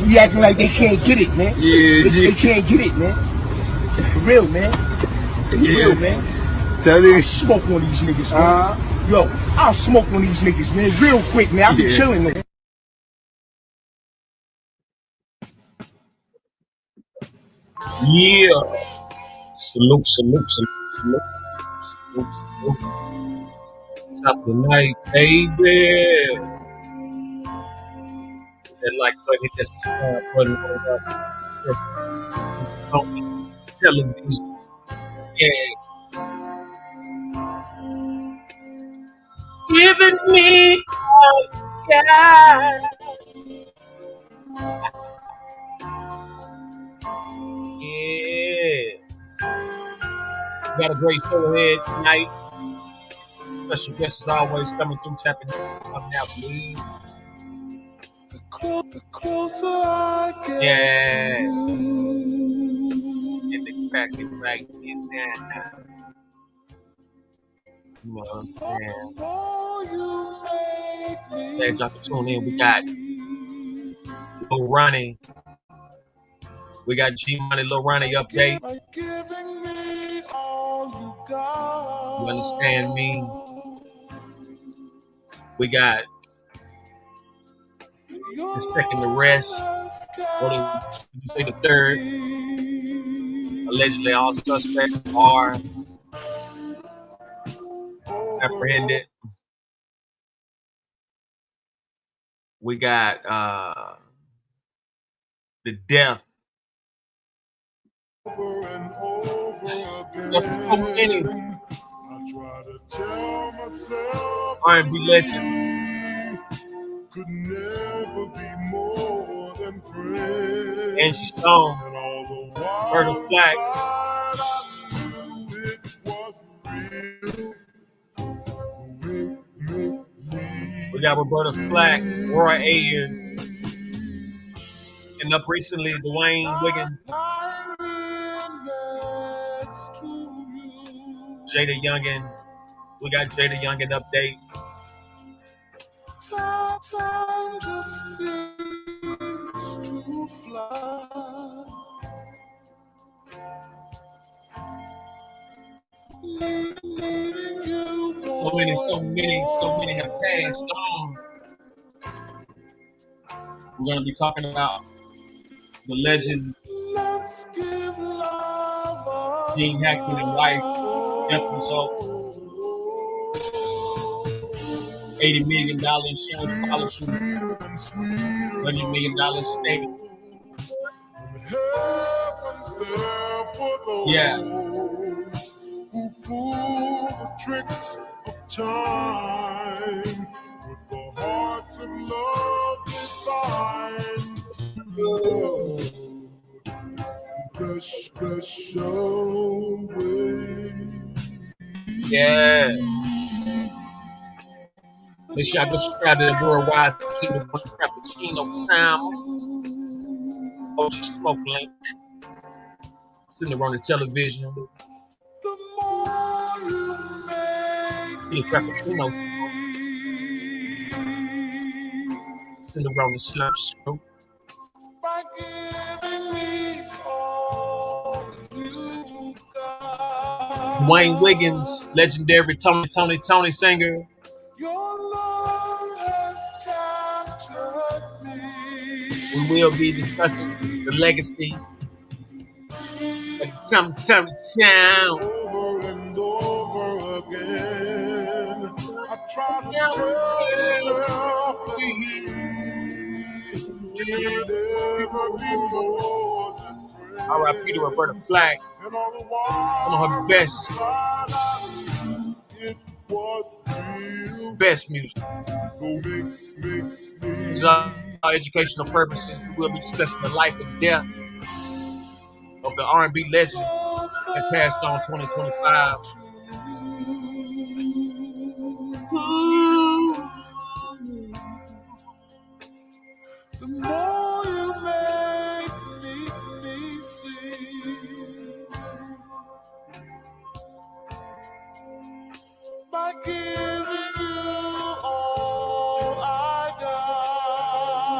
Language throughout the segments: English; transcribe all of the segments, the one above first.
Be acting like they can't get it, man. They can't get it, man. For real, man. For real, man. I'll smoke on these niggas, man. Yo, I'll smoke on these niggas, man. Real quick, man. I'll be chilling, man. Yeah. Salute. Top of the night, baby. That like button, hit that subscribe button on television. Yeah. Giving me all God. Yeah. We got a great show ahead tonight. Special guests as always coming through, tapping out, please. The closer I get, yeah. Get the cracking right in there. You know what I'm saying? Glad y'all can tune in. We got Lil Ronnie. We got G Money Lil Ronnie update. You understand me? We got the second arrest. What did you say, the third? Allegedly, all the suspects are apprehended. We got the death. There's so many R&B legend. Could never be more than friends. Angie Stone, Murder Flack. We got Roberta Flack, Roy Ayers, and up recently Dwayne, Wiggins, Jada Youngin. We got Jada Youngin update. Time just seems to fly. So many have passed on. We're gonna be talking about the legend Gene Hackman and wife, death result. $80 million insurance policy, $100 million stake. Yeah. Who fool the tricks of time with the hearts of love designed. Special way. Yeah. Make sure I go subscribe to the Worldwide Single Frappuccino Time. OG Smoke Link. SendaRoni television. The Frappuccino. SendaRoni Sloscru. Dwayne Wiggins, legendary Tony singer. We will be discussing the legacy of some town. Over and over again, I try to tell myself that we never be more than R.I.P. to Roberta Flack. One of her best music. These are our educational purposes. We will be discussing the life and death of the R&B legend that passed on 2025. The more you make me see, by giving you all I got.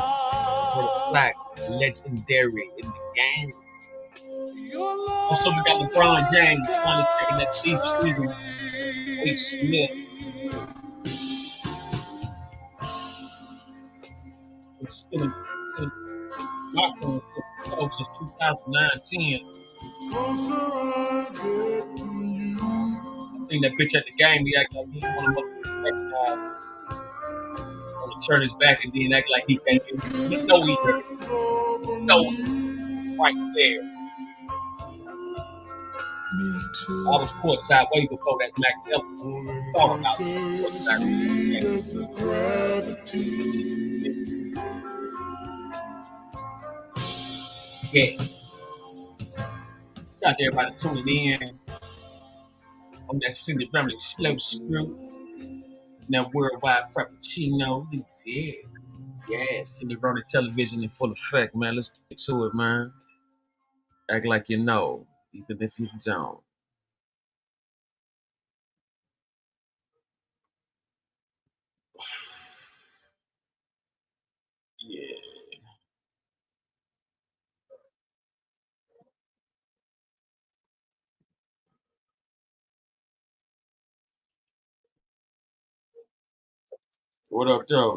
Black, legendary in the game. Also, we got LeBron James finally taking that deep Stephen H. Smith. It's still lockdown since 2009-10. I seen that bitch at the game. He act like he didn't want to want to turn his back and then act like he can't do it. He know he hurt. No, right there. I was courtside way before that Mac ever thought about courtside. Yeah. Shout out to everybody tuning in on that SendáRoni Sloscru. That worldwide frappuccino. Yeah. Yeah, SendáRoni television in full effect, man. Let's get to it, man. Act like you know, even if you don't. Yeah. What up, Joe?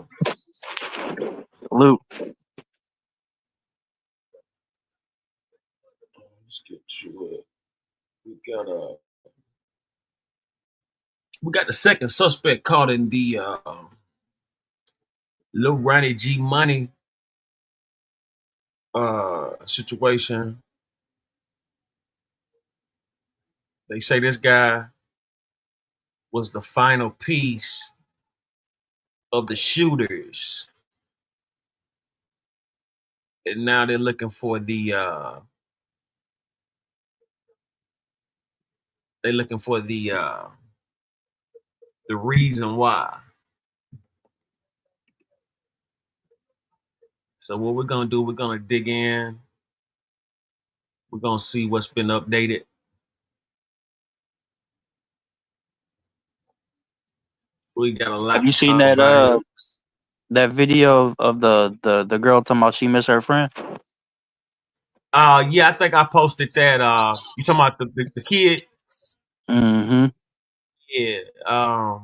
Salute. Let's get to it. We got the second suspect caught in the Lil Ronnie G Money situation. They say this guy was the final piece of the shooters, and now they're looking for the reason why. So what we're gonna do, we're gonna dig in. We're gonna see what's been updated. We got a lot. Have you seen that that video of the girl talking about she missed her friend? Yeah, I think I posted that. You talking about the kid? Mm-hmm. Yeah.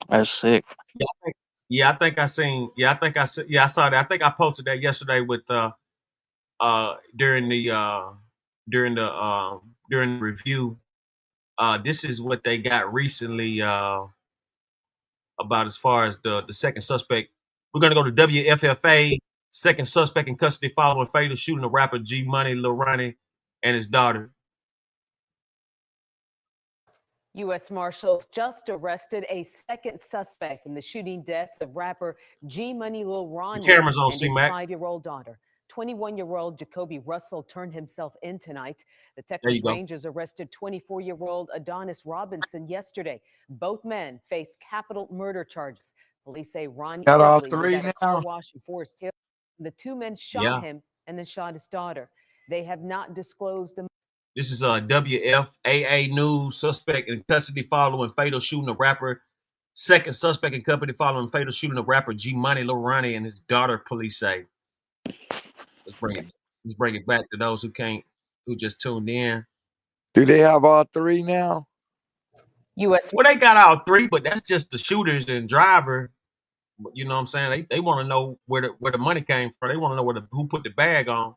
That's sick. Yeah, I think I seen. Yeah, I think I saw that. I think I posted that yesterday with during the review. This is what they got recently about as far as the second suspect. We're gonna go to WFFA. Second suspect in custody following fatal shooting of rapper G Money, Lil Ronnie, and his daughter. U.S. Marshals just arrested a second suspect in the shooting deaths of rapper G Money Lil Ronnie and his 5-year-old daughter. 21-year-old Jacoby Russell turned himself in tonight. The Texas Rangers arrested 24-year-old Adonis Robinson yesterday. Both men face capital murder charges. Police say Ronnie was at a car wash in Forest Hill. The two men shot him and then shot his daughter. They have not disclosed the. This is WFAA News. Suspect in custody following fatal shooting of rapper. Second suspect in custody following fatal shooting of rapper G Money, Lil Ronnie, and his daughter. Police say. Let's bring it back to those who just tuned in. Do they have all three now? Well, they got all three, but that's just the shooters and driver. You know what I'm saying? They want to know where the money came from. They want to know who put the bag on.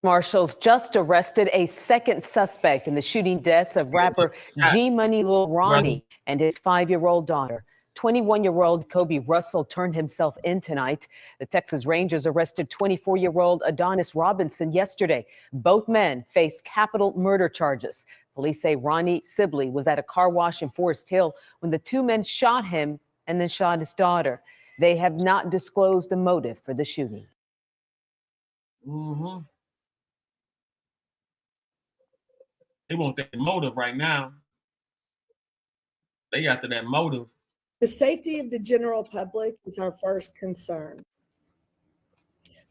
Marshals just arrested a second suspect in the shooting deaths of rapper G Money Lil Ronnie and his 5-year-old daughter. 21-year-old Jacoby Russell turned himself in tonight. The Texas Rangers arrested 24-year-old Adonis Robinson yesterday. Both men face capital murder charges. Police say Ronnie Sibley was at a car wash in Forest Hill when the two men shot him and then shot his daughter. They have not disclosed the motive for the shooting. Mm-hmm. They want that motive right now. They after that motive. The safety of the general public is our first concern.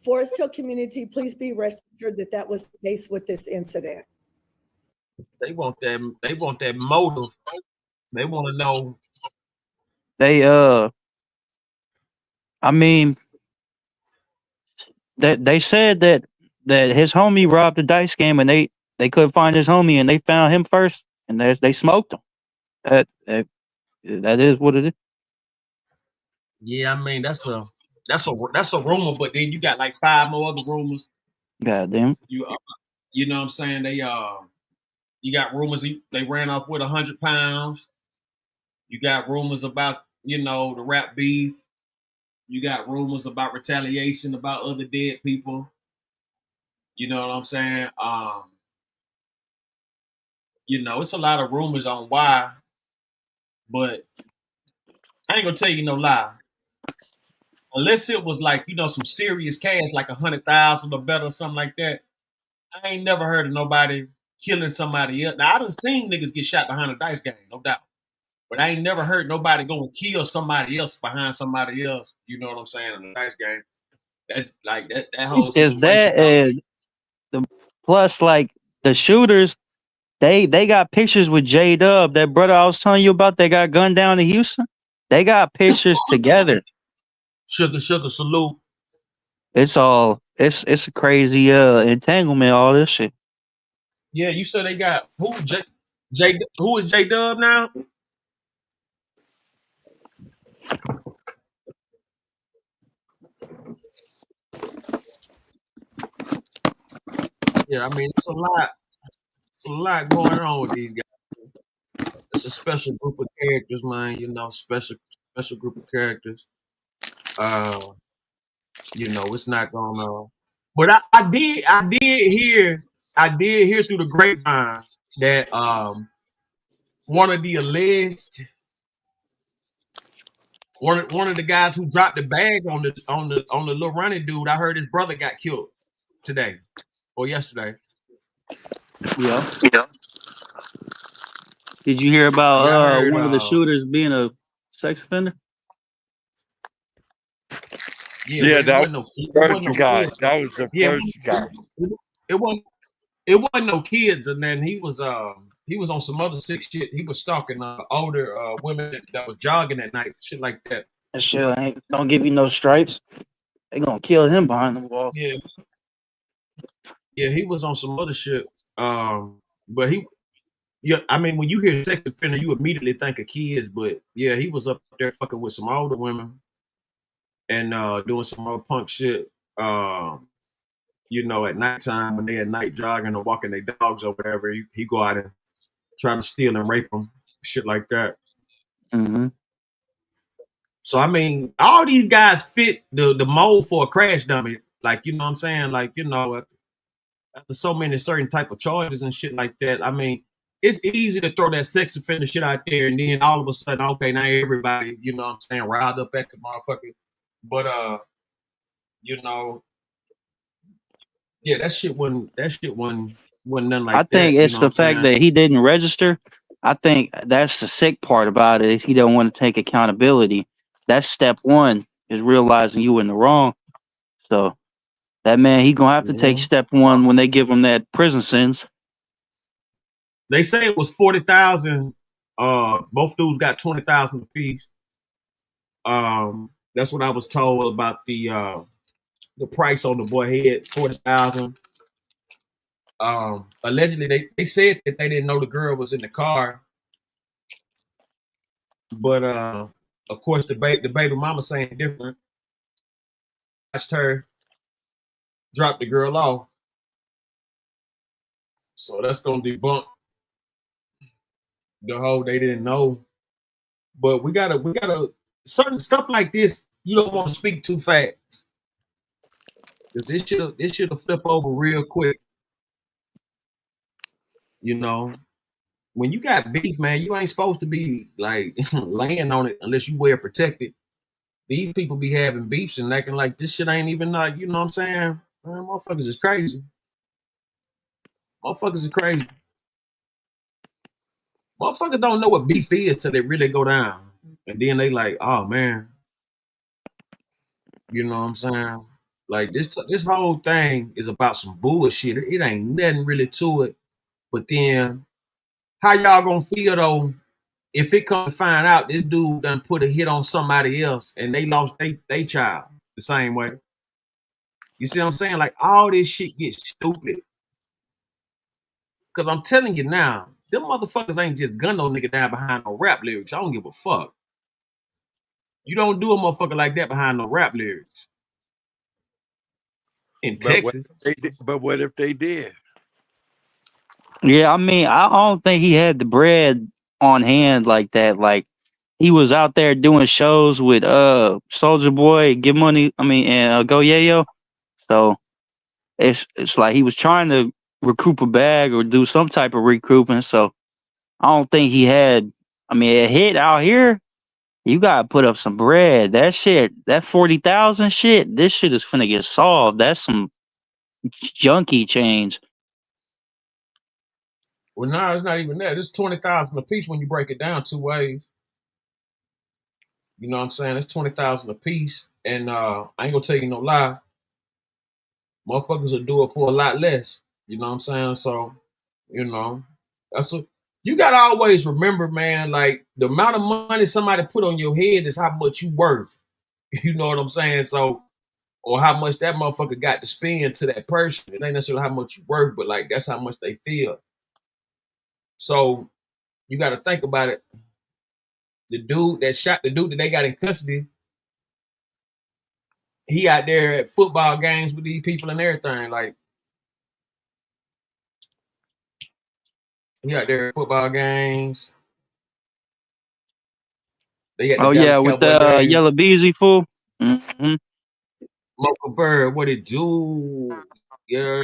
Forest Hill community, please be rest assured that that was the case with this incident. They want that. They want that motive. They want to know. I mean, they said that his homie robbed the dice game and they couldn't find his homie and they found him first and they smoked him. That is what it is. Yeah, I mean that's a rumor, but then you got like 5 more other rumors. God damn. You know what I'm saying? They you got rumors they ran off with 100 pounds. You got rumors about the rap beef. You got rumors about retaliation about other dead people. You know what I'm saying? It's a lot of rumors on why, but I ain't gonna tell you no lie. Unless it was like, some serious cash, like 100,000 or better or something like that. I ain't never heard of nobody killing somebody else. Now I done seen niggas get shot behind a dice game, no doubt. But I ain't never heard nobody go and kill somebody else behind somebody else. You know what I'm saying? In a dice game. That whole situation. Is that plus like the shooters, they got pictures with J-Dub, that brother I was telling you about that got gunned down in Houston. They got pictures together. Sugar salute. It's a crazy entanglement, all this shit. Yeah, you said they got who who is J-Dub now? Yeah, I mean it's a lot going on with these guys. It's a special group of characters, man. Special group of characters. It's not gonna. But I did hear through the grapevine that one of the alleged one of the guys who dropped the bag on the little running dude, I heard his brother got killed today or yesterday. Yeah. Did you hear about one of the shooters being a sex offender? Yeah, that was the first guy. That was the first guy. It wasn't no kids, and then he was on some other sick shit. He was stalking older women that was jogging at night, shit like that. That shit ain't don't give you no stripes. They gonna kill him behind the wall. Yeah, he was on some other shit. But I mean, when you hear sex offender, you immediately think of kids. But yeah, he was up there fucking with some older women and doing some other punk shit. At nighttime when they at night jogging or walking their dogs or whatever, he go out and try to steal and rape them, shit like that. Mm-hmm. So I mean, all these guys fit the mold for a crash dummy. Like, you know what I'm saying? Like, after so many certain type of charges and shit like that, I mean, it's easy to throw that sex offender shit out there and then all of a sudden, okay, now everybody, you know what I'm saying, riled up at the motherfucker. But yeah, that shit wasn't nothing like that. I think it's the fact that he didn't register. I think that's the sick part about it. He don't want to take accountability. That's step one, is realizing you in the wrong. So that man, he gonna have to take step one when they give him that prison sentence. They say it was 40,000. Both dudes got 20,000 apiece. That's what I was told about the price on the boy head, 40,000. Allegedly, they said that they didn't know the girl was in the car, but of course the baby mama saying different. Watched her drop the girl off, so that's gonna debunk the whole they didn't know But we gotta certain stuff like this. You don't want to speak too fast, because this shit'll flip over real quick. You know, when you got beef, man, you ain't supposed to be like laying on it unless you wear protected. These people be having beefs and acting like this shit ain't even like, you know what I'm saying? Man, motherfuckers is crazy. Motherfuckers are crazy. Motherfuckers don't know what beef is till they really go down. And then they like, oh man. You know what I'm saying? Like this whole thing is about some bullshit. It ain't nothing really to it. But then how y'all gonna feel though if it come to find out this dude done put a hit on somebody else and they lost they child the same way? You see what I'm saying? Like all this shit gets stupid. Cause I'm telling you now, them motherfuckers ain't just gun no nigga down behind no rap lyrics. I don't give a fuck. You don't do a motherfucker like that behind no rap lyrics. In Texas. But what if they did? Yeah, I mean, I don't think he had the bread on hand like that. Like he was out there doing shows with Soldier Boy, Get Money, and Go Yayo. So it's like he was trying to recoup a bag or do some type of recouping. So I don't think he had. I mean, a hit out here, you gotta put up some bread. That shit, that 40,000 shit, this shit is finna get solved. That's some junkie change. Well, no, it's not even that. It's 20,000 a piece when you break it down two ways. You know what I'm saying? It's 20,000 a piece, and I ain't gonna tell you no lie. Motherfuckers will do it for a lot less. You know what I'm saying? So, you know, you gotta always remember, man. Like the amount of money somebody put on your head is how much you worth. You know what I'm saying? So, or how much that motherfucker got to spend to that person. It ain't necessarily how much you worth, but like that's how much they feel. So you got to think about it. The dude that shot the dude that they got in custody, he out there at football games with these people and everything. Like he out there at football games. They got the Dallas Yeah, with Cowboy the game. Yellow Beezy fool. Mm-hmm. Mocha Bird, what it do? Yeah.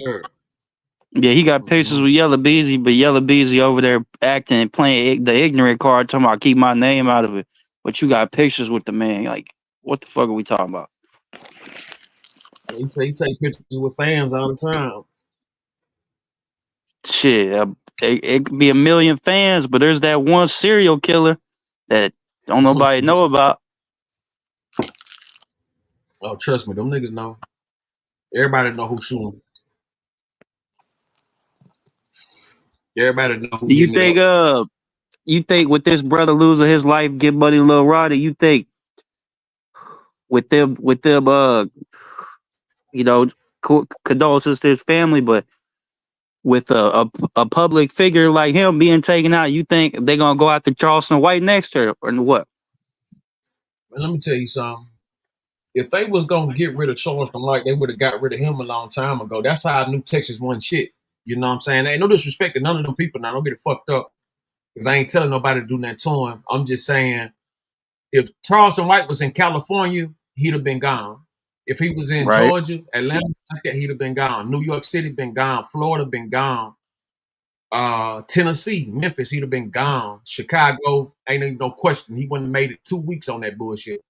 Yeah, he got pictures with Yellow Beezy, but Yellow Beezy over there acting and playing the ignorant card, talking about keep my name out of it. But you got pictures with the man. Like, what the fuck are we talking about? He say he take pictures with fans all the time. Shit, it could be a million fans, but there's that one serial killer that don't nobody know about. Oh, trust me, them niggas know. Everybody know who's shooting. Everybody know who's Do you think with this brother losing his life, Get Money Lil Roddy, you think with them condolences to his family, but with a public figure like him being taken out, you think they're gonna go after Charleston White next or what? Man, let me tell you something. If they was gonna get rid of Charleston White, they would have got rid of him a long time ago. That's how I knew Texas won shit. You know what I'm saying? Ain't no disrespect to none of them people now. Don't get it fucked up. Because I ain't telling nobody to do that to him. I'm just saying, if Charleston White was in California, he'd have been gone. If he was in Georgia, Atlanta, he'd have been gone. New York City been gone. Florida been gone. Tennessee, Memphis, he'd have been gone. Chicago, ain't even no question. He wouldn't have made it 2 weeks on that bullshit.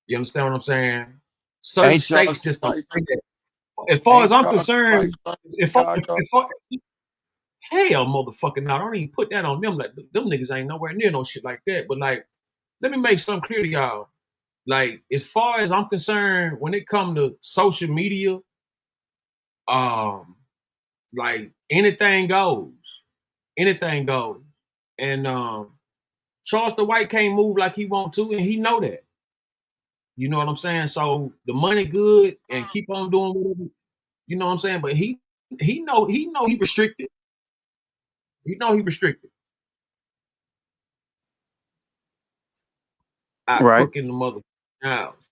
You understand what I'm saying? Certain states just don't think that. As far as I'm concerned, hell, motherfucking no, I don't even put that on them. Like them niggas ain't nowhere near no shit like that. But like, let me make something clear to y'all. Like, as far as I'm concerned, when it comes to social media, like anything goes. Anything goes. And Charleston White can't move like he want to, and he know that. You know what I'm saying? So the money good and keep on doing whatever. You know what I'm saying? But he know he restricted. He know he restricted. I cook in the mother house.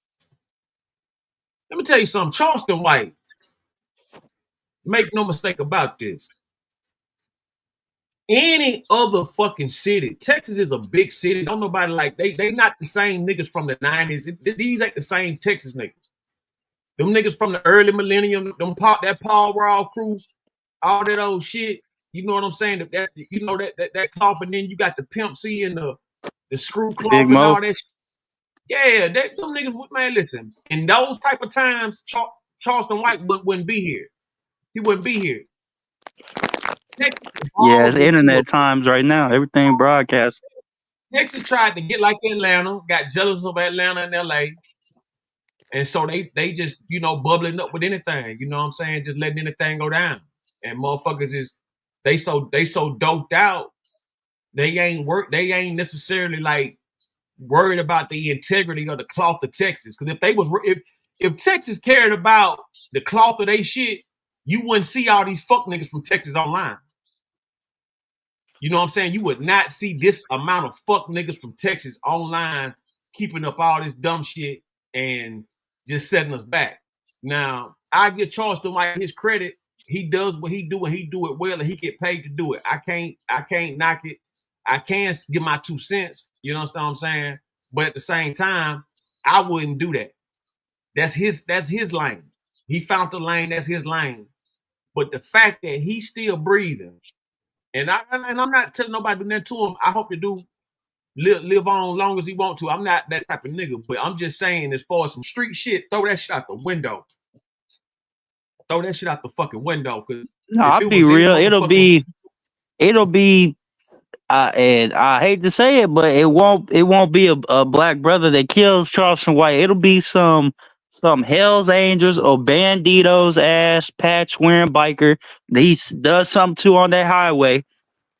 Let me tell you something. Charleston White, make no mistake about this. any other fucking city. Texas is a big city. Don't nobody like they not the same niggas from the 90s. These ain't the same Texas niggas. Them niggas from the early millennium, that Paul Raw crew, all that old shit. You know what I'm saying? That you know that cloth, and then you got the Pimp C and the screw cloth and all that shit. Yeah, them niggas, man, listen. In those type of times, Charleston White wouldn't be here. He wouldn't be here. Yeah, it's internet times right now. Everything broadcast. Texas tried to get like Atlanta, got jealous of Atlanta and LA. And so they just, you know, bubbling up with anything. You know what I'm saying? Just letting anything go down. And motherfuckers they so doped out, they ain't necessarily like worried about the integrity of the cloth of Texas. Because if Texas cared about the cloth of they shit, you wouldn't see all these fuck niggas from Texas online. You know what I'm saying? You would not see this amount of fuck niggas from Texas online keeping up all this dumb shit and just setting us back. Now, I give Charleston White his credit. He does what he do and he do it well and he get paid to do it. I can't knock it. I can't give my 2 cents. You know what I'm saying? But at the same time, I wouldn't do that. That's his lane. He found the lane, that's his lane. But the fact that he's still breathing, and I'm not telling nobody to do that to him. I hope to do live on long as he want to. I'm not that type of nigga, but I'm just saying, as far as some street shit, throw that shit out the window. Throw that shit out the fucking window. No, I'll be real. It'll be. And I hate to say it, but it won't be a black brother that kills Charleston White. It'll be some Hell's Angels or Banditos ass patch wearing biker that he does something to on that highway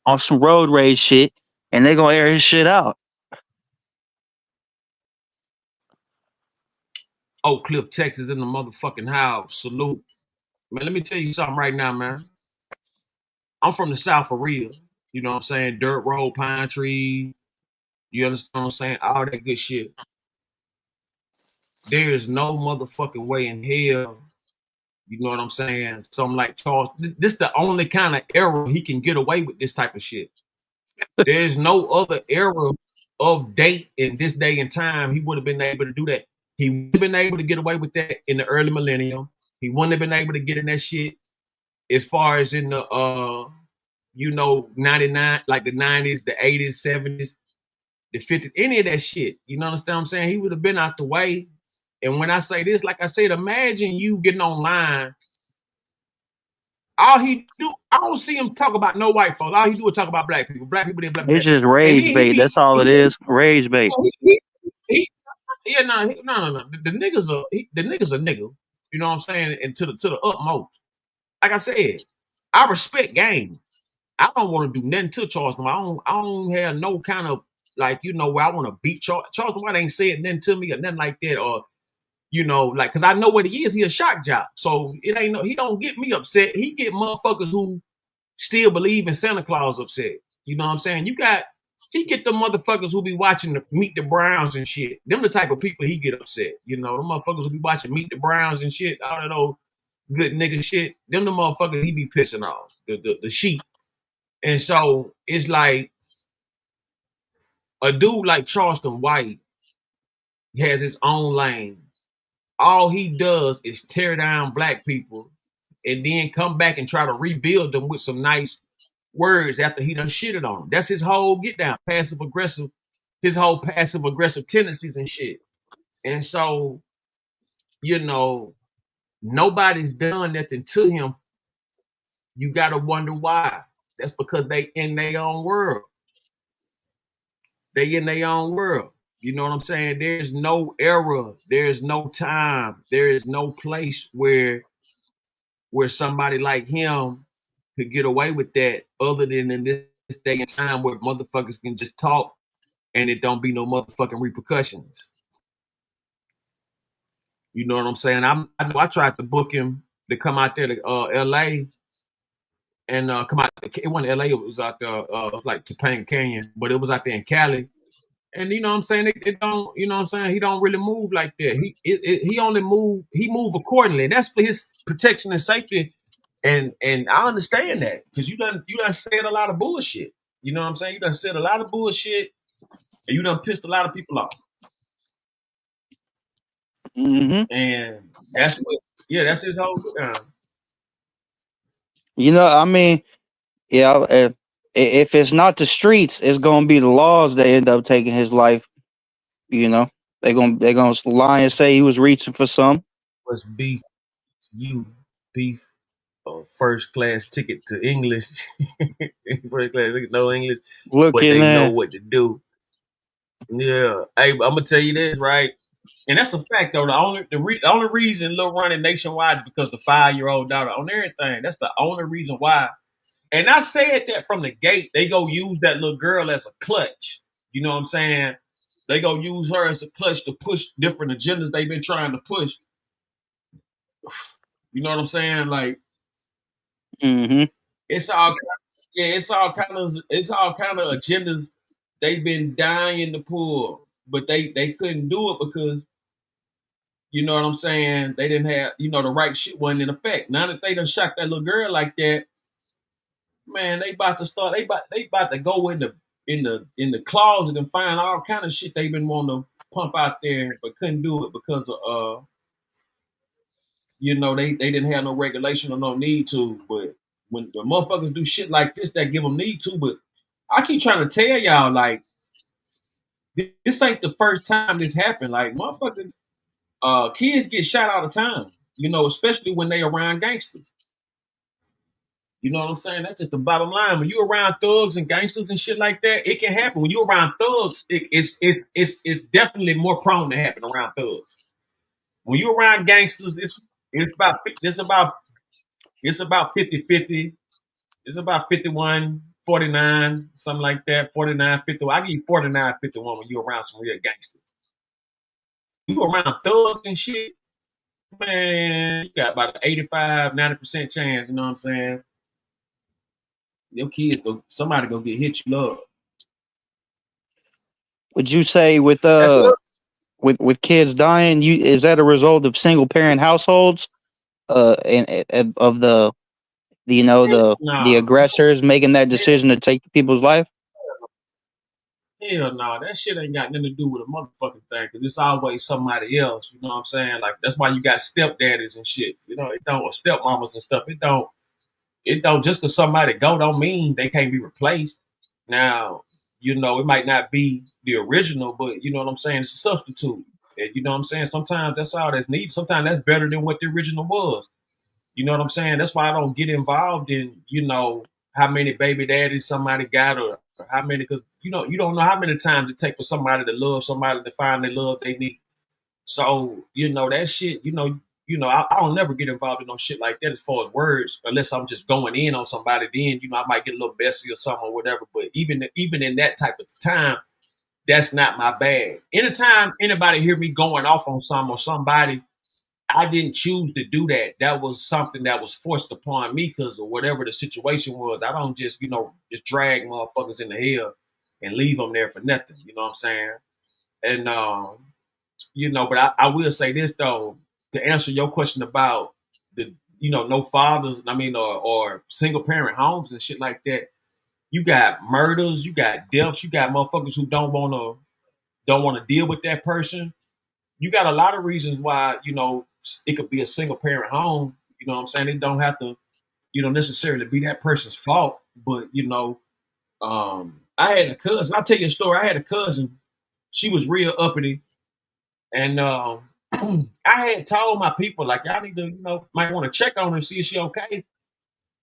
on some road rage shit, and they gonna air his shit out. Oak Cliff, Texas, in the motherfucking house. Salute. Man, let me tell you something right now, man. I'm from the South for real. You know what I'm saying? Dirt road, pine tree. You understand what I'm saying? All that good shit. There is no motherfucking way in hell. You know what I'm saying? Something like Charles. This is the only kind of era he can get away with this type of shit. There's no other era of date in this day and time he would have been able to do that. He would have been able to get away with that in the early millennium. He wouldn't have been able to get in that shit as far as in the 99, like the 90s, the 80s, 70s, the 50s, any of that shit. You know what I'm saying? He would have been out the way. And when I say this, like I said, imagine you getting online. All he do, I don't see him talk about no white folks. All he do is talk about black people. Black people, they black people. It's just rage bait. That's all it is. Rage bait. No. The niggas are nigga. You know what I'm saying? And to the utmost. Like I said, I respect game. I don't want to do nothing to Charleston. I don't have no kind of like, you know, where I want to beat Charleston White ain't said nothing to me or nothing like that, or you know, like, cause I know what he is. He a shock jock. So it ain't he don't get me upset. He get motherfuckers who still believe in Santa Claus upset. You know what I'm saying? He get the motherfuckers who be watching the Meet the Browns and shit. Them the type of people he get upset. You know, the motherfuckers who be watching Meet the Browns and shit, all of those good nigga shit. Them the motherfuckers he be pissing off. The sheep. And so it's like a dude like Charleston White has his own lane. All he does is tear down black people and then come back and try to rebuild them with some nice words after he done shitted on them. That's his whole get down, passive aggressive, his whole passive aggressive tendencies and shit. And so, you know, nobody's done nothing to him. You got to wonder why. That's because they in their own world. They in their own world. You know what I'm saying? There's no era. There's no time. There is no place where somebody like him could get away with that other than in this day and time where motherfuckers can just talk and it don't be no motherfucking repercussions. You know what I'm saying? I tried to book him to come out there to LA and come out. It wasn't LA. It was out there like Topanga Canyon, but it was out there in Cali. And you know what I'm saying? It don't, you know what I'm saying? He don't really move like that. He only move accordingly. That's for his protection and safety And I understand that because you done said a lot of bullshit. You know what I'm saying? You done said a lot of bullshit, and you done pissed a lot of people off. And that's what, that's his whole. You know, I mean, yeah, if it's not the streets, it's gonna be the laws that end up taking his life. You know, they're gonna lie and say he was reaching for some. Was beef first class ticket to English, first class ticket, no English, but they know what to do. Yeah, hey, I'm gonna tell you this, right? And that's a fact, though. The only reason Lil running nationwide is because the 5-year-old daughter on everything. That's the only reason why. And I said that from the gate. They go use that little girl as a clutch. You know what I'm saying? They go use her as a clutch to push different agendas they've been trying to push. You know what I'm saying? Like, it's all kind of agendas they've been dying to pull, but they couldn't do it because, you know what I'm saying, they didn't have, the right shit wasn't in effect. Now that they done shot that little girl like that, man, they about to start. They about to go in the closet and find all kind of shit they've been wanting to pump out there, but couldn't do it because of they didn't have no regulation or no need to. But when motherfuckers do shit like this, that give them need to. But I keep trying to tell y'all, like, this ain't the first time this happened. Like, motherfuckers, kids get shot all the time. Especially when they around gangsters. You know what I'm saying? That's just the bottom line. When you around thugs and gangsters and shit like that, it can happen. When you around thugs, it's definitely more prone to happen around thugs. When you around gangsters, it's about 50-50. It's about 51-49, something like that. 49-51. I give you 49-51 when you around some real gangsters. You around thugs and shit, man, you got about an 85-90% chance. You know what I'm saying? Your kids, somebody go get hit. You love. Would you say with kids dying, is that a result of single parent households? And of the aggressors making that decision to take people's life? Hell no, that shit ain't got nothing to do with a motherfucking thing, because it's always somebody else. You know what I'm saying? Like, that's why you got stepdaddies and shit. It don't, or stepmamas and stuff. It don't just because somebody go don't mean they can't be replaced. Now, it might not be the original, but you know what I'm saying? It's a substitute. And you know what I'm saying? Sometimes that's all that's needed. Sometimes that's better than what the original was. You know what I'm saying? That's why I don't get involved in, how many baby daddies somebody got or how many, because, you don't know how many times it takes for somebody to love somebody to find the love they need. So, that shit, I don't never get involved in no shit like that as far as words, unless I'm just going in on somebody. Then, I might get a little messy or something or whatever. But even in that type of time, that's not my bag. Anytime anybody hear me going off on something or somebody, I didn't choose to do that. That was something that was forced upon me because of whatever the situation was. I don't just, just drag motherfuckers in the hell and leave them there for nothing. You know what I'm saying? And, but I will say this, though, to answer your question about the, no fathers, or single parent homes and shit like that. You got murders, you got deaths, you got motherfuckers who don't want to deal with that person. You got a lot of reasons why, it could be a single parent home. You know what I'm saying? It don't have to, necessarily be that person's fault. But, I had a cousin. I'll tell you a story. I had a cousin. She was real uppity. And I had told my people, like, y'all need to, might want to check on her and see if she okay.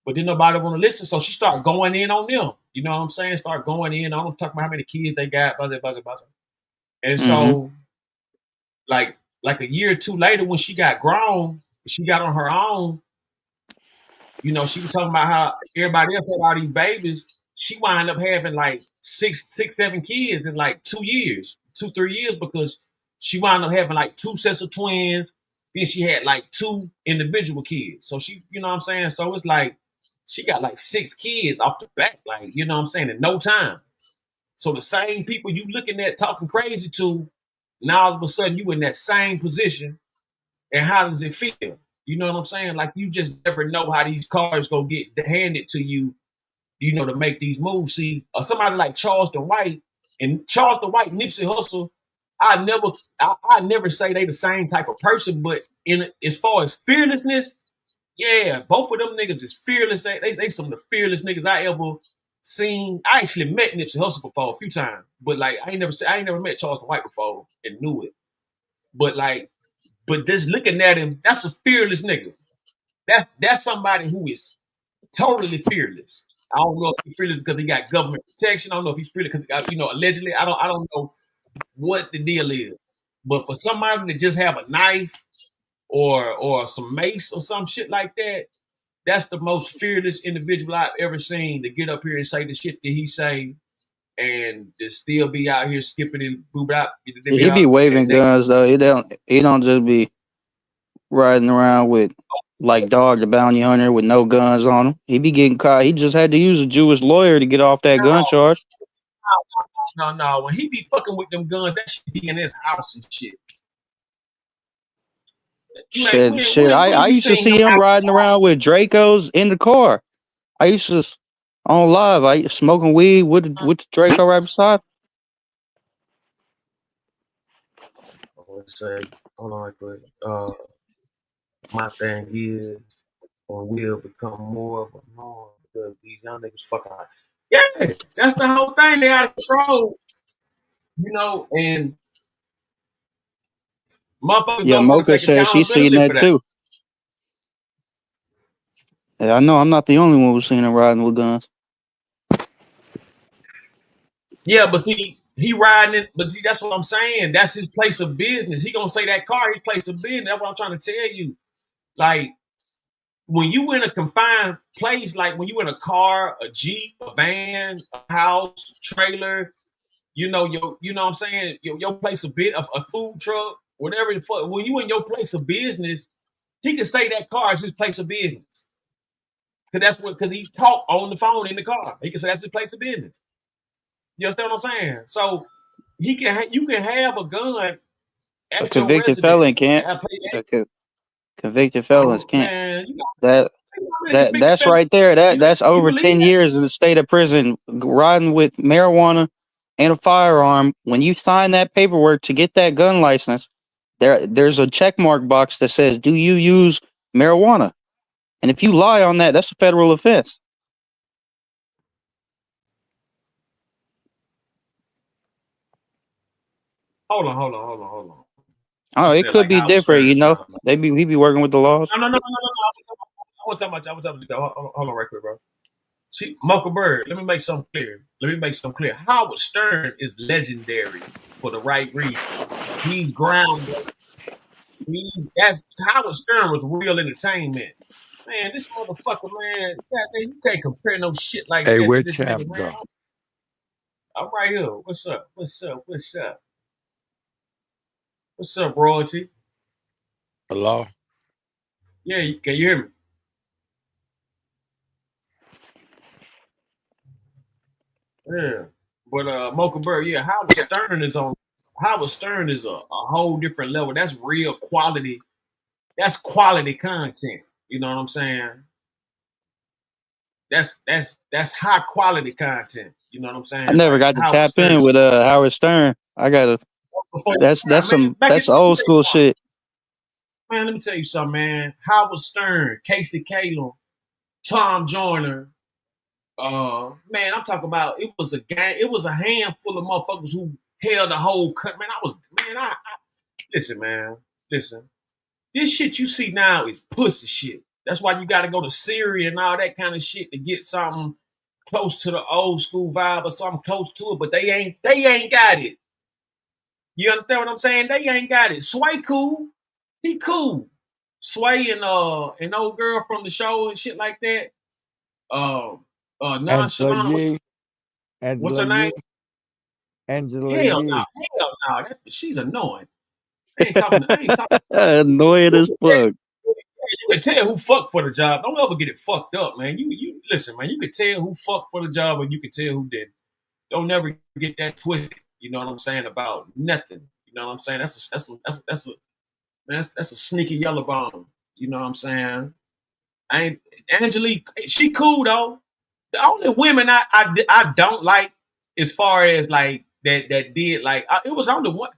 But then nobody want to listen. So she started going in on them. You know what I'm saying? Start going in on them, talking about how many kids they got, buzz. And so, like a year or two later, when she got grown, she got on her own. She was talking about how everybody else had all these babies. She wound up having like 7 kids in like 2 years, 2-3 years, because she wound up having like 2 sets of twins. Then she had like 2 individual kids. So she, you know what I'm saying? So it's like she got like 6 kids off the bat, like, you know what I'm saying, in no time. So the same people you looking at talking crazy to, now all of a sudden you in that same position. And how does it feel? You know what I'm saying? Like, you just never know how these cards gonna get handed to you, you know, to make these moves. See, somebody like Charleston White and Charleston White, Nipsey Hussle, I never say they the same type of person, but as far as fearlessness, yeah, both of them niggas is fearless. They some of the fearless niggas I ever seen. I actually met Nipsey Hussle before a few times, but like I ain't never met Charleston White before and knew it. But just looking at him, that's a fearless nigga. That's somebody who is totally fearless. I don't know if he's fearless because he got government protection. I don't know if he's fearless because, you know, allegedly. I don't know what the deal is. But for somebody to just have a knife or some mace or some shit like that, that's the most fearless individual I've ever seen to get up here and say the shit that he say and to still be out here skipping and boop out. He be waving guns though. He don't just be riding around with like Dog the Bounty Hunter with no guns on him. He be getting caught. He just had to use a Jewish lawyer to get off that gun charge. No. When he be fucking with them guns, that shit be in his house and shit. Shit. I used to see him riding around with Dracos in the car. I used to on live. I smoking weed with the Draco right beside. Let's say, hold on, quick. My thing is, or will become more of a norm because these young niggas fucking. Yeah, that's the whole thing. They out of control, you know, and motherfuckers don't want to Mocha take said she's seen accountability that too. Yeah, I know. I'm not the only one who's seen him riding with guns. Yeah, but see, he riding it. But see, that's what I'm saying. That's his place of business. He gonna say that car his place of business. That's what I'm trying to tell you. Like, when you in a confined place, like when you in a car, a Jeep, a van, a house, trailer, you know what I'm saying, your place of business, a food truck, whatever the fuck. When you in your place of business, he can say that car is his place of business. Because he's talk on the phone in the car. He can say that's his place of business. You understand what I'm saying? So you can have a gun at A convicted felon can't. Convicted felons can't. Man, that's right there. That's over 10 years in the state of prison, riding with marijuana and a firearm. When you sign that paperwork to get that gun license, there's a check mark box that says, "Do you use marijuana?" And if you lie on that, that's a federal offense. Hold on. Oh, it could be different, you know. He be working with the laws. No. I want to talk about. Hold on, right quick, bro. See, Mocha Bird. Let me make something clear. Howard Stern is legendary for the right reason. He's grounded. Howard Stern was real entertainment. Man, this motherfucker, man, you can't compare no shit like that to this nigga, man. I'm right here. What's up? What's up, royalty? Hello? Yeah, can you hear me? Yeah. But Mocha Bird, yeah, Howard Stern is a whole different level. That's real quality. That's quality content. You know what I'm saying? That's high quality content. You know what I'm saying? I never got to tap in with Howard Stern. I gotta. That's old school shit. Man, let me tell you something, man. Howard Stern, Casey Kalem, Tom Joyner. Man, I'm talking about it was a gang. It was a handful of motherfuckers who held the whole cut. Man, listen, man. Listen. This shit you see now is pussy shit. That's why you got to go to Syria and all that kind of shit to get something close to the old school vibe or something close to it. But they ain't got it. You understand what I'm saying? They ain't got it. Sway cool. He cool. Sway and old girl from the show and shit like that. Nonchalant. What's her name? Angela. Hell no. She's annoying. I ain't talking. Annoying as fuck. You can tell who fucked for the job. Don't ever get it fucked up, man. You listen, man. You can tell who fucked for the job, and you can tell who didn't. Don't never get that twisted. You know what I'm saying about nothing. You know what I'm saying? That's a sneaky yellow bomb. You know what I'm saying? Angelique, she cool though. The only women I don't like, as far as like that did like it was only one.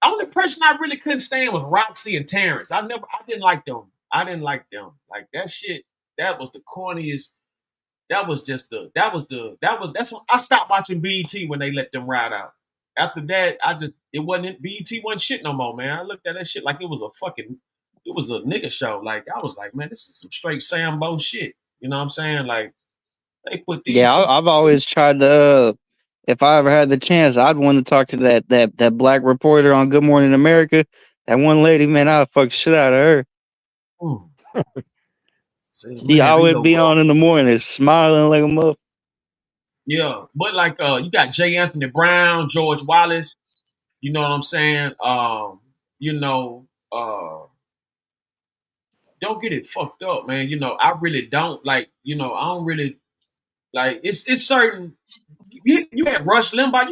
Only person I really couldn't stand was Roxy and Terrence. I didn't like them. I didn't like them. Like that shit. That was the corniest. That's when I stopped watching BET when they let them ride out. After that, BET wasn't shit no more, man. I looked at that shit like it was a nigga show. Like I was like, man, this is some straight Sambo shit. You know what I'm saying? Like they put these. Yeah, I've always tried to. If I ever had the chance, I'd want to talk to that black reporter on Good Morning America. That one lady, man, I'd fuck shit out of her. She always be on in the morning, smiling like a mother. Yeah, but like you got J. Anthony Brown, George Wallace. You know what I'm saying? Don't get it fucked up, man. You know, I really don't like. You know, I don't really like. It's certain. You had Rush Limbaugh.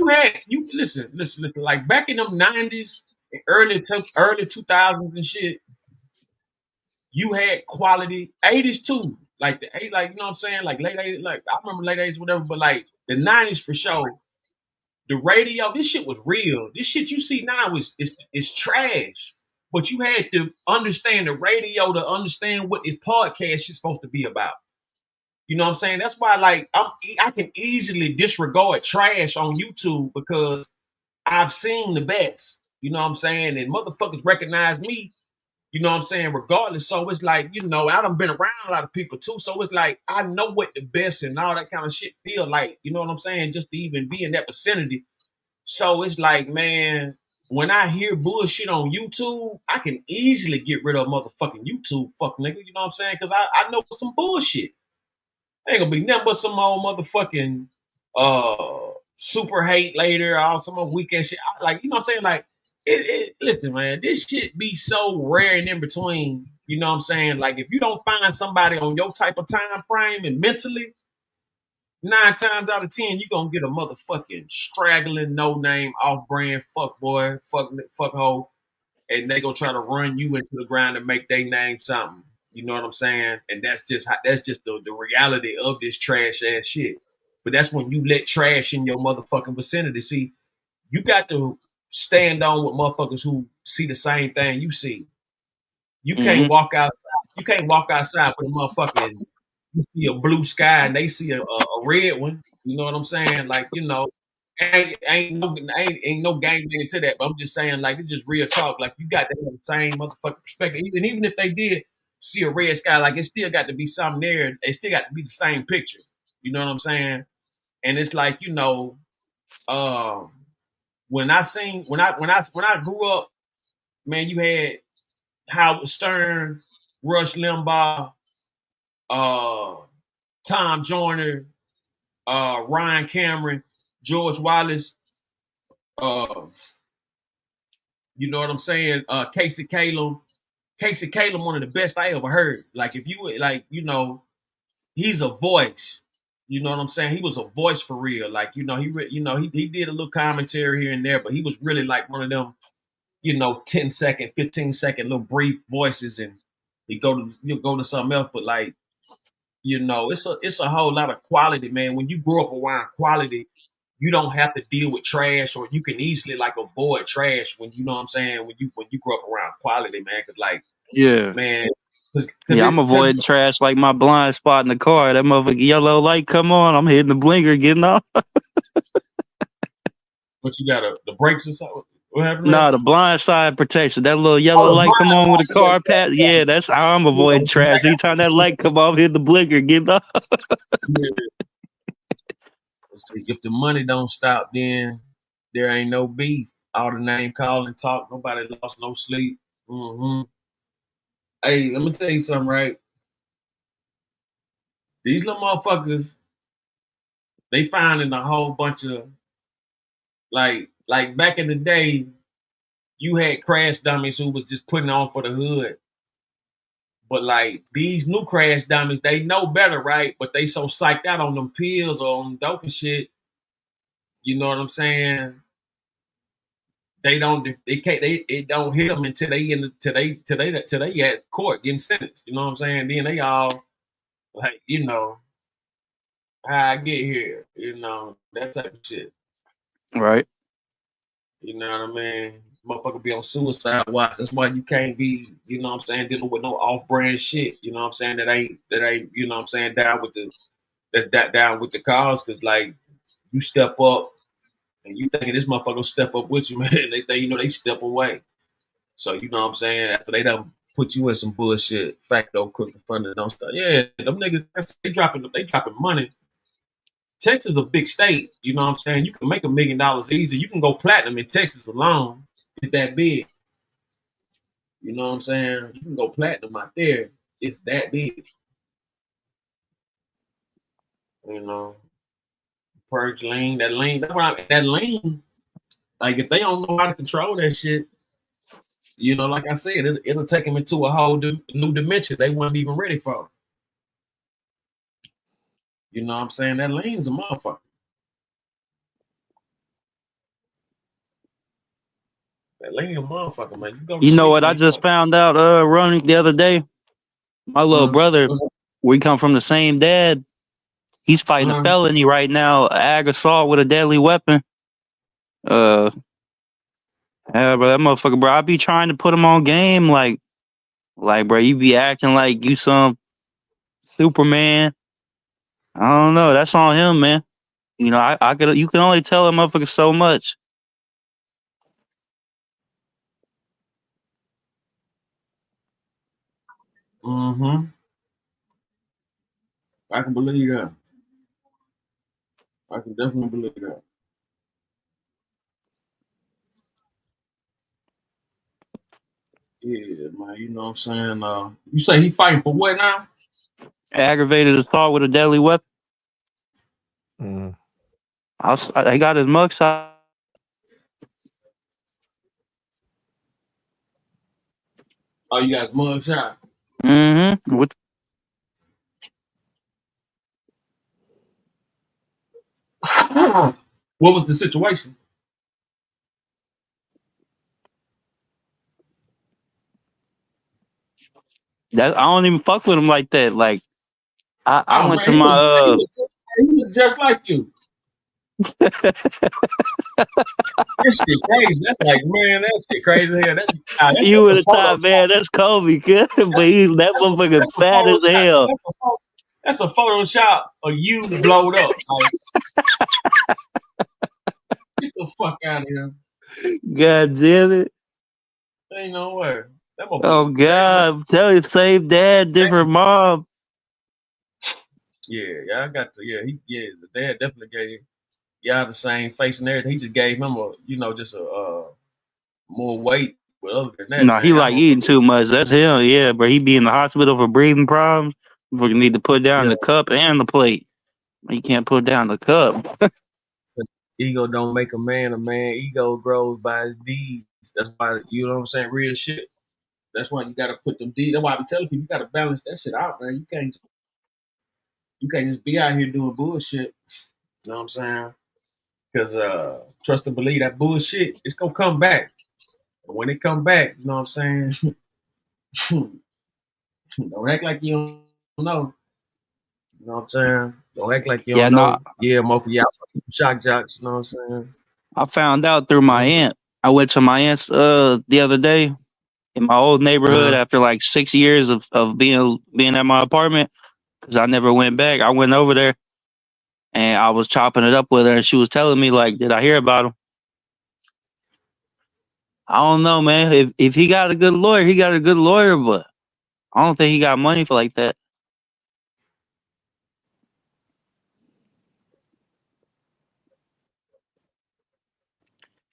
You listen. Like back in them '90s, early 2000s and shit. You had quality '80s too, like you know what I'm saying, like late '80s. Like I remember late '80s, whatever. But like the '90s for sure. The radio, this shit was real. This shit you see now is trash. But you had to understand the radio to understand what this podcast is supposed to be about. You know what I'm saying? That's why, like, I can easily disregard trash on YouTube because I've seen the best. You know what I'm saying? And motherfuckers recognize me. You know what I'm saying? Regardless. So it's like, you know, I done been around a lot of people too. So it's like, I know what the best and all that kind of shit feel like. You know what I'm saying? Just to even be in that vicinity. So it's like, man, when I hear bullshit on YouTube, I can easily get rid of motherfucking YouTube, fuck nigga. You know what I'm saying? Because I know some bullshit. Ain't gonna be nothing but some old motherfucking super hate later or some old weekend shit. Like, you know what I'm saying? Like, listen, man, this shit be so rare and in between. You know what I'm saying? Like, if you don't find somebody on your type of time frame and mentally, 9 times out of 10, you're gonna get a motherfucking straggling, no-name, off-brand fuck boy, fuck hoe, and they gonna try to run you into the ground and make their name something. You know what I'm saying? And that's just the reality of this trash ass shit. But that's when you let trash in your motherfucking vicinity. See, you got to stand on with motherfuckers who see the same thing you see. You can't walk outside. You can't walk outside with a motherfucking, you see a blue sky and they see a red one. You know what I'm saying? Like, you know, ain't no game into that. But I'm just saying, like, it's just real talk. Like, you got to have the same motherfucking perspective. Even if they did see a red sky, like, it still got to be something there. It still got to be the same picture. You know what I'm saying? And it's like, you know, when I grew up, man, you had Howard Stern, Rush Limbaugh, Tom Joyner, Ryan Cameron, George Wallace, you know what I'm saying? Casey Calum. Casey Calum, one of the best I ever heard. Like, if you like, you know, he's a voice. You know what I'm saying? He was a voice for real. Like, you know, he did a little commentary here and there, but he was really like one of them, you know, 10-second, 15-second little brief voices, and he'll go to something else. But like, you know, it's a whole lot of quality, man. When you grow up around quality, you don't have to deal with trash, or you can easily like avoid trash when, you know what I'm saying, when you grow up around quality, man. Because like, yeah, man. I'm avoiding trash like my blind spot in the car. That motherfucking yellow light come on, I'm hitting the blinker, getting off. But you got the brakes or something? What happened? No, the blind side protection. That little yellow light come on with the car pass. Yeah, that's how I'm avoiding trash. Anytime that light come off, hit the blinker, getting off. See, if the money don't stop, then there ain't no beef. All the name calling, talk, nobody lost no sleep. Mm-hmm. Hey, let me tell you something, right? These little motherfuckers, they finding a whole bunch of like back in the day, you had crash dummies who was just putting on for the hood. But like these new crash dummies, they know better, right? But they so psyched out on them pills or on dope and shit. You know what I'm saying? they don't it don't hit them until they at court getting sentenced. You know what I'm saying? Then they all like, how I get here, that type of shit. Right. You know what I mean? Motherfucker be on suicide watch. That's why you can't be, dealing with no off-brand shit. You know what I'm saying? That ain't, down with the cause. Cause like you step up and you thinking this motherfucker step up with you, man. They think, they step away. So you know what I'm saying? After they done put you in some bullshit, facto, crook in front of them stuff. Yeah, them niggas, they dropping money. Texas is a big state, you know what I'm saying? You can make $1 million easy. You can go platinum in Texas alone. It's that big. You know what I'm saying? You can go platinum out there. It's that big. Purge lean, that lean. That lean. Like if they don't know how to control that shit, like I said, it'll take them into a whole new dimension they weren't even ready for. You know what I'm saying? That lean's a motherfucker. That lean a motherfucker, man. You know what? I just found out running the other day. My little brother, we come from the same dad. He's fighting a felony right now, ag assault with a deadly weapon. But that motherfucker, bro, I be trying to put him on game, like, bro, you be acting like you some Superman. I don't know. That's on him, man. You can only tell a motherfucker so much. Mm-hmm. I can believe that. I can definitely believe that. Yeah, man. You know what I'm saying? You say he fighting for what now? Aggravated assault with a deadly weapon. I got his mugshot. Oh, you got his mugshot? Mm-hmm. What was the situation? I don't even fuck with him like that. Like, I went to my he was just like you. This shit crazy. That's like, man, that shit crazy. You would have thought, man, that's Kobe, good, but that motherfucker fat as hell. That's a Photoshop of you blowed up. Like, get the fuck out of here. God damn it. Ain't no way. Oh God, tell you, same dad, different mom. Yeah, I got to. The dad definitely gave y'all the same face and everything. He just gave him just a more weight. But other than that, no, he like eating too much. That's him. Yeah, but he be in the hospital for breathing problems. We need to put down the cup and the plate. He can't put down the cup. Ego don't make a man a man. Ego grows by his deeds. That's why, you know what I'm saying? Real shit. That's why you gotta put them deeds. That's why I be telling people you gotta balance that shit out, man. You can't just be out here doing bullshit. You know what I'm saying? Because trust and believe that bullshit, it's gonna come back. And when it come back, you know what I'm saying? Don't act like you don't know. You know what I'm saying? Don't act like you don't know. Yeah, Mocha, yeah, shock jocks, you know what I'm saying? I found out through my aunt. I went to my aunt's the other day in my old neighborhood after like 6 years of being at my apartment, because I never went back. I went over there and I was chopping it up with her, and she was telling me, like, did I hear about him? I don't know, man. If he got a good lawyer, he got a good lawyer, but I don't think he got money for like that.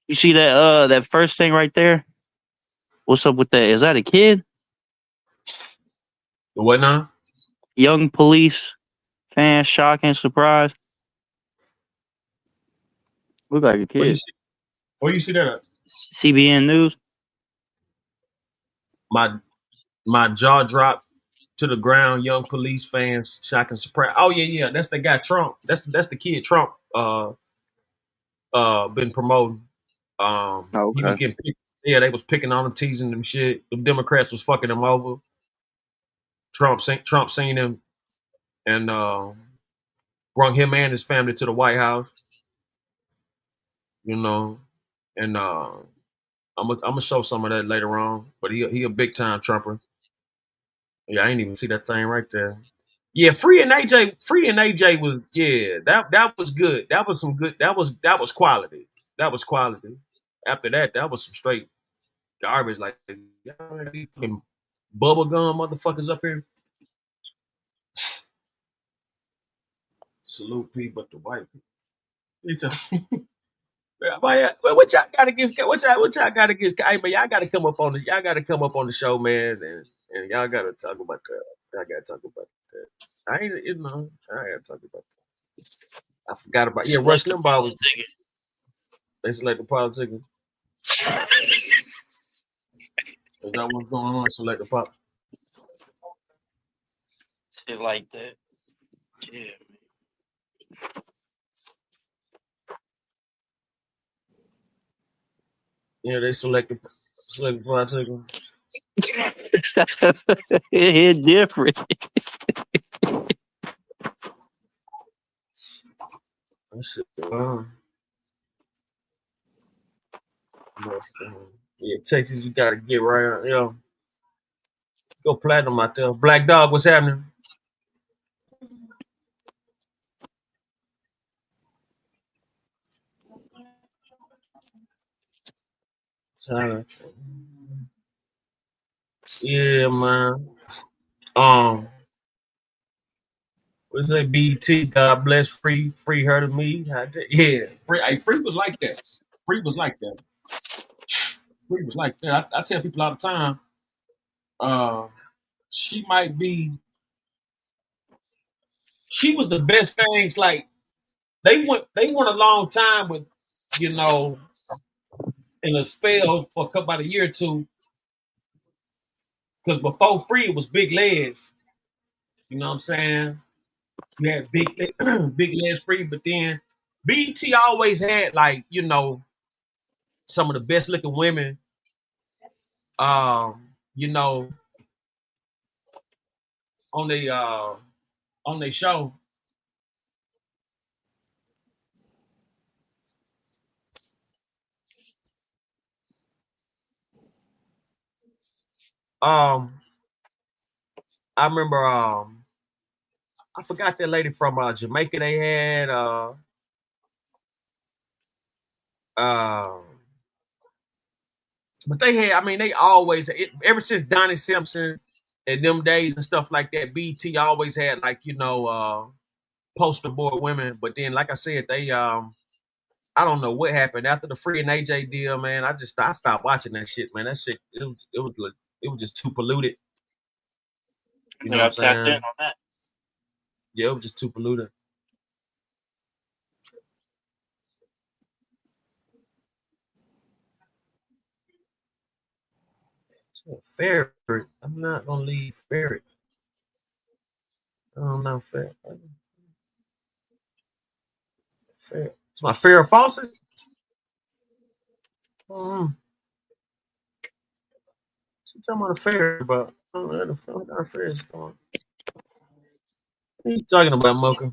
You see that first thing right there? What's up with that? Is that a kid? What now? Young police fan, shock and surprise. Look like a kid. Where you see that at? CBN News. My jaw dropped to the ground. Young police fans, shock and surprise. Oh yeah. That's the guy Trump. That's the kid Trump been promoting. He was getting picked. Yeah, they was picking on him, teasing them shit. The Democrats was fucking him over. Trump seen him and brought him and his family to the White House. You know, and I'm gonna show some of that later on. But he a big time Trumper. Yeah, I ain't even see that thing right there. Yeah, Free and AJ was that was good. That was some good. That was quality. That was quality. After that was some straight garbage. Like fucking bubblegum motherfuckers up here. Salute people, but the white people. It's a, what y'all got against? What y'all got against? Hey man, y'all got to come up on the. Y'all got to come up on the show, man, and y'all got to talk about that. Y'all got to talk about that. I ain't, I got to talk about that. I forgot about Rush Limbaugh was. They selected politics. Is that what's going on? Selected pop. Shit like that. Yeah. Yeah, they selected politics. It's different. That shit. Yeah, Texas, you gotta get right. Yo, go platinum out there. Black Dog, what's happening? Yeah, man. What's that? BT? God bless Free heard of me. Yeah, Free was like that. Free was like that. Free was like that. I tell people all the time. She might be. She was the best things. Like they went a long time with, in a spell for about a year or two. Because before Free, it was Big Legs. You know what I'm saying? You had Big Legs Free, but then BT always had like some of the best looking women. You know, on their show. I remember I forgot that lady from Jamaica they had but they had, I mean, they always ever since Donnie Simpson and them days and stuff like that, BT always had like, poster boy women. But then like I said, they I don't know what happened after the Free and AJ deal, man. I stopped watching that shit, man. That shit it was just too polluted. You know what I'm saying? On that. Yeah, it was just too polluted. Ferret. I'm not gonna leave Ferret. I don't know, Ferret. It's my Farrah Fawcett. She talking about a Ferret, but I don't know the fuck our Ferret's going. What are you talking about, Mocha?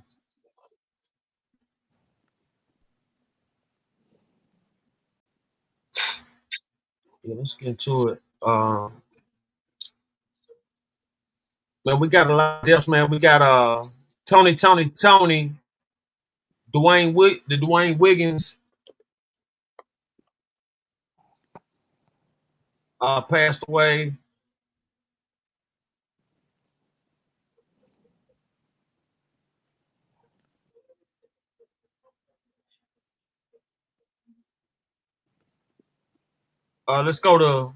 Yeah, let's get into it. Man, we got a lot of deaths, man. We got Tony, Dwayne Wiggins passed away. Let's go to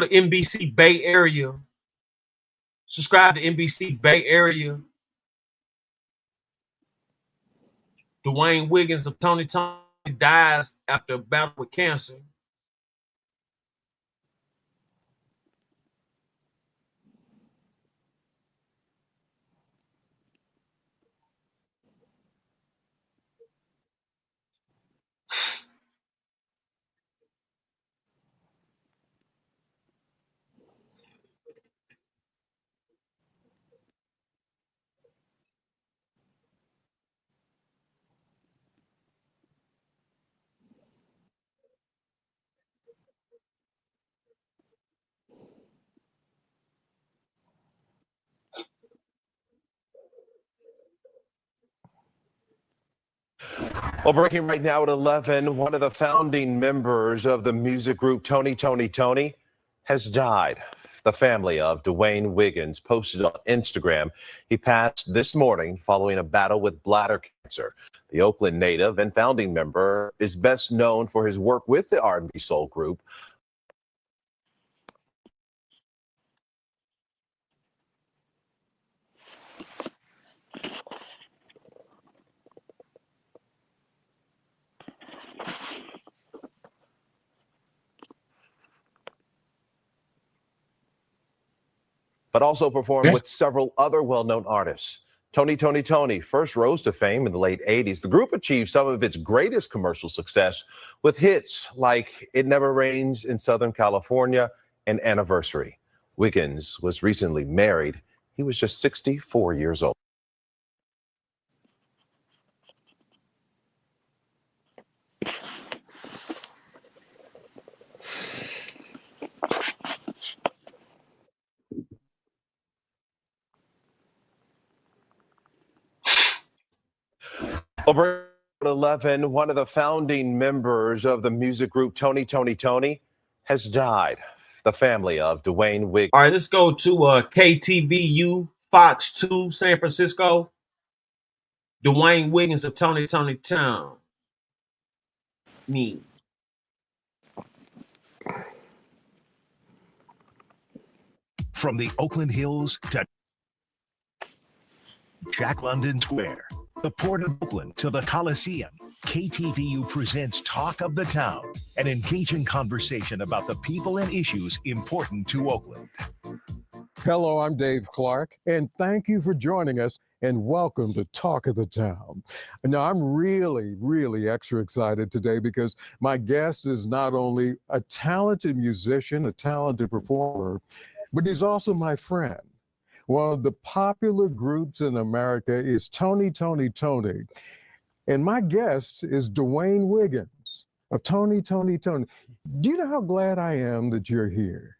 NBC Bay Area. Subscribe to NBC Bay Area. Dwayne Wiggins of Tony dies after a battle with cancer. Well, breaking right now at 11, one of the founding members of the music group Tony has died. The family of Dwayne Wiggins posted on Instagram. He passed this morning following a battle with bladder cancer. The Oakland native and founding member is best known for his work with the R&B soul group. But also performed with several other well-known artists. Tony first rose to fame in the late 80s. The group achieved some of its greatest commercial success with hits like It Never Rains in Southern California and Anniversary. Wiggins was recently married. He was just 64 years old. Over 11, one of the founding members of the music group Tony has died. The family of Dwayne Wiggins. All right, let's go to KTVU Fox 2 San Francisco. Dwayne Wiggins of Tony Town. Me. From the Oakland Hills to Jack London Square, the Port of Oakland to the Coliseum, KTVU presents Talk of the Town, an engaging conversation about the people and issues important to Oakland. Hello, I'm Dave Clark, and thank you for joining us, and welcome to Talk of the Town. Now, I'm really extra excited today because my guest is not only a talented musician, a talented performer, but he's also my friend. One of the popular groups in America is Tony. And my guest is Dwayne Wiggins of Tony. Do you know how glad I am that you're here?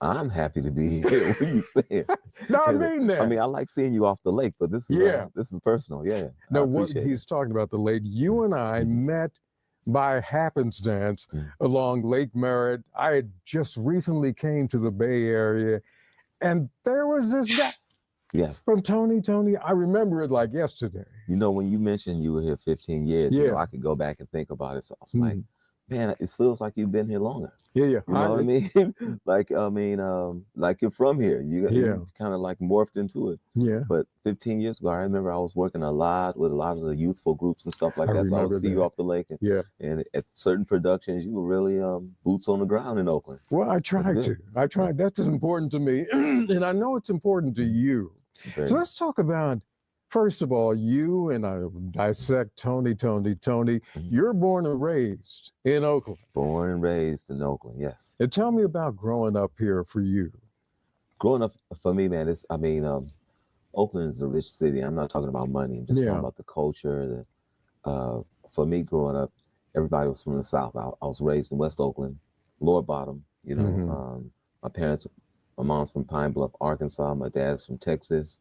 I'm happy to be here. What are you saying? No, I mean that. I mean, I like seeing you off the lake, but this is this is personal. Yeah. Now, what he's talking about the lake, you and I met by happenstance along Lake Merritt. I had just recently came to the Bay Area, and there was this guy. Yes. From Tony. I remember it like yesterday. You know, when you mentioned you were here 15 years, you know, I could go back and think about it. So I was like, man, it feels like you've been here longer. Yeah. You know what I mean? like you're from here. You kind of like morphed into it. Yeah. But 15 years ago, I remember I was working a lot with a lot of the youthful groups and stuff like that. So I would see you off the lake. And at certain productions, you were really boots on the ground in Oakland. Well, I tried to. That's important to me. And I know it's important to you. So let's talk about, first of all, you and I dissect Tony. You're born and raised in Oakland. Born and raised in Oakland, yes. And tell me about growing up here for you. Growing up for me, man, Oakland is a rich city. I'm not talking about money. I'm just talking about the culture. For me, growing up, everybody was from the South. I was raised in West Oakland, Lower Bottom. You know, my mom's from Pine Bluff, Arkansas. My dad's from Texas.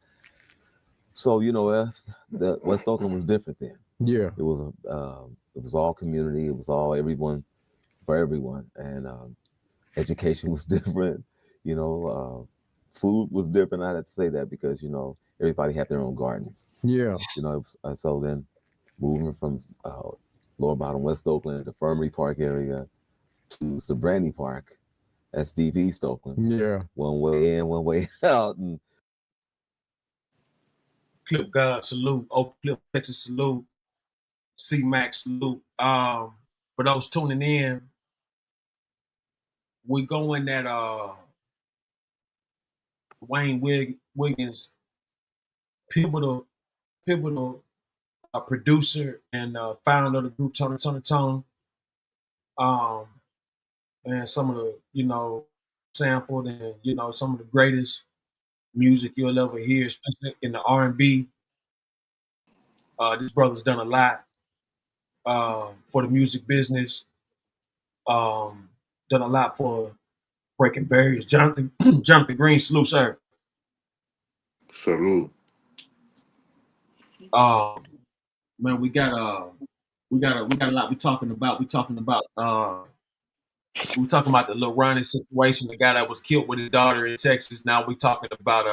So, you know, the West Oakland was different then. Yeah. It was all community. It was all everyone for everyone. And education was different. You know, food was different. I had to say that because, you know, everybody had their own gardens. Yeah. You know, so then moving from Lower Bottom, West Oakland, the Infirmary Park area to Sobrani Park, that's deep East Oakland. Yeah. One way in, one way out. And Clip God salute, Oak Clip Texas salute, C-Mac salute. For those tuning in, we going at Dwayne Wiggins, pivotal producer and founder of the group Tony. And some of the, you know, sampled and, you know, some of the greatest music you'll ever hear, especially in the R&B. This brother's done a lot for the music business. Done a lot for breaking barriers. Jonathan Green, salute, sir. Salute. Man, we got We got a lot. We're talking about the Lil Ronnie situation, the guy that was killed with his daughter in Texas. Now we talking about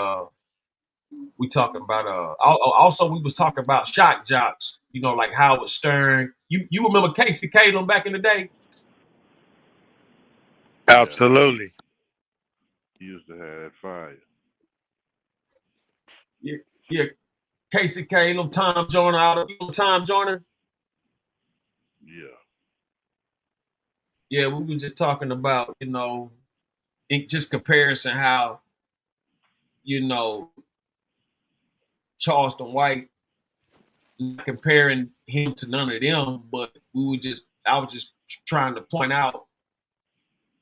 also we was talking about shock jocks, like Howard Stern. You remember Casey Kasem back in the day? Absolutely. He used to have that fire. Yeah. Casey Kasem, Tom Joyner, Tom Joyner? Yeah. Yeah, we were just talking about, in just comparison how, Charleston White, not comparing him to none of them, but I was just trying to point out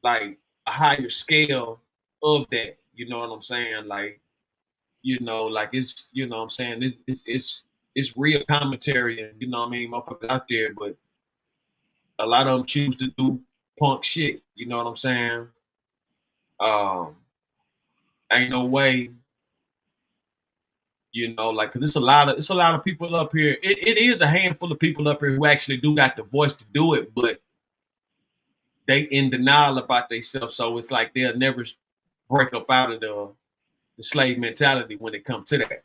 like a higher scale of that. You know what I'm saying? Like, like it's, what I'm saying, it's real commentary, and motherfuckers out there, but a lot of them choose to do punk shit. You know what I'm saying? Ain't no way, like, cause it's a lot of people up here. It is a handful of people up here who actually do got the voice to do it, but they in denial about themselves. So it's like they'll never break up out of the slave mentality when it comes to that.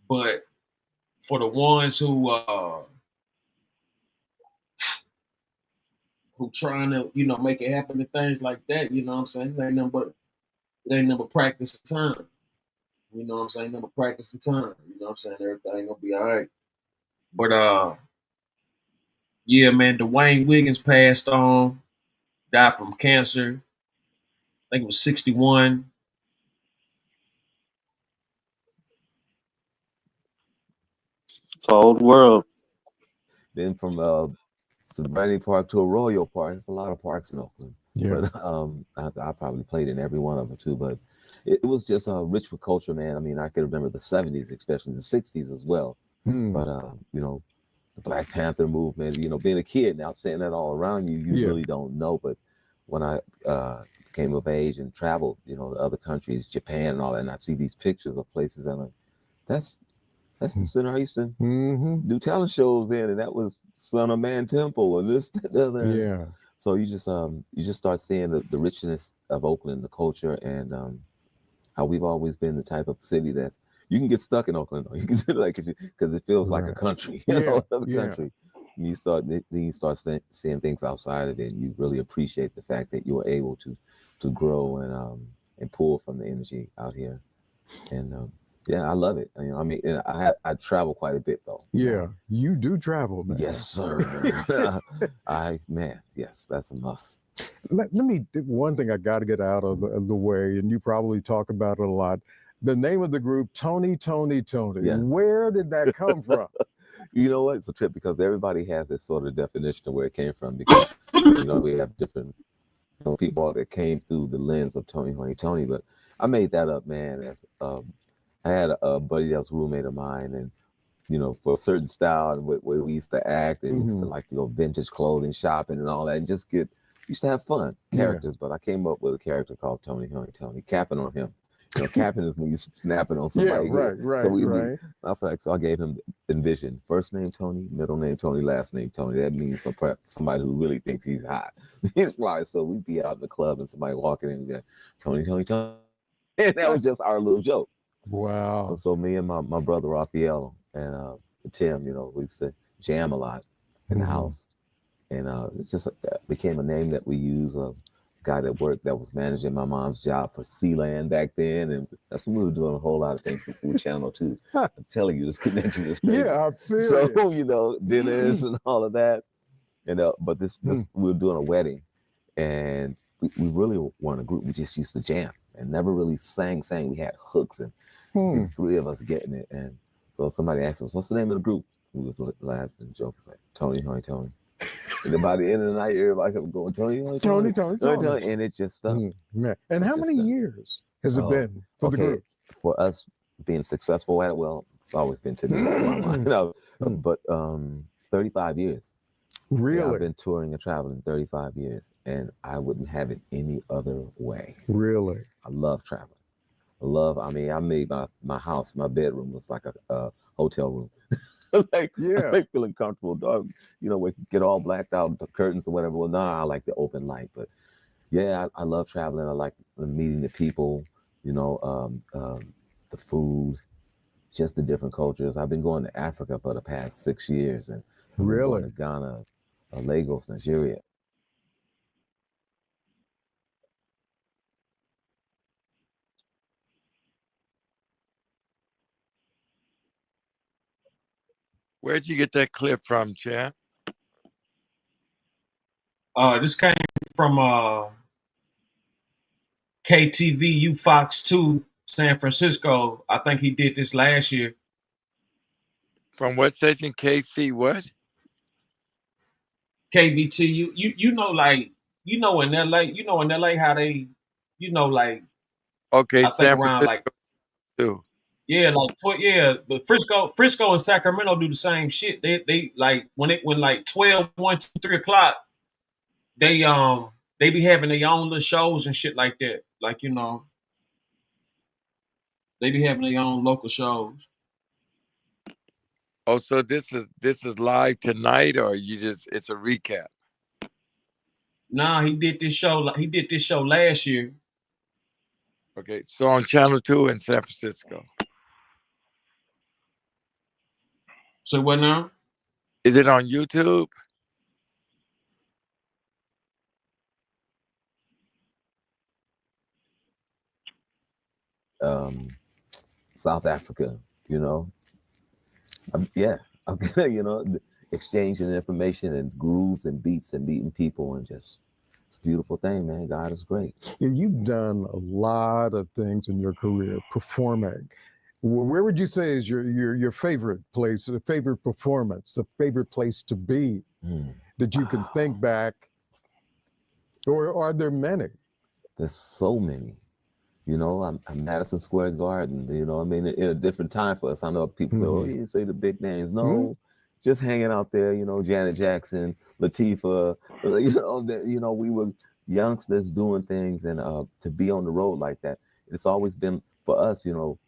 But for the ones who trying to, make it happen and things like that, you know what I'm saying? It ain't nothing but practice and time. You know what I'm saying? Never practice and time. You know what I'm saying? Everything gonna be all right. But yeah, man, Dwayne Wiggins passed on, died from cancer. I think it was 61. It's an old world. Been from Serenity Park to Arroyo Park. There's a lot of parks in Oakland. Yeah. But I probably played in every one of them too. But it was just rich with culture, man. I mean, I can remember the 70s, especially the 60s as well. But the Black Panther movement, being a kid now, saying that all around you, you really don't know. But when I came of age and traveled, to other countries, Japan and all that, and I see these pictures of places, and I'm like, that's the center I used to do talent shows in, and that was Son of Man Temple and this, that, the other. Yeah. So you just start seeing the richness of Oakland, the culture, and how we've always been the type of city that's, you can get stuck in Oakland, you can because it feels like a country, country. And you start seeing things outside of it, and you really appreciate the fact that you're able to grow and pull from the energy out here. And yeah, I love it. I mean, I travel quite a bit though. Yeah, you do travel, man. Yes, sir. Yes, that's a must. Let me, one thing I got to get out of the way, and you probably talk about it a lot. The name of the group, Tony. Yeah. Where did that come from? You know what? It's a trip because everybody has this sort of definition of where it came from, because we have different people that came through the lens of Tony. But I made that up, man. As I had a buddy that was a roommate of mine, and for a certain style and where we used to act, and used to like to go vintage clothing shopping and all that, and used to have fun characters. But I came up with a character called Tony, capping on him. Capping is when you snapping on somebody. Right. So I gave him envision. First name Tony, middle name Tony, last name Tony. That means somebody who really thinks he's hot. He's fly. So we'd be out in the club and somebody walking in and go, Tony. And that was just our little joke. Wow. So me and my brother Raphael and Tim, we used to jam a lot in the house. And it just became a name that we use. Guy that was managing my mom's job for Sealand back then, and that's when we were doing a whole lot of things for Food Channel too. I'm telling you, this connection is crazy. Yeah, I'm serious. So dinners and all of that, and but this we were doing a wedding, and we really weren't a group. We just used to jam and never really sang. We had hooks, and the three of us getting it. And so somebody asked us, "What's the name of the group?" We was laughing and joking, like Tony. And by the end of the night, everybody kept going, Tony. And it just stuck. Man. And how many years has it been for the group? For us being successful at it, well, it's always been to me. But 35 years. Really? Yeah, I've been touring and traveling 35 years, and I wouldn't have it any other way. Really? I love traveling. I made my house, my bedroom was like a hotel room. like, Yeah. I like feeling comfortable. Dog, you know, we get all blacked out, the curtains or whatever. Well, nah, I like the open light. But yeah, I love traveling. I like meeting the people, you know, the food, just the different cultures. I've been going to Africa for the past 6 years, and I've been going to Ghana, Lagos, Nigeria. Where'd you get that clip from, champ? This came from KTVU Fox 2, San Francisco. I think he did this last year. From what station? KC what? KVTU. You know, like, you know, in LA how they, you know, like, Okay, I think San around Francisco like, too. yeah, like but Frisco and Sacramento do the same shit. They like when like 12, 1, 2, 3 o'clock, they be having their own little shows and shit like that. Like, you know, they be having their own local shows. Oh, so this is live tonight, or it's a recap? Nah, he did this show last year. Okay, so on Channel 2 in San Francisco. So what now? Is it on YouTube? South Africa, you know. Yeah, you know, exchanging information and grooves and beats and meeting people, and just it's a beautiful thing, man. God is great. Yeah, you've done a lot of things in your career performing. Where would you say is your favorite place, the favorite performance, the favorite place to be that you can think back? Or are there many? There's so many. You know, I'm Madison Square Garden, you know, I mean, in a different time for us. I know people say, oh, you didn't say the big names. No, just hanging out there, you know, Janet Jackson, Latifah, you know, we were youngsters doing things, and to be on the road like that, it's always been for us, you know,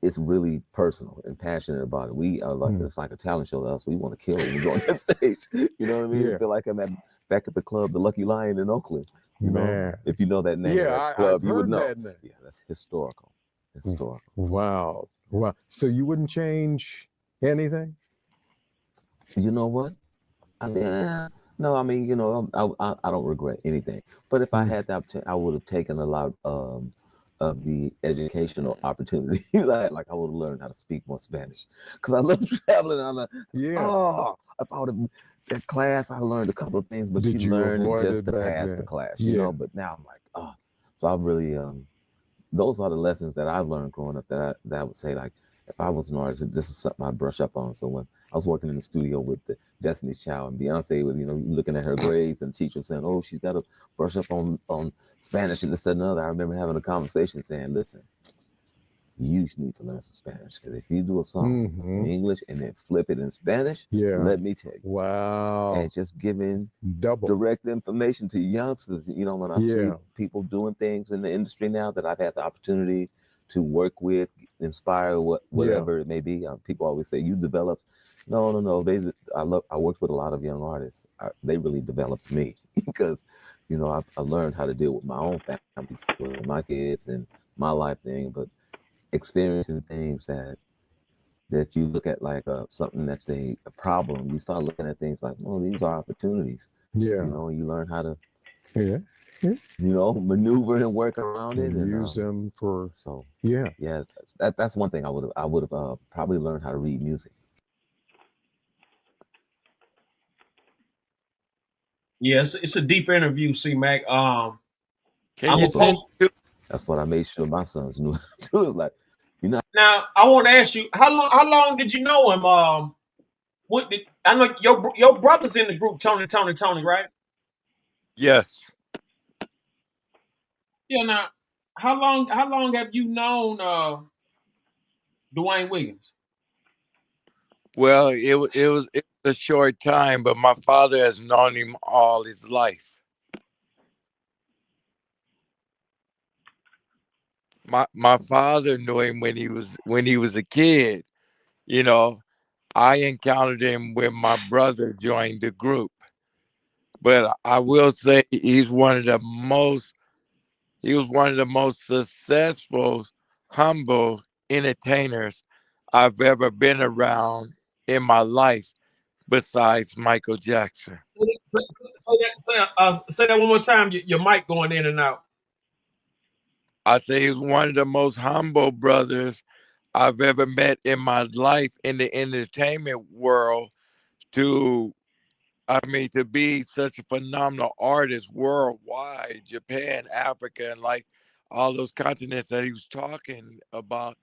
it's really personal and passionate about it. We are like, it's like a talent show to us. We want to kill it when we go on that stage. You know what I mean? Yeah. I feel like I'm back at the club, the Lucky Lion in Oakland. You know, if you know that name, yeah, that club, I've you would heard know. that name. Yeah, that's historical. Historical. Wow. Wow. So you wouldn't change anything? You know what? No, I mean, you know, I don't regret anything. But if I had the opportunity, I would have taken a lot of the educational opportunities. like I would have learned how to speak more Spanish, because I love traveling. And I'm like, oh, if I would have that class, I learned a couple of things, but you learn just to pass the class, you know. But now I'm like, oh, so I really, those are the lessons that I've learned growing up that I would say, like, if I was an artist, this is something I'd brush up on. So when I was working in the studio with the Destiny's Child and Beyonce, with, you know, looking at her grades and teacher saying, oh, she's got to brush up on Spanish and this and another. I remember having a conversation saying, listen, you need to learn some Spanish, because if you do a song in English and then flip it in Spanish, let me tell you. Wow. And just giving direct information to youngsters. You know, when I see people doing things in the industry now that I've had the opportunity to work with, inspire, whatever it may be. People always say, you developed. No. I worked with a lot of young artists. They really developed me because, you know, I learned how to deal with my own family, with my kids and my life thing, but experiencing things that you look at like something that's a problem, you start looking at things like, oh, these are opportunities. You know, you learn how to you know, maneuver and work around it and use them for that's one thing I would have probably learned how to read music. Yes, it's a deep interview, C-Mac. That's what I made sure my sons knew too. It's like, you know. Now I want to ask you, how long did you know him? I know your brother's in the group, Tony, right? Yes. Yeah. Now, how long have you known Dwayne Wiggins? Well, it was a short time, but my father has known him all his life. My father knew him when he was a kid, you know, I encountered him when my brother joined the group. But I will say he was one of the most successful, humble entertainers I've ever been around in my life, besides Michael Jackson. Say that one more time. Your mic going in and out. I say he's one of the most humble brothers I've ever met in my life in the entertainment world. To be such a phenomenal artist worldwide, Japan, Africa, and like all those continents that he was talking about.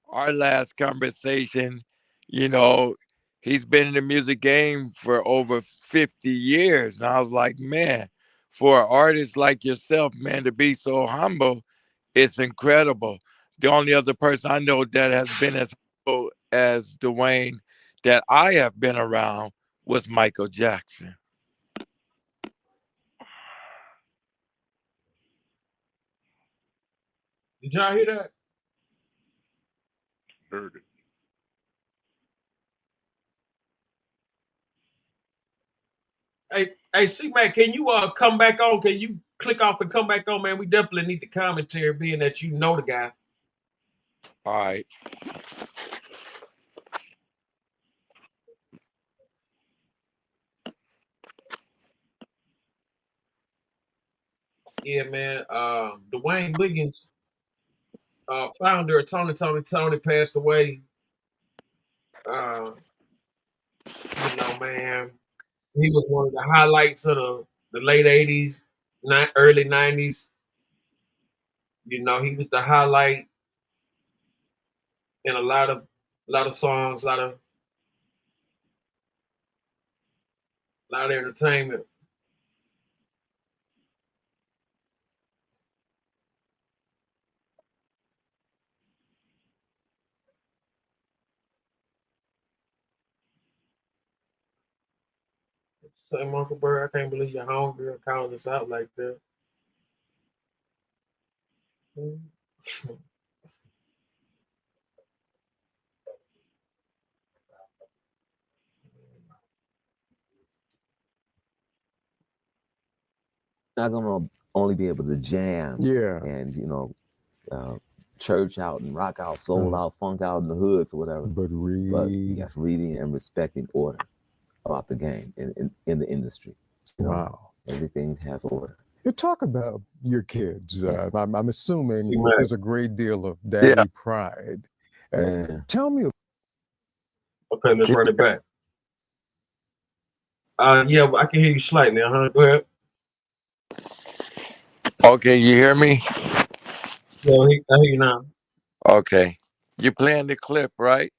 Our last conversation, you know, he's been in the music game for over 50 years. And I was like, man, for an artist like yourself, man, to be so humble, it's incredible. The only other person I know that has been as humble as Dwayne that I have been around was Michael Jackson. Did y'all hear that? Heard it. Hey, C-Mac, can you come back on? Can you click off and come back on, man? We definitely need the commentary, being that you know the guy. All right. Yeah, man. Dwayne Wiggins, founder of Tony passed away. Man, he was one of the highlights of the late 80s, early 90s. He was the highlight in a lot of songs, a lot of entertainment. Say, Uncle Bird, I can't believe you're hungry or calling us out like that. Not gonna only be able to jam, and church out and rock out, soul out, funk out in the hoods or whatever. But yes, reading and respecting order about the game in the industry. Wow, everything has order. You talk about your kids. Yes. I'm assuming there's a great deal of daddy pride. Tell me. Okay, let's run it back. Yeah, I can hear you slightly. Go ahead. Okay, you hear me? Yeah, I hear you now. Okay. You playing the clip, right?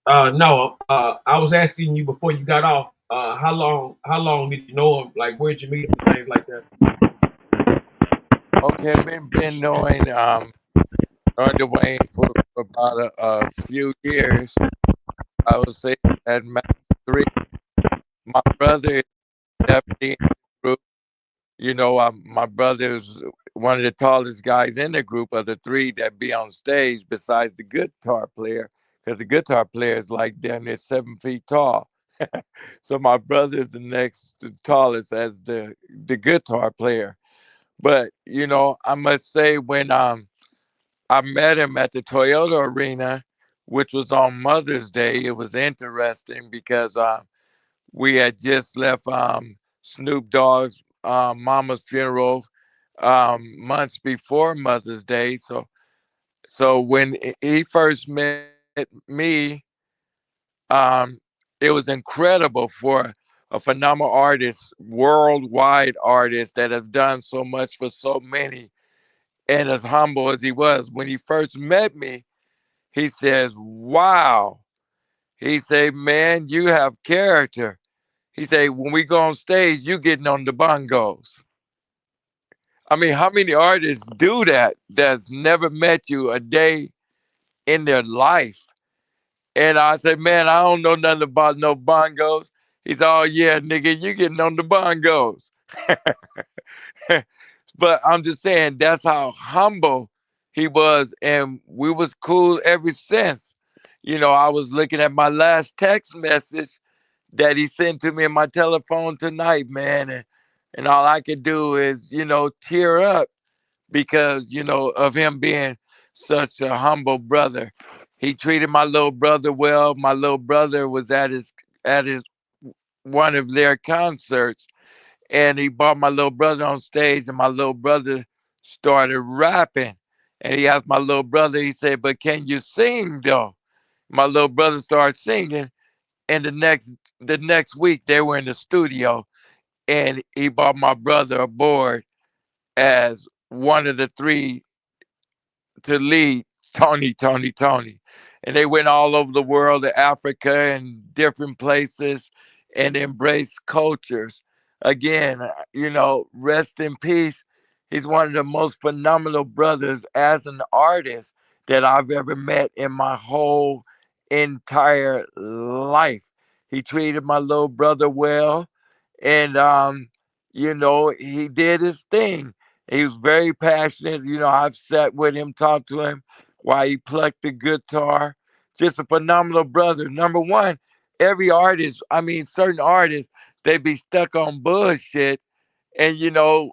No. I was asking you before you got off. How long did you know him? Like, where'd you meet him? Things like that. Okay, I've been knowing Dwayne for about a few years. I would say at max 3. My brother is definitely in the group. My brother is one of the tallest guys in the group of the 3 that be on stage besides the guitar player, because the guitar player is like damn near 7 feet tall. So my brother is the next tallest as the guitar player. But I must say when I met him at the Toyota Arena, which was on Mother's Day, it was interesting because we had just left Snoop Dogg's mama's funeral months before Mother's Day. So when he first met me, it was incredible for a phenomenal artist, worldwide artist that have done so much for so many. And as humble as he was, when he first met me, he says, wow. He said, man, you have character. He said, when we go on stage, you getting on the bongos. I mean, how many artists do that that's never met you a day in their life? And I said, man, I don't know nothing about no bongos. He said, oh, yeah, nigga, you getting on the bongos. But I'm just saying, that's how humble He was, and we was cool ever since. You know, I was looking at my last text message that he sent to me in my telephone tonight, man, and all I could do is, you know, tear up because, you know, of him being such a humble brother. He treated my little brother well. My little brother was at his one of their concerts, and he brought my little brother on stage, and my little brother started rapping. And he asked my little brother, he said, "But can you sing though?" My little brother started singing, and the next week they were in the studio, and he brought my brother aboard as one of the three to lead Tony. And they went all over the world, to Africa and different places, and embraced cultures. Again, you know, rest in peace. He's one of the most phenomenal brothers as an artist that I've ever met in my whole entire life. He treated my little brother well, and you know, he did his thing. He was very passionate. You know, I've sat with him, talked to him while he plucked the guitar. Just a phenomenal brother. Number one, every artist, I mean, certain artists, they be stuck on bullshit and, you know,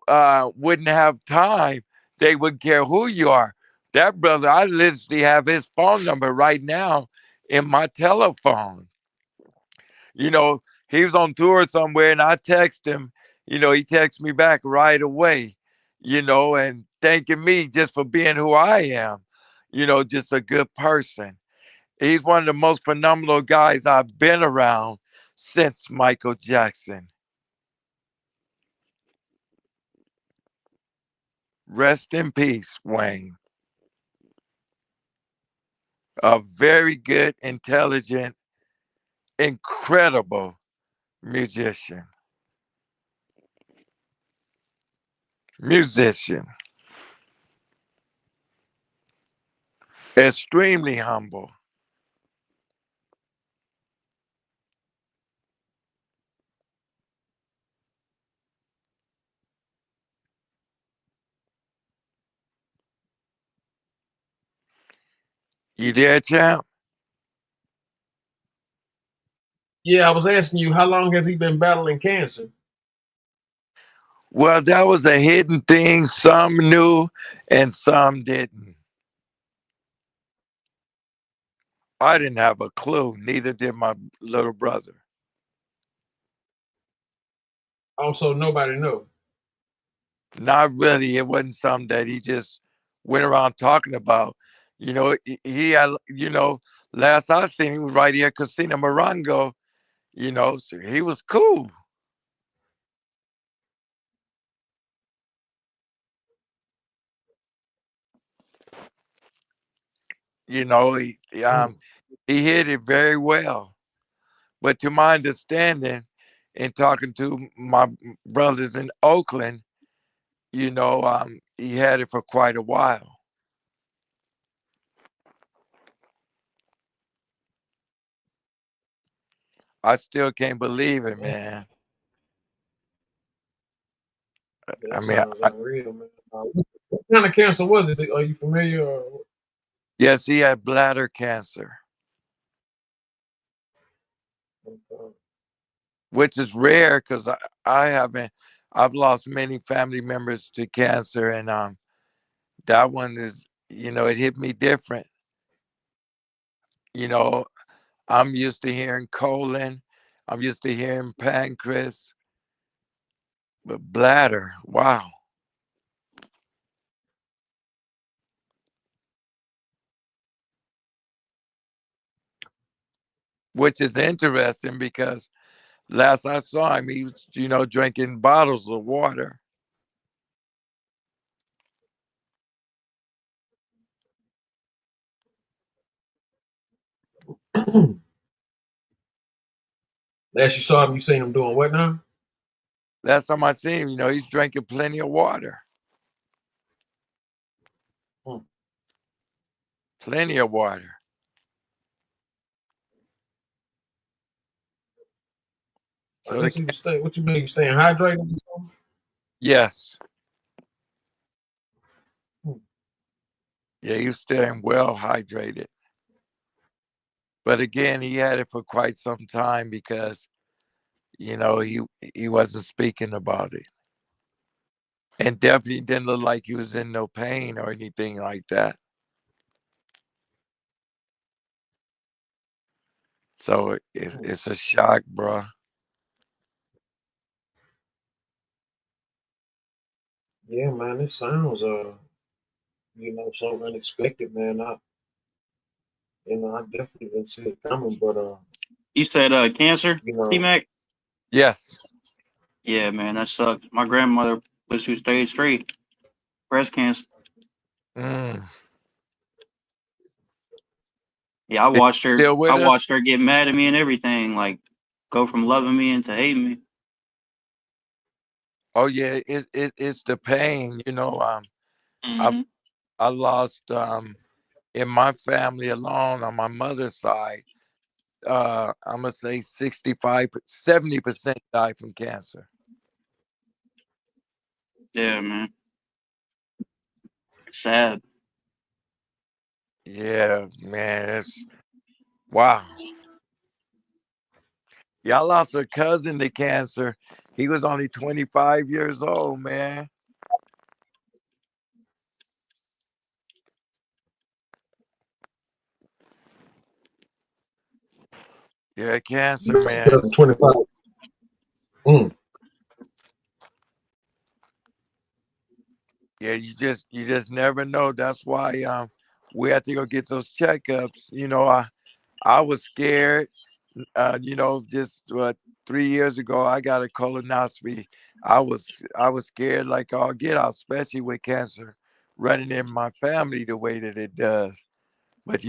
wouldn't have time. They wouldn't care who you are. That brother, I literally have his phone number right now in my telephone. You know, he was on tour somewhere and I text him, you know, he texts me back right away, you know, and thanking me just for being who I am, you know, just a good person. He's one of the most phenomenal guys I've been around since Michael Jackson. Rest in peace, Wayne. A very good, intelligent, incredible musician. Musician. Extremely humble. You there, champ? Yeah, I was asking you, how long has he been battling cancer? Well, that was a hidden thing. Some knew and some didn't. I didn't have a clue. Neither did my little brother. Also, nobody knew. Not really. It wasn't something that he just went around talking about. You know, he had, you know, last I seen he was right here at Casino Morongo, you know, so he was cool. You know, he hit it very well. But to my understanding, in talking to my brothers in Oakland, you know, he had it for quite a while. I still can't believe it, man. I That mean, sounds unreal, man. What kind of cancer was it? Are you familiar? Or... yes, he had bladder cancer, which is rare because I haven't. I've lost many family members to cancer, and that one is, you know, it hit me different. You know, I'm used to hearing colon, I'm used to hearing pancreas, but bladder, wow. Which is interesting because last I saw him, he was, you know, drinking bottles of water. Last you saw him, you seen him doing what now? Last time I seen him, you know, he's drinking plenty of water. Plenty of water. So I guess he was staying. What you mean? You staying hydrated? Yes. Yeah, he was staying well hydrated. But again, he had it for quite some time because, he wasn't speaking about it. And definitely didn't look like he was in no pain or anything like that. So it's a shock, bro. Yeah, man, it sounds so unexpected, man. I definitely didn't see it coming, but You said cancer, T-Mac? Yes. Yeah, man, that sucks. My grandmother was through stage 3 breast cancer. Mm. Yeah, I watched her. Still with I us? watched her get mad at me and everything. Like, go from loving me into hating me. Oh yeah, it's the pain. Mhm. I lost in my family alone on my mother's side. I'm gonna say 65, 70% died from cancer. Yeah, man. Sad. Yeah, man, it's wow. Yeah, I lost a cousin to cancer. He was only 25 years old, man. Yeah, cancer, man. 2025. Yeah, you just never know. That's why we have to go get those checkups. I was scared. Just 3 years ago, I got a colonoscopy. I was scared like all get out, especially with cancer running in my family the way that it does. But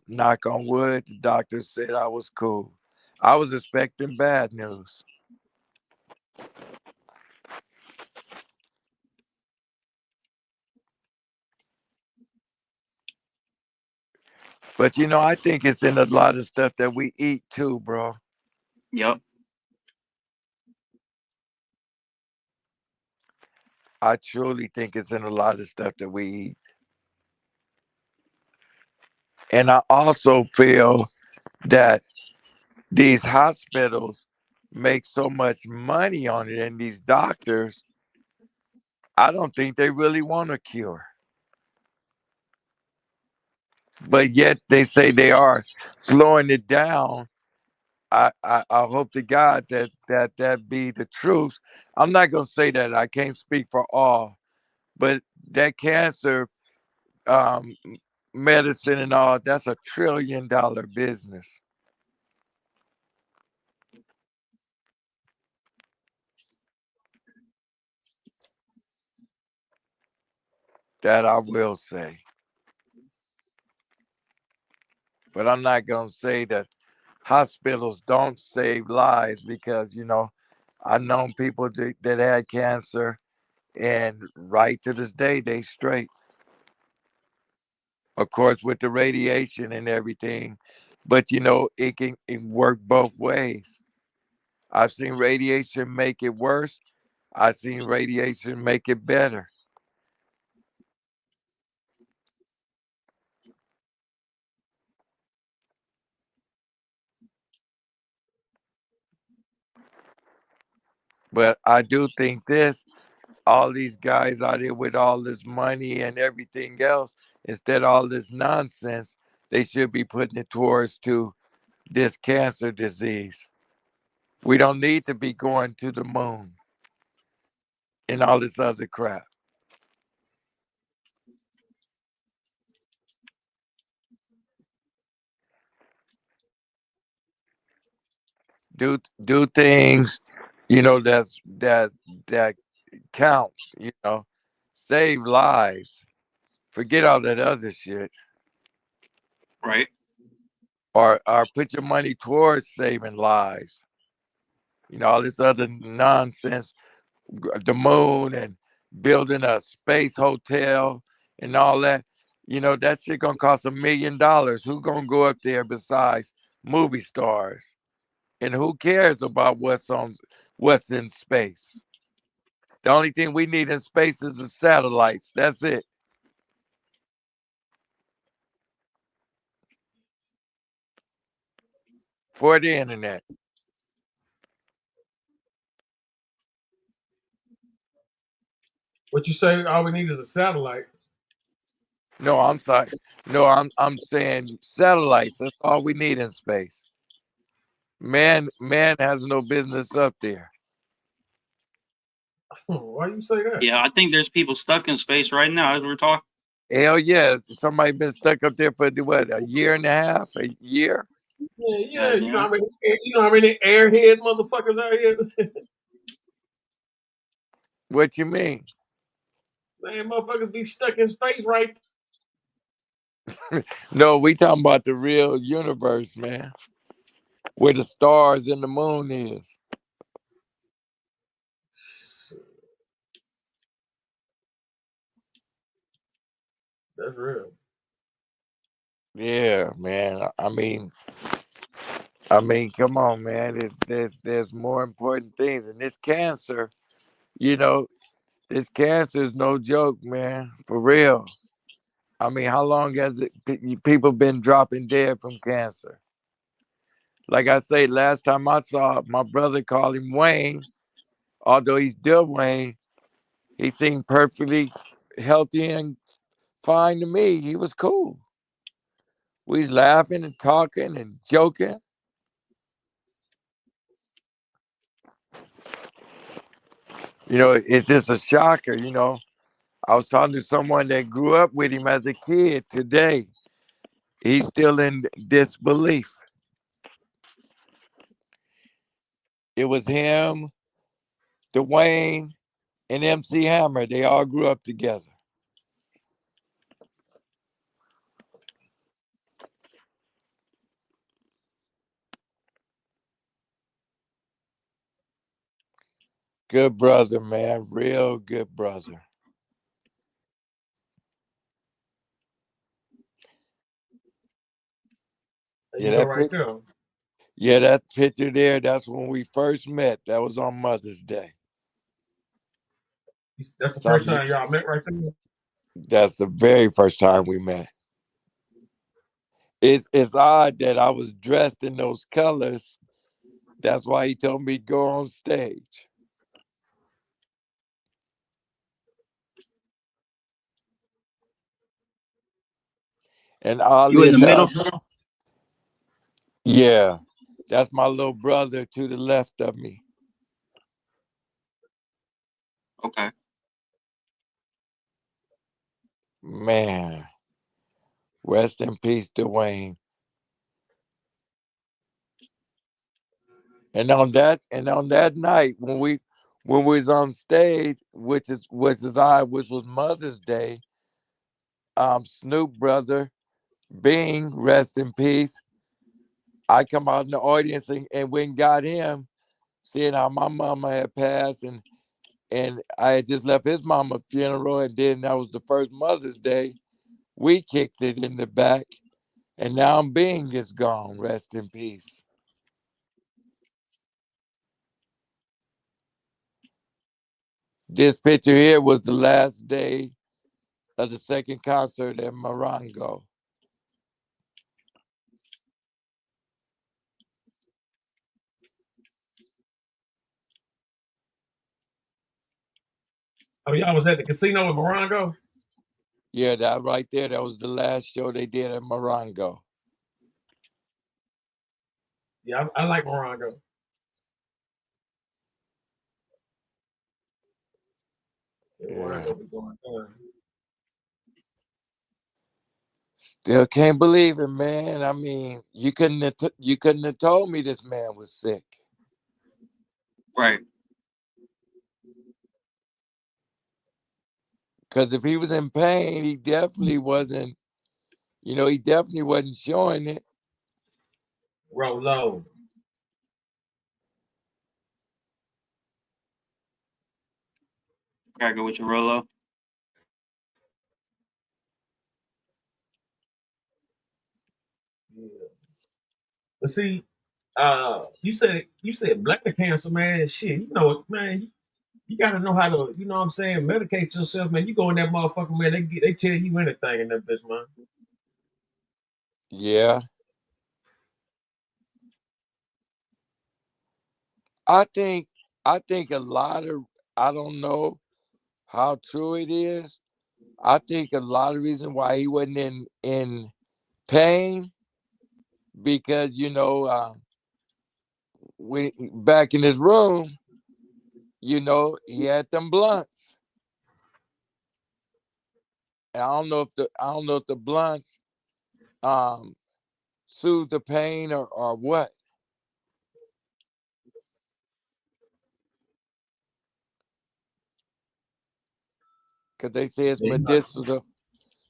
knock on wood, the doctor said I was cool. I was expecting bad news. But I think it's in a lot of stuff that we eat too, bro. Yep. I truly think it's in a lot of stuff that we eat. And I also feel that these hospitals make so much money on it, and these doctors, I don't think they really want a cure. But yet they say they are slowing it down. I hope to God that be the truth. I'm not gonna say that. I can't speak for all, but that cancer um, medicine and all, that's a $1 trillion business. That I will say. But I'm not going to say that hospitals don't save lives because, I know people that had cancer and right to this day, they straight. Of course, with the radiation and everything, but it can work both ways. I've seen radiation make it worse. I've seen radiation make it better. But I do think this, all these guys out here with all this money and everything else, instead of all this nonsense, they should be putting it towards to this cancer disease. We don't need to be going to the moon and all this other crap. Do things, that counts, save lives. Forget all that other shit. Right. Or put your money towards saving lives. All this other nonsense, the moon and building a space hotel and all that. That shit gonna cost $1 million. Who gonna go up there besides movie stars? And who cares about what's in space? The only thing we need in space is the satellites. That's it. for the internet. What you say? All we need is a satellite. No, I'm sorry. No, I'm saying satellites. That's all we need in space. Man has no business up there. Why you say that? Yeah, I think there's people stuck in space right now as we're talking. Hell yeah. Somebody been stuck up there for what, a year and a half, a year? Yeah. You know how many airhead motherfuckers out here? What you mean? Man, motherfuckers be stuck in space, right? No, we talking about the real universe, man. Where the stars and the moon is. That's real. Yeah, man. I mean, come on, man. There's more important things. And this cancer, this cancer is no joke, man. For real. I mean, how long has people been dropping dead from cancer? Like I say, last time I saw my brother called him Wayne, although he's still Wayne, he seemed perfectly healthy and fine to me. He was cool. We was laughing and talking and joking. It's just a shocker, I was talking to someone that grew up with him as a kid today. He's still in disbelief. It was him, Dwayne, and MC Hammer. They all grew up together. Good brother, man. Real good brother. That picture there, that's when we first met. That was on Mother's Day. That's the first time y'all met right there? That's the very first time we met. It's odd that I was dressed in those colors. That's why he told me to go on stage. And you in the middle? Yeah, that's my little brother to the left of me. Okay. Man, rest in peace, Dwayne. And on that night when we was on stage, which was Mother's Day, Snoop brother, Bing, rest in peace. I come out in the audience and went and got him, seeing how my mama had passed, and I had just left his mama's funeral, and then that was the first Mother's Day. We kicked it in the back, and now Bing is gone. Rest in peace. This picture here was the last day of the second concert at Morongo. Oh, y'all was at the casino in Morongo? Yeah, that right there, that was the last show they did at Morongo. Yeah, I like Morongo. Yeah. Still can't believe it, man. I mean, you couldn't have told me this man was sick. Right. Because if he was in pain, he definitely wasn't, he definitely wasn't showing it. Rolo. Gotta go with your Rolo. Yeah. But see, you said bladder cancer, man. Shit, man. You gotta know how to, what I'm saying, medicate yourself, man. You go in that motherfucker, man. They tell you anything in that bitch, man. Yeah. I think a lot of, I don't know how true it is. I think a lot of reason why he wasn't in pain because when back in his room, he had them blunts. And I don't know if the blunts soothe the pain or what. Because they say it's medicinal.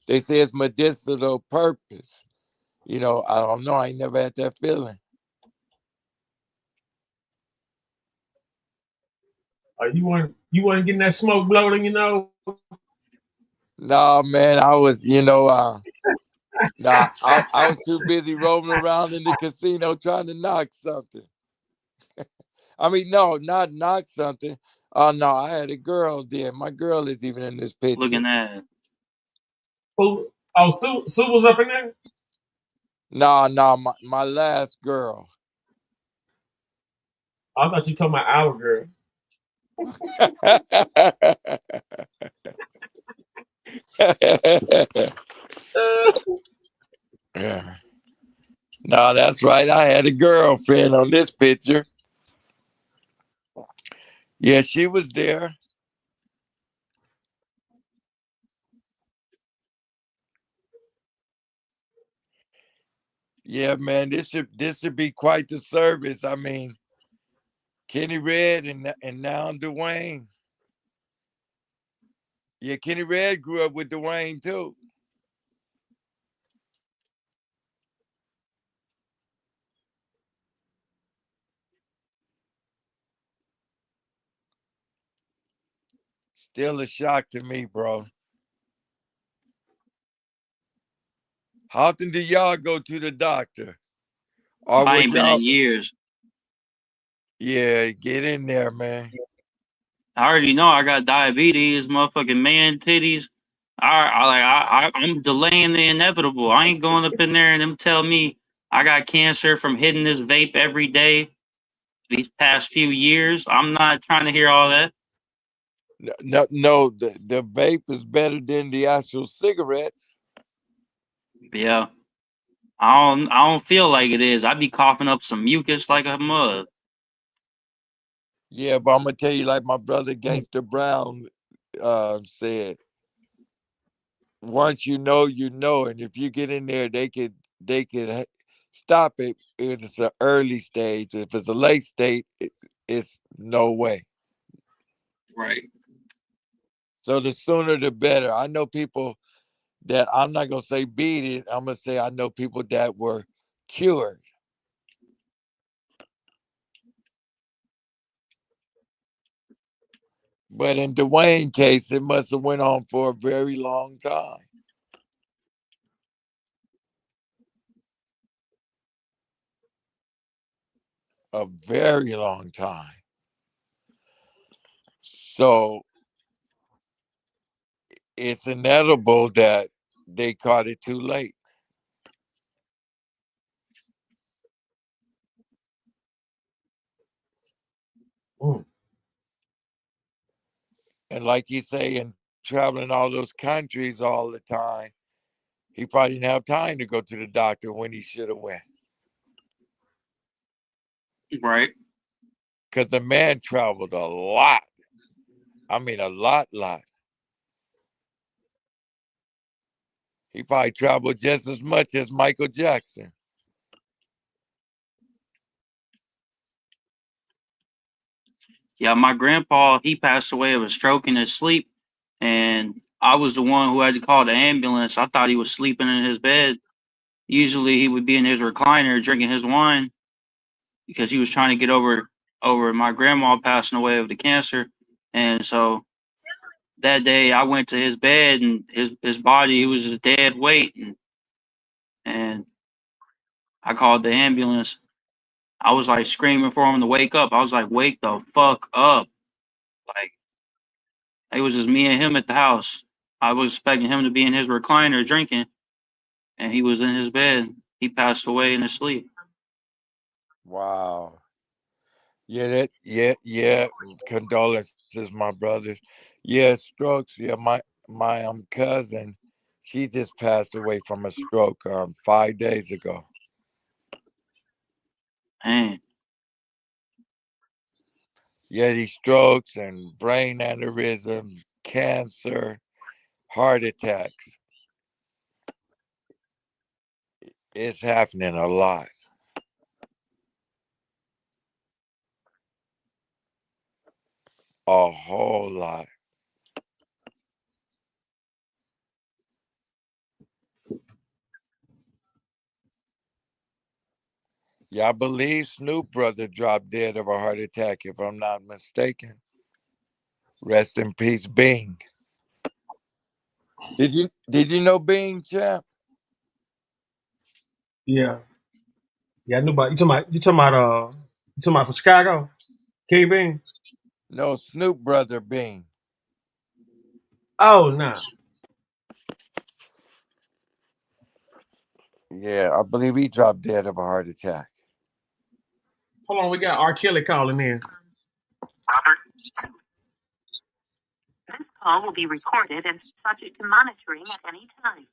They say it's medicinal purpose. I don't know. I ain't never had that feeling. You want getting that smoke blowing, No, man, I was, I was too busy roaming around in the casino trying to knock something. I mean, no, not knock something. Oh no, I had a girl there. My girl is even in this picture. Looking at Sue was up in there? No, my last girl. I thought you talking about our girl. Yeah. No, that's right. I had a girlfriend on this picture. Yeah, she was there. Yeah, man, this should be quite the service. I mean, Kenny Red and now Dwayne. Yeah, Kenny Red grew up with Dwayne too. Still a shock to me, bro. How often do y'all go to the doctor? Or I ain't been in years. Yeah, get in there, man. I already know I got diabetes, motherfucking man titties. I'm delaying the inevitable. I ain't going up in there and them tell me I got cancer from hitting this vape every day these past few years. I'm not trying to hear all that. No, the vape is better than the actual cigarettes. Yeah. I don't feel like it is. I be coughing up some mucus like a mug. Yeah, but I'm gonna tell you, like my brother Gangster Brown said, once you know, and if you get in there, they could stop it if it's an early stage. If it's a late stage, it's no way. Right. So the sooner the better. I know people that, I'm not gonna say beat it. I'm gonna say I know people that were cured. But in Dwayne's case, it must have went on for a very long time. A very long time. So it's inevitable that they caught it too late. And like you say, and traveling all those countries all the time, he probably didn't have time to go to the doctor when he should have went. Right. Because the man traveled a lot. I mean, a lot. He probably traveled just as much as Michael Jackson. Yeah, my grandpa, he passed away of a stroke in his sleep, and I was the one who had to call the ambulance. I thought he was sleeping in his bed. Usually he would be in his recliner drinking his wine because he was trying to get over my grandma passing away of the cancer. And so that day I went to his bed and his body, he was just dead weight, and I called the ambulance. I was like screaming for him to wake up. I was like, wake the fuck up. Like, it was just me and him at the house. I was expecting him to be in his recliner drinking, and he was in his bed. He passed away in his sleep. Wow. Yeah. Condolences, my brothers. Yeah, strokes. Yeah, my cousin, she just passed away from a stroke 5 days ago. Man. Yeah, these strokes and brain aneurysm, cancer, heart attacks. It's happening a lot. A whole lot. Yeah, I believe Snoop brother dropped dead of a heart attack, if I'm not mistaken. Rest in peace, Bing. Did you know Bing, champ? Yeah. Yeah, I knew about you talking about from Chicago? King Bean? No, Snoop brother Bing. Oh nah. Yeah, I believe he dropped dead of a heart attack. Hold on, we got R. Kelly calling in. Robert. This call will be recorded and subject to monitoring at any time.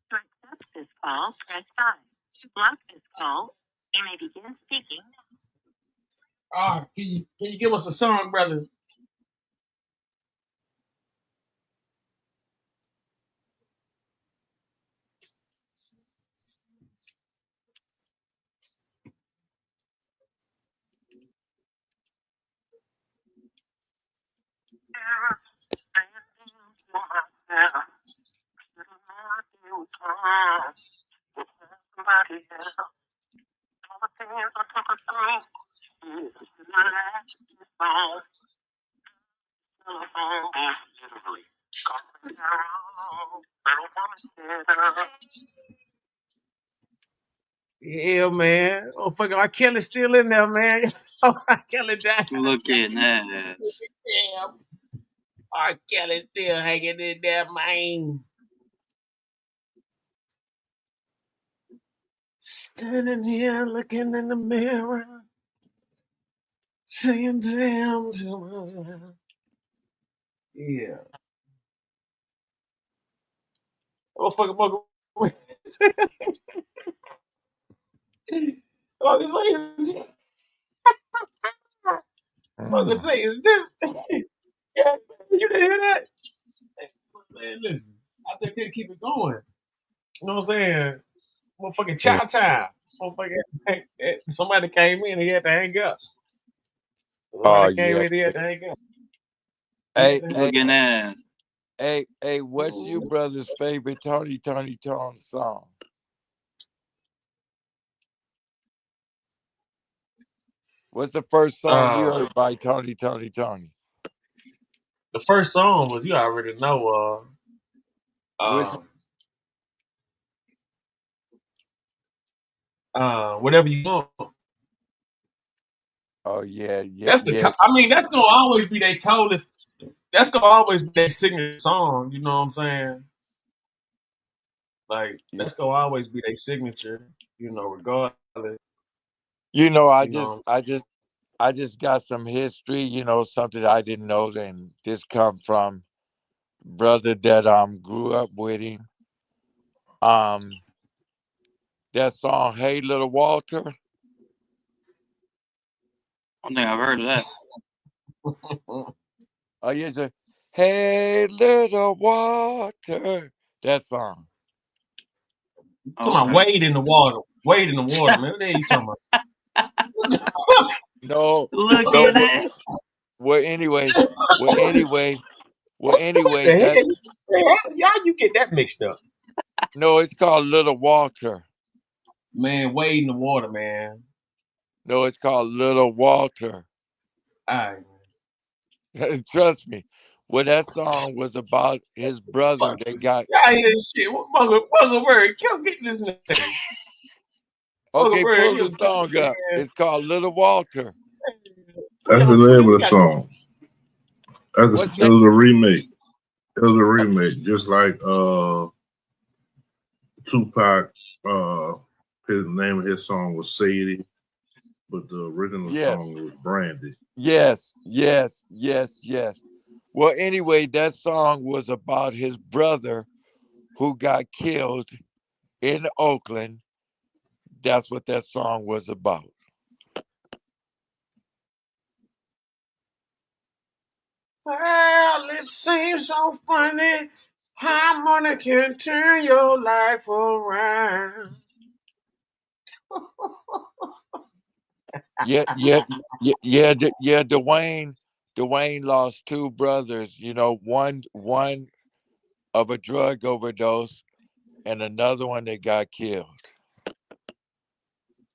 To accept this call, press 5. To block this call, you may begin speaking. Can you give us a song, brother? Yeah, man. Oh, fucking R. Kelly's still in there, man. Oh, R. Kelly died. Look at that. Damn. R. Kelly still hanging in there, man. Standing here looking in the mirror, saying damn to myself. Yeah. Oh, fucking mother. Mother say, is this? Yeah, you didn't hear that? Man, listen, I just can't keep it going. You know what I'm saying? Motherfucking chow time. Motherfucking, somebody came in and he had to hang up. Oh Somebody came yeah. in, he had to hang up. Hey, what's your brother's favorite Tony Tone song? What's the first song you heard by Tony? The first song was, you already know, whatever you want. Oh yeah. That's that's gonna always be their coldest. That's gonna always be their signature song. You know what I'm saying? Like that's gonna always be their signature. You know, regardless. You know, I just got some history. You know, something I didn't know. And this come from brother that grew up with him. That song, "Hey Little Walter." I think I've heard of that. Oh yeah, "Hey Little Walter." That song. You talking about wade in the water? Wade in the water, man. What the hell you talking about? No. Look at that. Well, anyway. What the hell? Y'all, you get that mixed up? No, it's called Little Walter. Man, wade in the water, man. No, it's called Little Walter. All right. Trust me. Well, that song was about his brother. They got. I hear this shit. What mother word? Come get this nigga. Okay, pull the song up. It's called Little Walter. That's the name of the song. It was a remake. It was a remake, just like Tupac. His name of his song was Sadie. but the original Yes. song was Brandy. Yes. Well, anyway, that song was about his brother who got killed in Oakland. That's what that song was about. Well, it seems so funny how money can turn your life around. Yeah. Dwayne lost two brothers. You know, one of a drug overdose, and another one that got killed.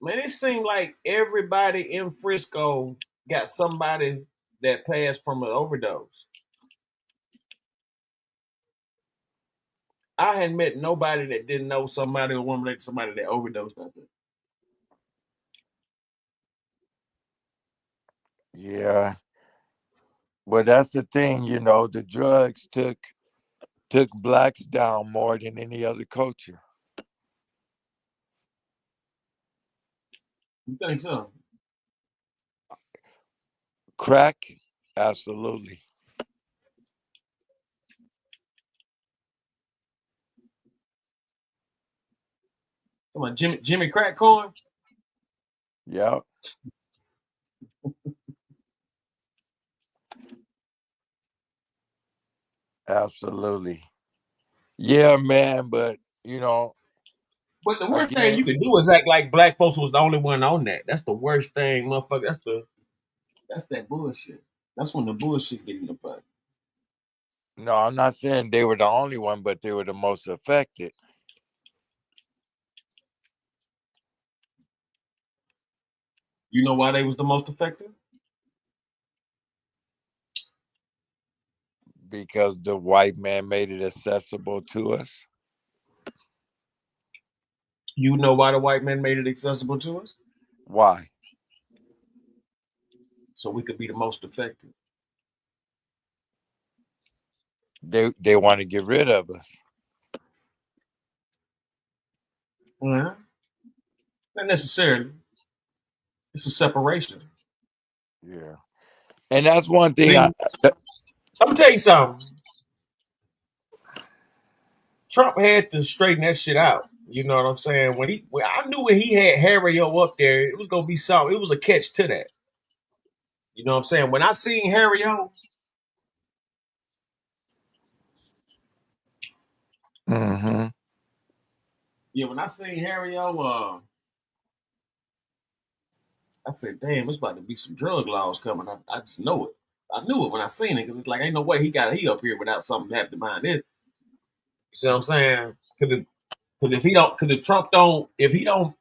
Man, it seemed like everybody in Frisco got somebody that passed from an overdose. I hadn't met nobody that didn't know somebody or woman like somebody that overdosed out there. Yeah. Well, that's the thing, you know, the drugs took blacks down more than any other culture. You think so? Crack, absolutely. Come on, Jimmy Crack Corn? Yeah. Absolutely. Yeah, man, but you know. But the worst thing you could do is act like black folks was the only one on that. That's the worst thing, motherfucker. That's that bullshit. That's when the bullshit get in the butt. No, I'm not saying they were the only one, but they were the most affected. You know why they was the most affected? Because the white man made it accessible to us. You know why the white man made it accessible to us? Why? So we could be the most affected. They want to get rid of us. Yeah. Not necessarily. It's a separation. Yeah. And that's one thing. See, I'm gonna tell you something. Trump had to straighten that shit out. You know what I'm saying? I knew when he had Harry O up there, it was gonna be something. It was a catch to that. You know what I'm saying? When I seen Harry O, mm-hmm. Yeah, when I seen Harry O, I said, "Damn, it's about to be some drug laws coming." I just know it. I knew it when I seen it because it's like ain't no way he up here without something happening behind it. You see what I'm saying? Because if Trump don't, if he don't,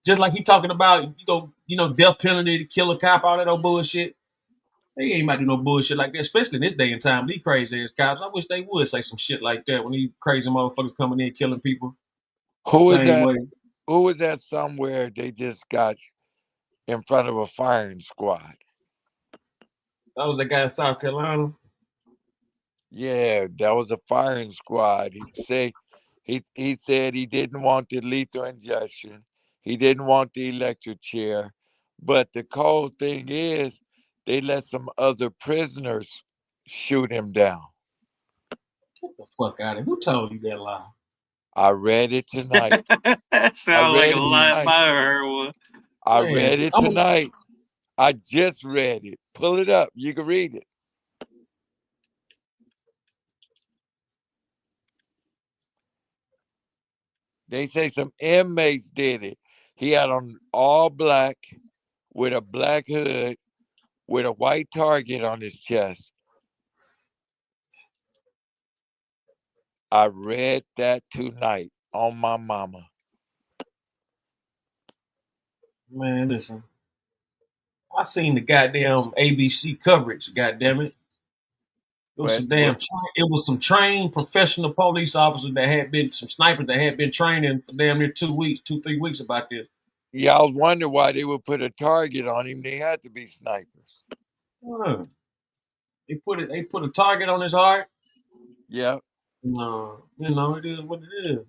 just like he talking about, death penalty to kill a cop, all that old bullshit. They ain't about to do no bullshit like that, especially in this day and time. These crazy ass cops. I wish they would say some shit like that when these crazy motherfuckers coming in killing people. Who is Same that? way. Who was that somewhere they just got in front of a firing squad? That was the guy in South Carolina. Yeah, that was a firing squad. He said he didn't want the lethal injection. He didn't want the electric chair. But the cold thing is they let some other prisoners shoot him down. Get the fuck out of here. Who told you that lie? I read it tonight. That sounds like a lie if I ever heard one. I read it tonight. I just read it. Pull it up. You can read it. They say some inmates did it. He had on all black with a black hood with a white target on his chest. I read that tonight on my mama. Man, listen. I seen the goddamn ABC coverage, goddamn it. It was some trained professional police officers that had been some snipers that had been training for damn near 3 weeks about this. Yeah, I was wondering why they would put a target on him. They had to be snipers. They put a target on his heart. Yeah. No, it is what it is.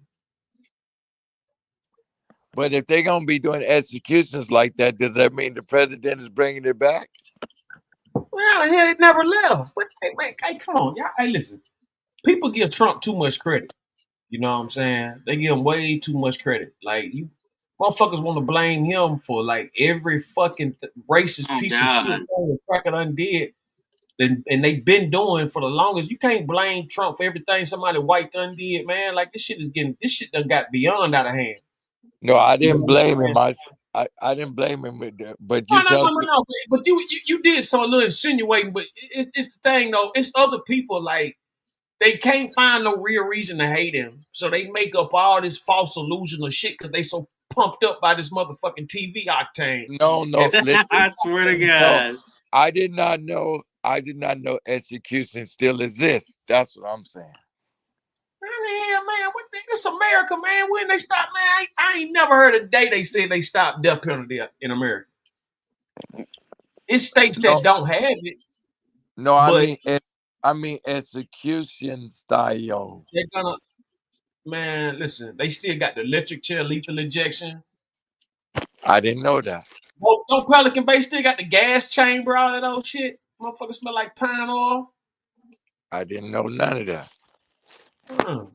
But if they're gonna be doing executions like that, does that mean the president is bringing it back? Well, the hell, it never left. But hey, man, hey, come on, y'all. Hey, listen. People give Trump too much credit. You know what I'm saying? They give him way too much credit. Like you, motherfuckers want to blame him for like every fucking racist piece of shit the cracker done did, and they've been doing for the longest. You can't blame Trump for everything somebody white done did, man. Like this shit done got beyond out of hand. No, I You know didn't what I'm blame him. saying? I didn't blame him with that. But No, you no, no, tell no, me, no. But you did so a little insinuating. But it's the thing though. It's other people like they can't find no real reason to hate him, so they make up all this false illusion of shit because they so pumped up by this motherfucking TV octane. no, listen, I swear to no, God. I did not know execution still exists. That's what I'm saying. Man, what this America, man. When they stop, man, I ain't never heard a day they said they stopped death penalty in America. It's states No, that don't have it, no, but I mean execution style. they're gonna, man, listen, they still got the electric chair, lethal injection. I didn't know that. No Pelican Bay still got the gas chamber, all that old shit. Motherfucker smell like pine oil. I didn't know none of that. Hmm.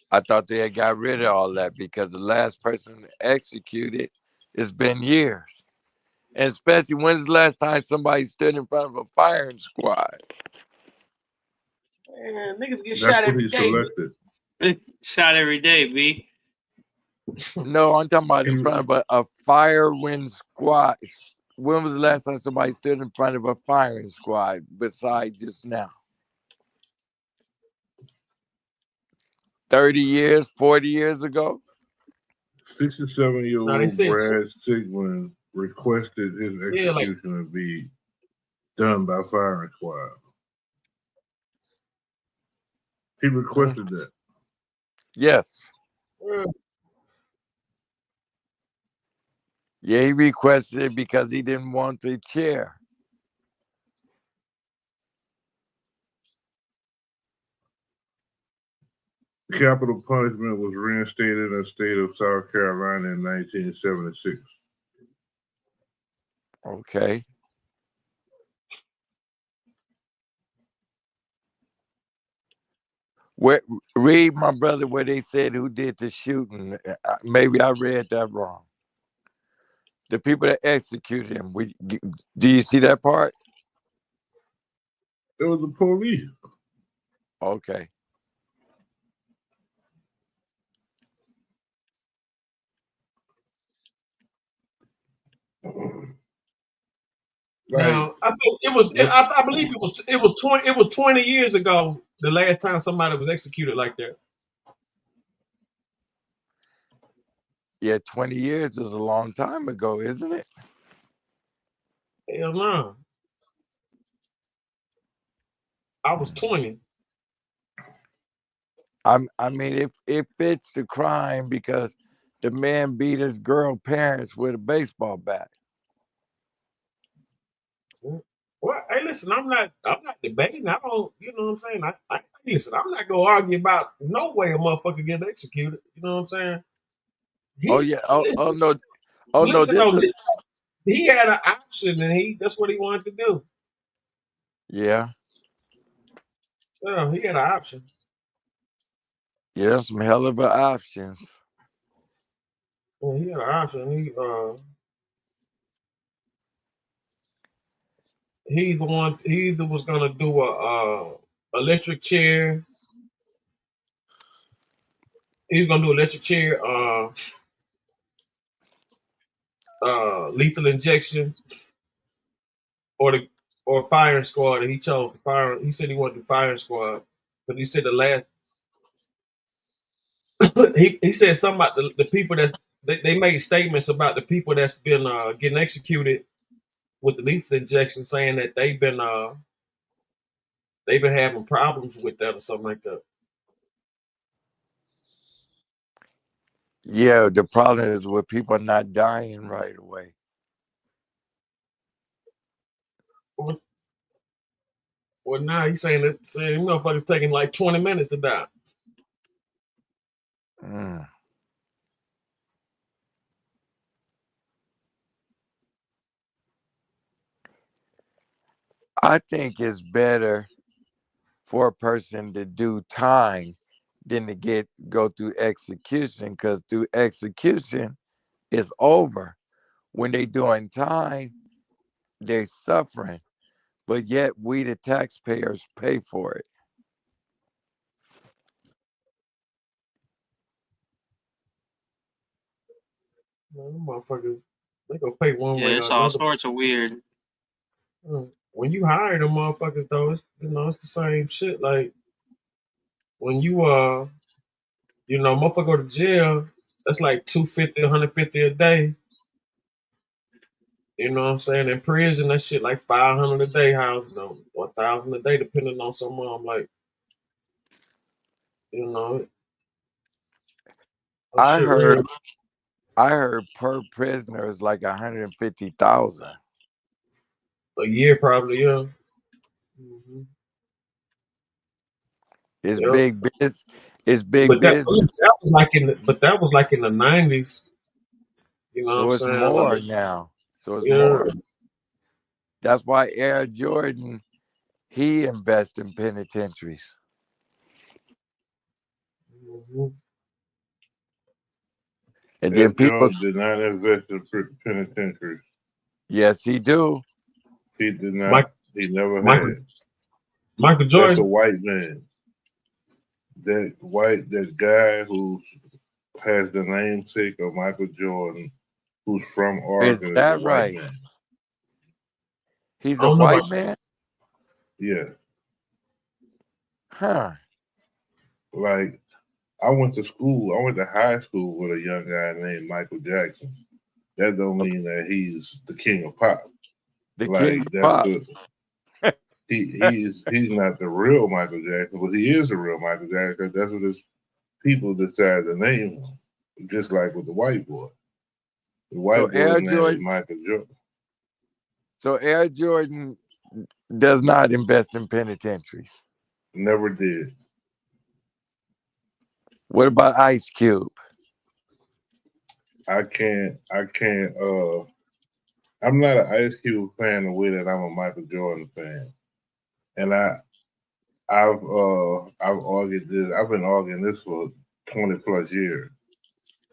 I thought they had got rid of all that because the last person executed, it's been years. And especially when's the last time somebody stood in front of a firing squad? Man, niggas get That's shot what every he day. selected. Shot every day, B. No, I'm talking about in front of a firing squad. When was the last time somebody stood in front of a firing squad besides just now? 30 years, 40 years ago? 67-year-old Brad Sigmund requested his execution to be done by firing squad. He requested that. Yes. Yeah, he requested it because he didn't want the chair. Capital punishment was reinstated in the state of South Carolina in 1976. Okay. Read, my brother, where they said who did the shooting. Maybe I read that wrong. The people that executed him. Do you see that part? It was the police. Okay. Now, I think it was. I believe it was 20 years ago. The last time somebody was executed like that. Yeah, 20 years is a long time ago, isn't it? Hell no. I was 20. I mean, it fits the crime because the man beat his girl parents with a baseball bat. Well, hey, listen, I'm not debating. I don't, you know what I'm saying? I listen, I'm not gonna argue about no way a motherfucker get executed. You know what I'm saying? Oh yeah. Oh no. Oh no. He had an option, and that's what he wanted to do. Yeah. Yeah, he had an option. Yeah, some hell of a options. Well, he had an option. He either was gonna do a electric chair. He was gonna do electric chair, lethal injection, or firing squad. And he chose the fire. He said he wanted the firing squad, but he said the last. he said something about the people that they made statements about the people that's been getting executed with the lethal injection, saying that they've been having problems with that or something like that. Yeah, the problem is with people not dying right away. Well, now he's saying motherfuckers taking like 20 minutes to die. I think it's better for a person to do time than to go through execution, because through execution it's over. When they doing time, they're suffering, but yet we the taxpayers pay for it. Motherfuckers, they gonna pay one Yeah, way it's or all another. sorts of weird. When you hire them motherfuckers, though, it's the same shit. Like when you motherfucker go to jail, that's like $250, $150 a day. You know what I'm saying? In prison, that shit like $500 a day, house, $1,000 a day, depending on someone. I'm like, I shit real. heard per prisoner is like 150,000 a year, probably. Yeah. Mm-hmm. It's Yep. big business. It's big But that business. was like in the 90s. You know what I'm So it's saying? more Like, now. So it's yeah. more. That's why Air Jordan, he invests in penitentiaries. Mm-hmm. And then people did not invest in penitentiaries. Yes, he do. He did not. He never had. Michael Jordan. That's a white man. That guy who has the namesake of Michael Jordan, who's from Oregon, is that a right? white man. He's a white man? Yeah. Huh. Like, I went to high school with a young guy named Michael Jackson. That don't mean that he's the king of pop. King of pop. He's not the real Michael Jackson, but he is the real Michael Jackson. That's what his people decide to name him. Just like with the white boy. The white boy's name is Michael Jordan. So Air Jordan does not invest in penitentiaries. Never did. What about Ice Cube? I'm not an Ice Cube fan the way that I'm a Michael Jordan fan. And I've argued this. I've been arguing this for 20 plus years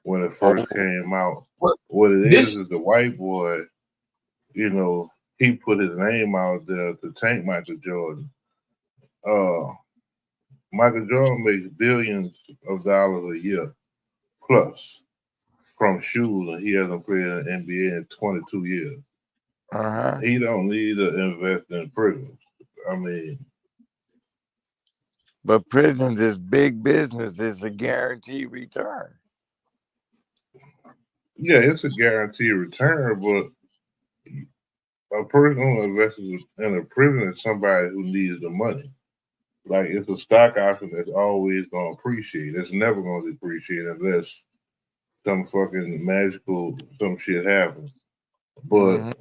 when it first came out. What it is the white boy, he put his name out there to tank Michael Jordan. Michael Jordan makes billions of dollars a year plus from shoes, and he hasn't played in the NBA in 22 years. He don't need to invest in prisons. I mean, but prisons is big business. It's a guaranteed return. Yeah, it's a guaranteed return, but a person who invests in a prison is somebody who needs the money. Like, it's a stock option that's always going to appreciate. It's never going to depreciate unless some fucking some shit happens. But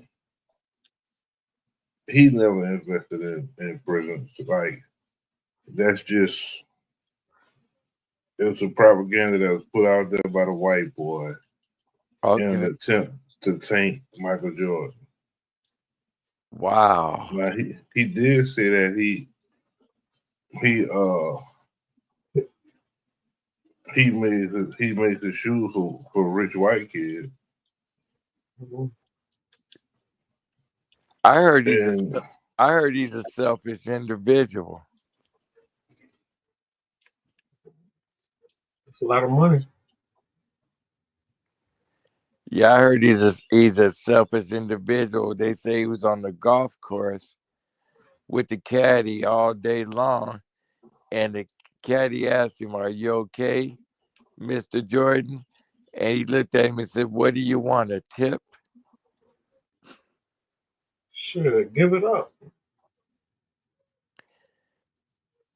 he never invested in prisons. Like, that's just, it's a propaganda that was put out there by the white boy in an attempt to taint Michael Jordan. Wow. Now, he did say that he made the shoes for rich white kids. I heard he's a selfish individual. It's a lot of money. Yeah, I heard he's a selfish individual. They say he was on the golf course with the caddy all day long, and the caddy asked him, "Are you okay, Mr. Jordan?" And he looked at him and said, "What do you want, a tip?" Sure, give it up.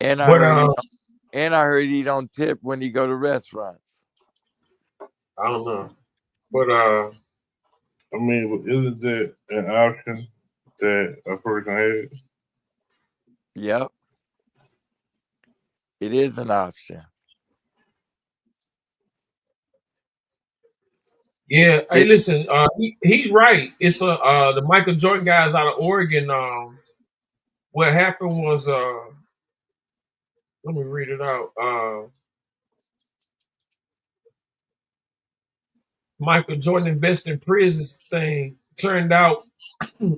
And I heard he don't tip when he go to restaurants. I don't know, but I mean, isn't that an option that a person has? Yep, it is an option. Yeah, hey, listen, he's right. It's the Michael Jordan guys out of Oregon. what happened was let me read it out. Michael Jordan invested in prisons thing. Turned out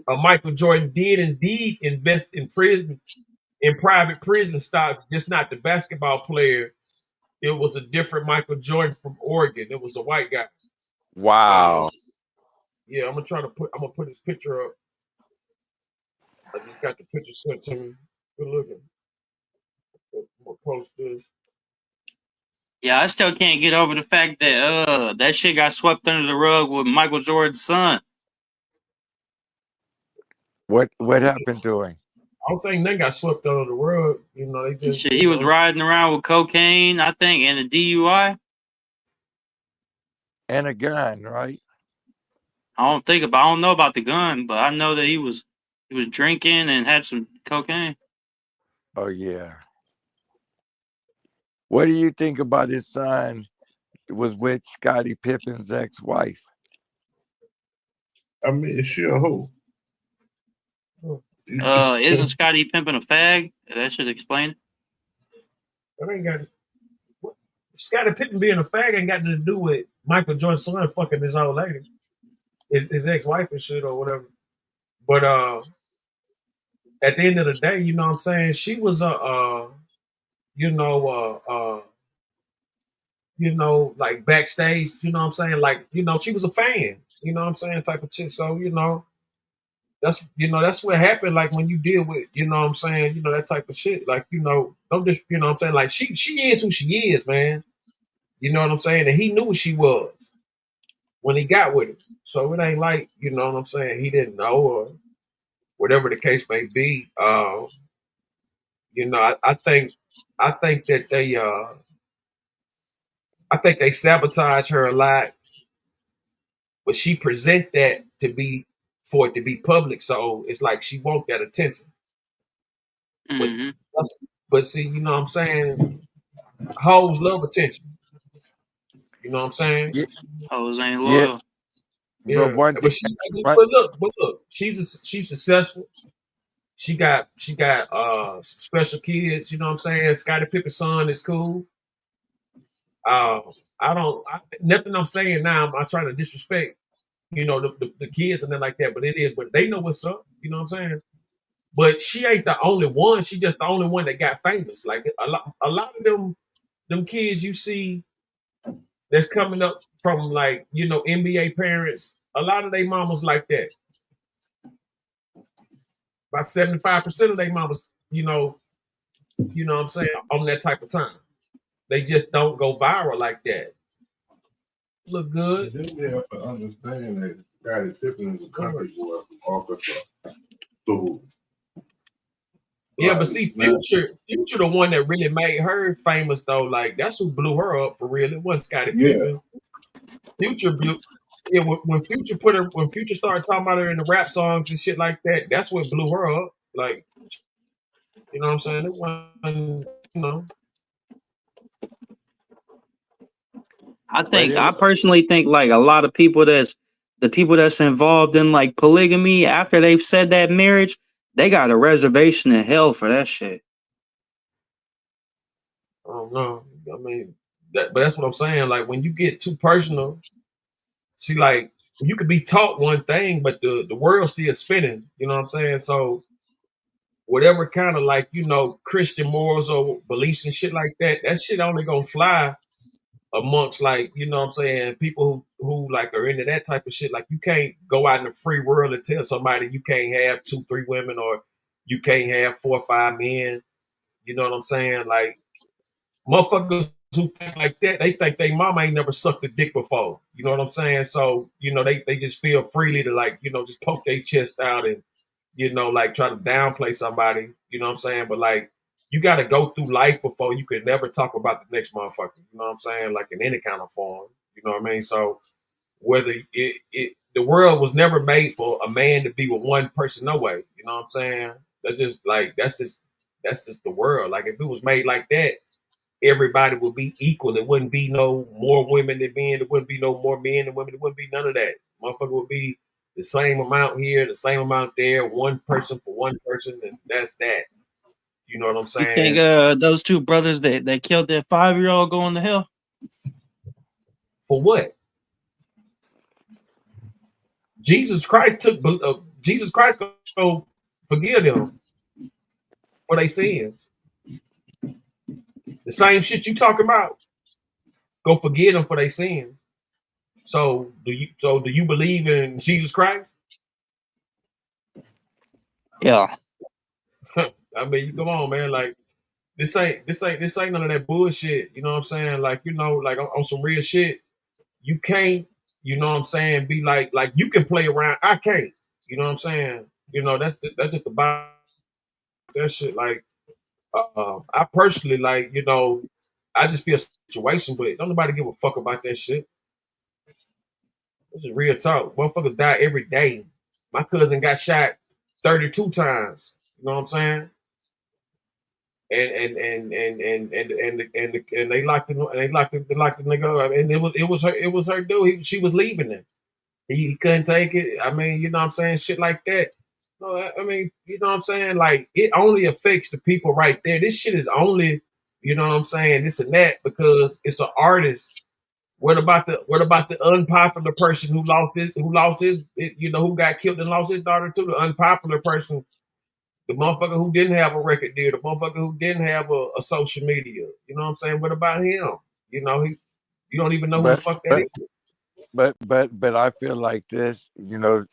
Michael Jordan did indeed invest in private prison stocks, just not the basketball player. It was a different Michael Jordan from Oregon. It was a white guy. Wow. Yeah, I'm gonna put his picture up. I just got the picture sent to me. Good looking. I'm gonna post this. Yeah, I still can't get over the fact that that shit got swept under the rug with Michael Jordan's son. What happened to him? I don't think they got swept under the rug. You know, they just Shit, he was riding around with cocaine, I think, and a DUI. And a gun, right? I don't know about the gun, but I know that he was drinking and had some cocaine. Oh yeah. What do you think about his son was with Scottie Pippen's ex-wife? I mean, is she a hoe? Isn't Scottie Pippen a fag? That should explain it. That ain't got Scottie Pippen being a fag ain't got nothing to do with Michael Jordan's son fucking his old lady, his ex-wife and shit or whatever. But at the end of the day, you know what I'm saying? She was like backstage, you know what I'm saying? Like, she was a fan, you know what I'm saying, type of chick. So, that's what happened. Like when you deal with, you know what I'm saying, that type of shit. Like, don't just, you know what I'm saying? Like she is who she is, man. You know what I'm saying? And he knew who she was when he got with her. So it ain't like, you know what I'm saying, he didn't know, or whatever the case may be. I think that they sabotage her a lot, but she present that for it to be public. So it's like she want that attention. Mm-hmm. But see, you know what I'm saying? Hoes love attention. You know what I'm saying? Yeah. Hoes ain't loyal. Yeah. But look, she's successful. She got special kids, you know what I'm saying? Scottie Pippen's son is cool. Nothing I'm saying now, I'm not trying to disrespect, the kids and nothing like that, but it is, but they know what's up, you know what I'm saying? But she ain't the only one. She just the only one that got famous. Like a lot of them kids you see that's coming up from like, NBA parents, a lot of their mamas like that. About 75% of their mamas, you know what I'm saying, on that type of time. They just don't go viral like that. Look good. They have to understand that Scottie Pippen is a country boy from Arkansas. So, yeah, but see, Future the one that really made her famous though. Like that's who blew her up for real. It wasn't Scottie Pippen. Future blew. Yeah, when Future started talking about her in the rap songs and shit like that, that's what blew her up. Like, you know what I'm saying? It wasn't, I personally think like a lot of people that's involved in like polygamy after they've said that marriage, they got a reservation in hell for that shit. I don't know. I mean, but that's what I'm saying. Like when you get too personal, see, like you could be taught one thing, but the world's still spinning. You know what I'm saying? So whatever kind of like, Christian morals or beliefs and shit like that, that shit only gonna fly amongst like, you know what I'm saying, people who like are into that type of shit. Like you can't go out in the free world and tell somebody you can't have 2-3 women or you can't have 4 or 5 men. You know what I'm saying? Like motherfuckers who think like that, they think they mama ain't never sucked a dick before. You know what I'm saying? So, they just feel freely to like, just poke their chest out and, like try to downplay somebody, you know what I'm saying? But like, you got to go through life before you can never talk about the next motherfucker. You know what I'm saying? Like in any kind of form, you know what I mean? So whether the world was never made for a man to be with one person, no way. You know what I'm saying? That's just the world. Like if it was made like that, everybody would be equal. There wouldn't be no more women than men. There wouldn't be no more men than women. There wouldn't be none of that. Motherfucker would be The same amount here, the same amount there, one person for one person, and that's that. You know what I'm You think saying? those two brothers that killed their 5-year-old going to hell? For what? Jesus Christ go forgive them for their sins. The same shit you talking about, go forgive them for their sins. So do you believe in Jesus Christ? Yeah. I mean, come on, man. Like this ain't none of that bullshit. You know what I'm saying? Like, you know, like on some real shit. You can't, you know what I'm saying, be like you can play around. I can't. You know what I'm saying? You know, that's just about that shit. Like, I personally, like, you know, I just feel a situation, but don't nobody give a fuck about that shit. This is real talk. Motherfuckers die every day. My cousin got shot 32 times. You know what I'm saying? And they locked the nigga up. And it was her dude. She was leaving him. He couldn't take it. I mean, you know what I'm saying? Shit like that. No, I mean, you know what I'm saying? Like, it only affects the people right there. This shit is only, you know what I'm saying, this and that, because it's an artist. What about the unpopular person who you know, who got killed and lost his daughter too? The unpopular person, the motherfucker who didn't have a record deal, the motherfucker who didn't have a social media. You know what I'm saying? What about him? You know, you don't even know who the fuck that is. But I feel like this, you know,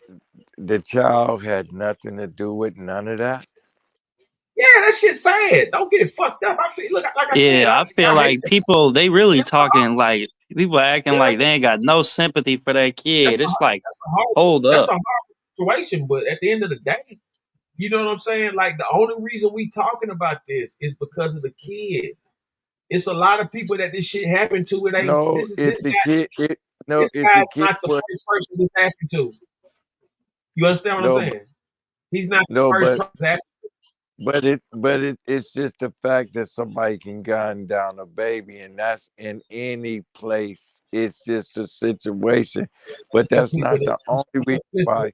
the child had nothing to do with none of that. Yeah, that shit's sad. Don't get it fucked up. I feel like I said, I feel like people, they really talking like people acting like they ain't got no sympathy for that kid. It's like, hold that's up. a hard situation, but at the end of the day, you know what I'm saying? Like, the only reason we talking about this is because of the kid. It's a lot of people that this shit happened to. It ain't No, this if the kid, this if the guy's kid not the was first person this happened to. You understand what I'm no, saying? He's not the no, first person this happened. It's just the fact that somebody can gun down a baby, and that's in any place. It's just a situation, but that's not the only reason why.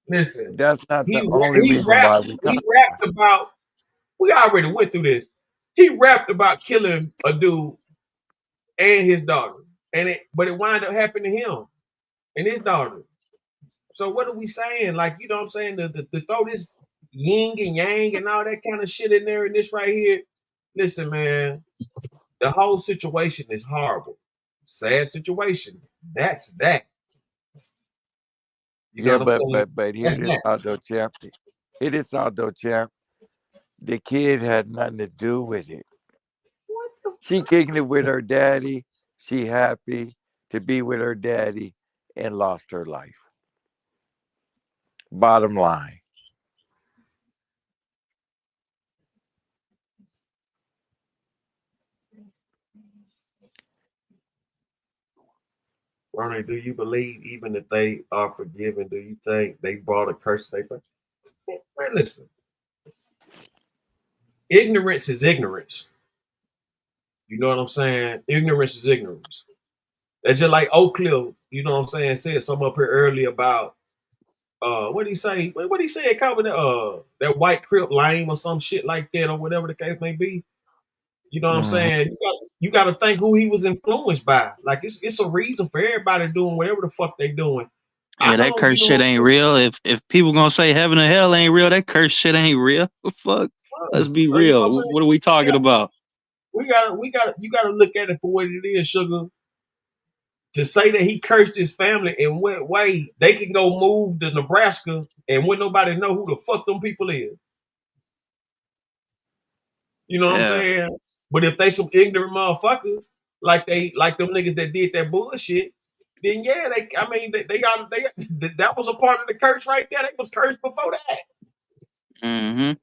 Listen, That's not the he only reason why we talk. rapped about. We already went through this. He rapped about killing a dude and his daughter, but it wound up happening to him and his daughter. So what are we saying? Like, you know what I'm saying? To throw this yin and yang and all that kind of shit in there and this right here. Listen, man, the whole situation is horrible. Sad situation. That's that. You know Yeah, what I'm saying? but here it is, though, champ. It is though, champ. The kid had nothing to do with it. She kicking it with her daddy. She happy to be with her daddy and lost her life. Bottom line. Ronnie, do you believe even if they are forgiven, do you think they brought a curse to their face? Man, listen. Ignorance is ignorance. You know what I'm saying? Ignorance is ignorance. That's just like Oak Cliff, you know what I'm saying, said something up here earlier about what did he say? What did he say? It covered that white crip lame or some shit like that, or whatever the case may be. You know what I'm saying? You got to think who he was influenced by. Like, it's a reason for everybody doing whatever the fuck they doing. Yeah, that curse shit ain't real. If people gonna say heaven and hell ain't real, that curse shit ain't real. Fuck. Let's be You know real. What are we talking about? you gotta look at it for what it is, sugar. To say that he cursed his family and went away, they can go move to Nebraska and wouldn't nobody know who the fuck them people is. You know what I'm saying? But if they some ignorant motherfuckers, like them niggas that did that bullshit, then yeah, they that was a part of the curse right there. They was cursed before that. Mm-hmm. You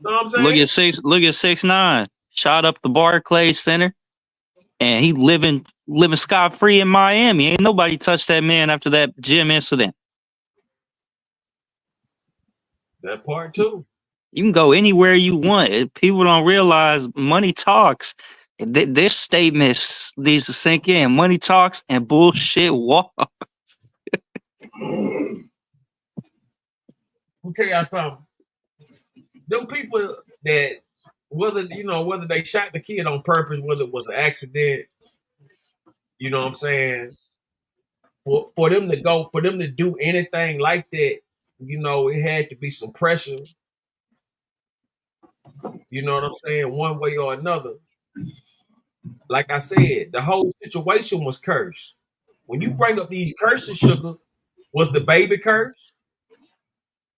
know what I'm saying? Look at 6ix9ine. Shot up the Barclays Center, and he living scot free in Miami. Ain't nobody touched that man after that gym incident. That part too. You can go anywhere you want. People don't realize money talks. This statement needs to sink in. Money talks and bullshit walks. I'll tell y'all something. Them people that whether they shot the kid on purpose, whether it was an accident, you know what I'm saying? For them to do anything like that, it had to be some pressure. You know what I'm saying? One way or another. Like I said, the whole situation was cursed. When you bring up these curses, sugar, was the baby cursed?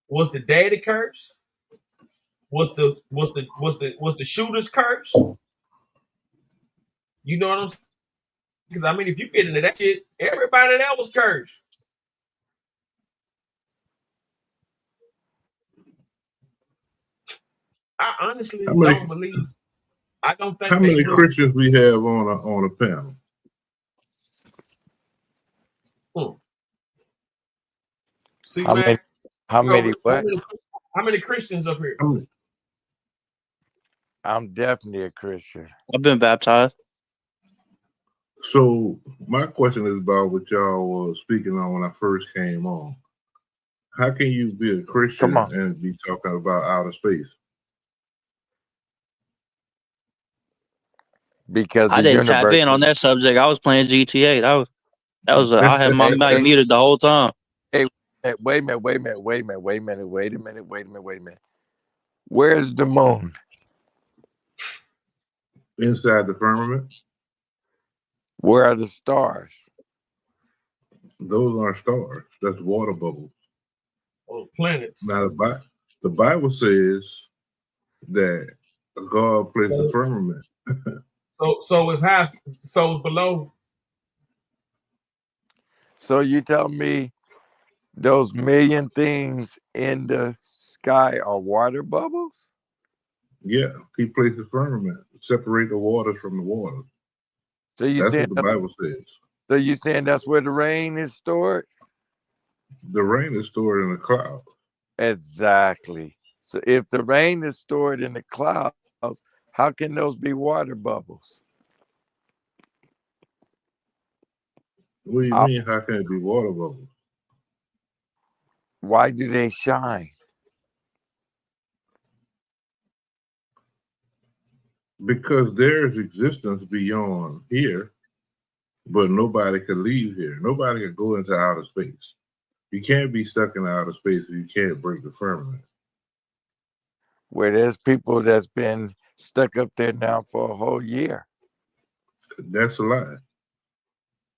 Was the daddy cursed? Was the shooter's curse? You know what I'm saying? Because I mean, if you get into that shit, everybody that was cursed. I honestly don't believe. I don't think. How many Christians we have on a panel? See, how man, many? How many? What? How many Christians up here? I'm definitely a Christian. I've been baptized. So my question is about what y'all was speaking on when I first came on. How can you be a Christian and be talking about outer space? Because I didn't tap in on that subject. I was playing GTA. That was I had my mic muted the whole time. Hey, wait a minute. Where's the moon? Inside the firmament. Where are the stars? Those aren't stars. That's water bubbles. Oh, planets. Now the Bible says that God placed the firmament. So it's high, so it's below. So you tell me those million things in the sky are water bubbles? Yeah, he placed the firmament, separate the waters from the waters. So that's what the Bible says. So you saying that's where the rain is stored? The rain is stored in the clouds. Exactly. So if the rain is stored in the clouds, how can those be water bubbles? What do you mean? How can it be water bubbles? Why do they shine? Because there's existence beyond here, but nobody could leave here. Nobody could go into outer space. You can't be stuck in outer space if you can't break the firmament. Where there's people that's been stuck up there now for a whole year. That's a lie.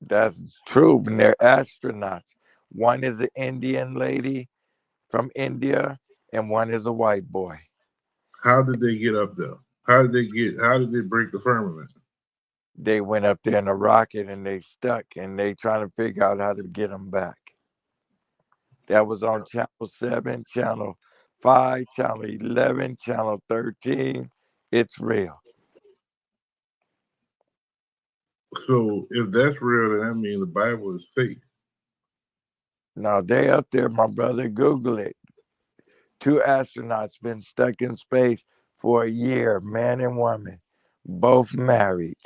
That's true. And they're astronauts. One is an Indian lady from India, and one is a white boy. How did they get up there? How did they break the firmament? They went up there in a rocket and they stuck, and they trying to figure out how to get them back. That was on Channel 7, Channel 5, Channel 11, Channel 13. It's real. So if that's real, then that means the Bible is fake. Now they up there, my brother. Google it. 2 astronauts been stuck in space for a year, man and woman, both married.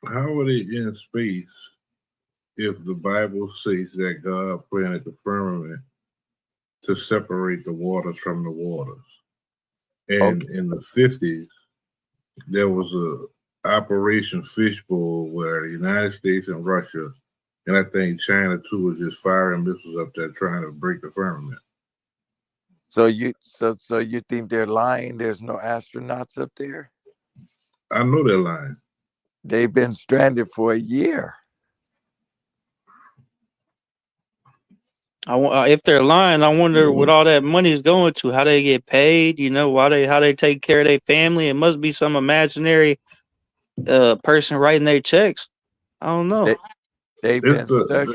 How are they in space if the Bible says that God planted the firmament to separate the waters from the waters? And in the 50s, there was a Operation Fishbowl where the United States and Russia, and I think China too, was just firing missiles up there trying to break the firmament. So you think they're lying? There's no astronauts up there? I know they're lying. They've been stranded for a year. If they're lying, I wonder what all that money is going to. How they get paid? How they take care of their family? It must be some imaginary person writing their checks. I don't know. They've been stuck.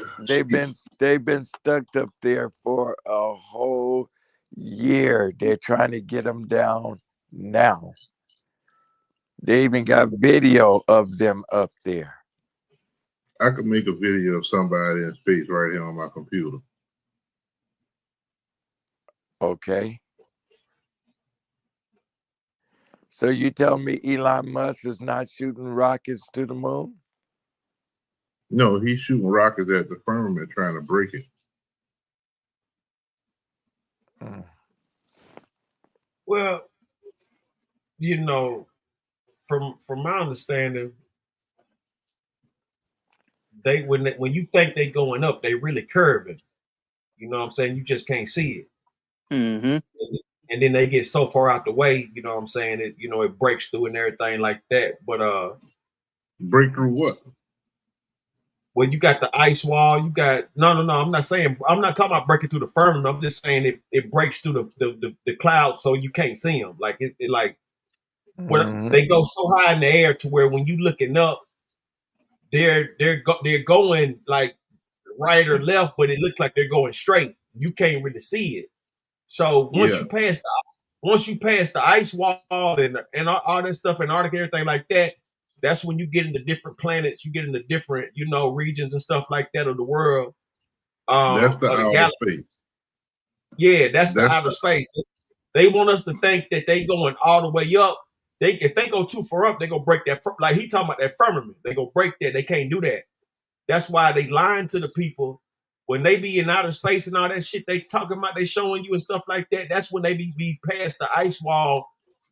They've been stuck up there for a whole year. They're trying to get them down now. They even got video of them up there. I could make a video of somebody in space right here on my computer. Okay. So you tell me Elon Musk is not shooting rockets to the moon? No, he's shooting rockets at the firmament, trying to break it. Well, you know, from my understanding, when you think they going up, they really curving. You know what I'm saying? You just can't see it. Mm-hmm. And then they get so far out the way, you know what I'm saying? It breaks through and everything like that. But break through what? Well, you got the ice wall. You got no. I'm not talking about breaking through the firmament. I'm just saying it breaks through the clouds so you can't see them. Like they go so high in the air to where when you looking up, they're going like right or left, but it looks like they're going straight. You can't really see it. So once you pass the ice wall and all that stuff, Antarctica, everything like that, that's when you get into different planets, you get into different, regions and stuff like that of the world. That's the outer space. Yeah, that's the outer space. They want us to think that they going all the way up. If they go too far up, they gonna break that. Like he talking about that firmament, they gonna break that. They can't do that. That's why they lying to the people when they be in outer space and all that shit. They talking about, they showing you and stuff like that. That's when they be past the ice wall,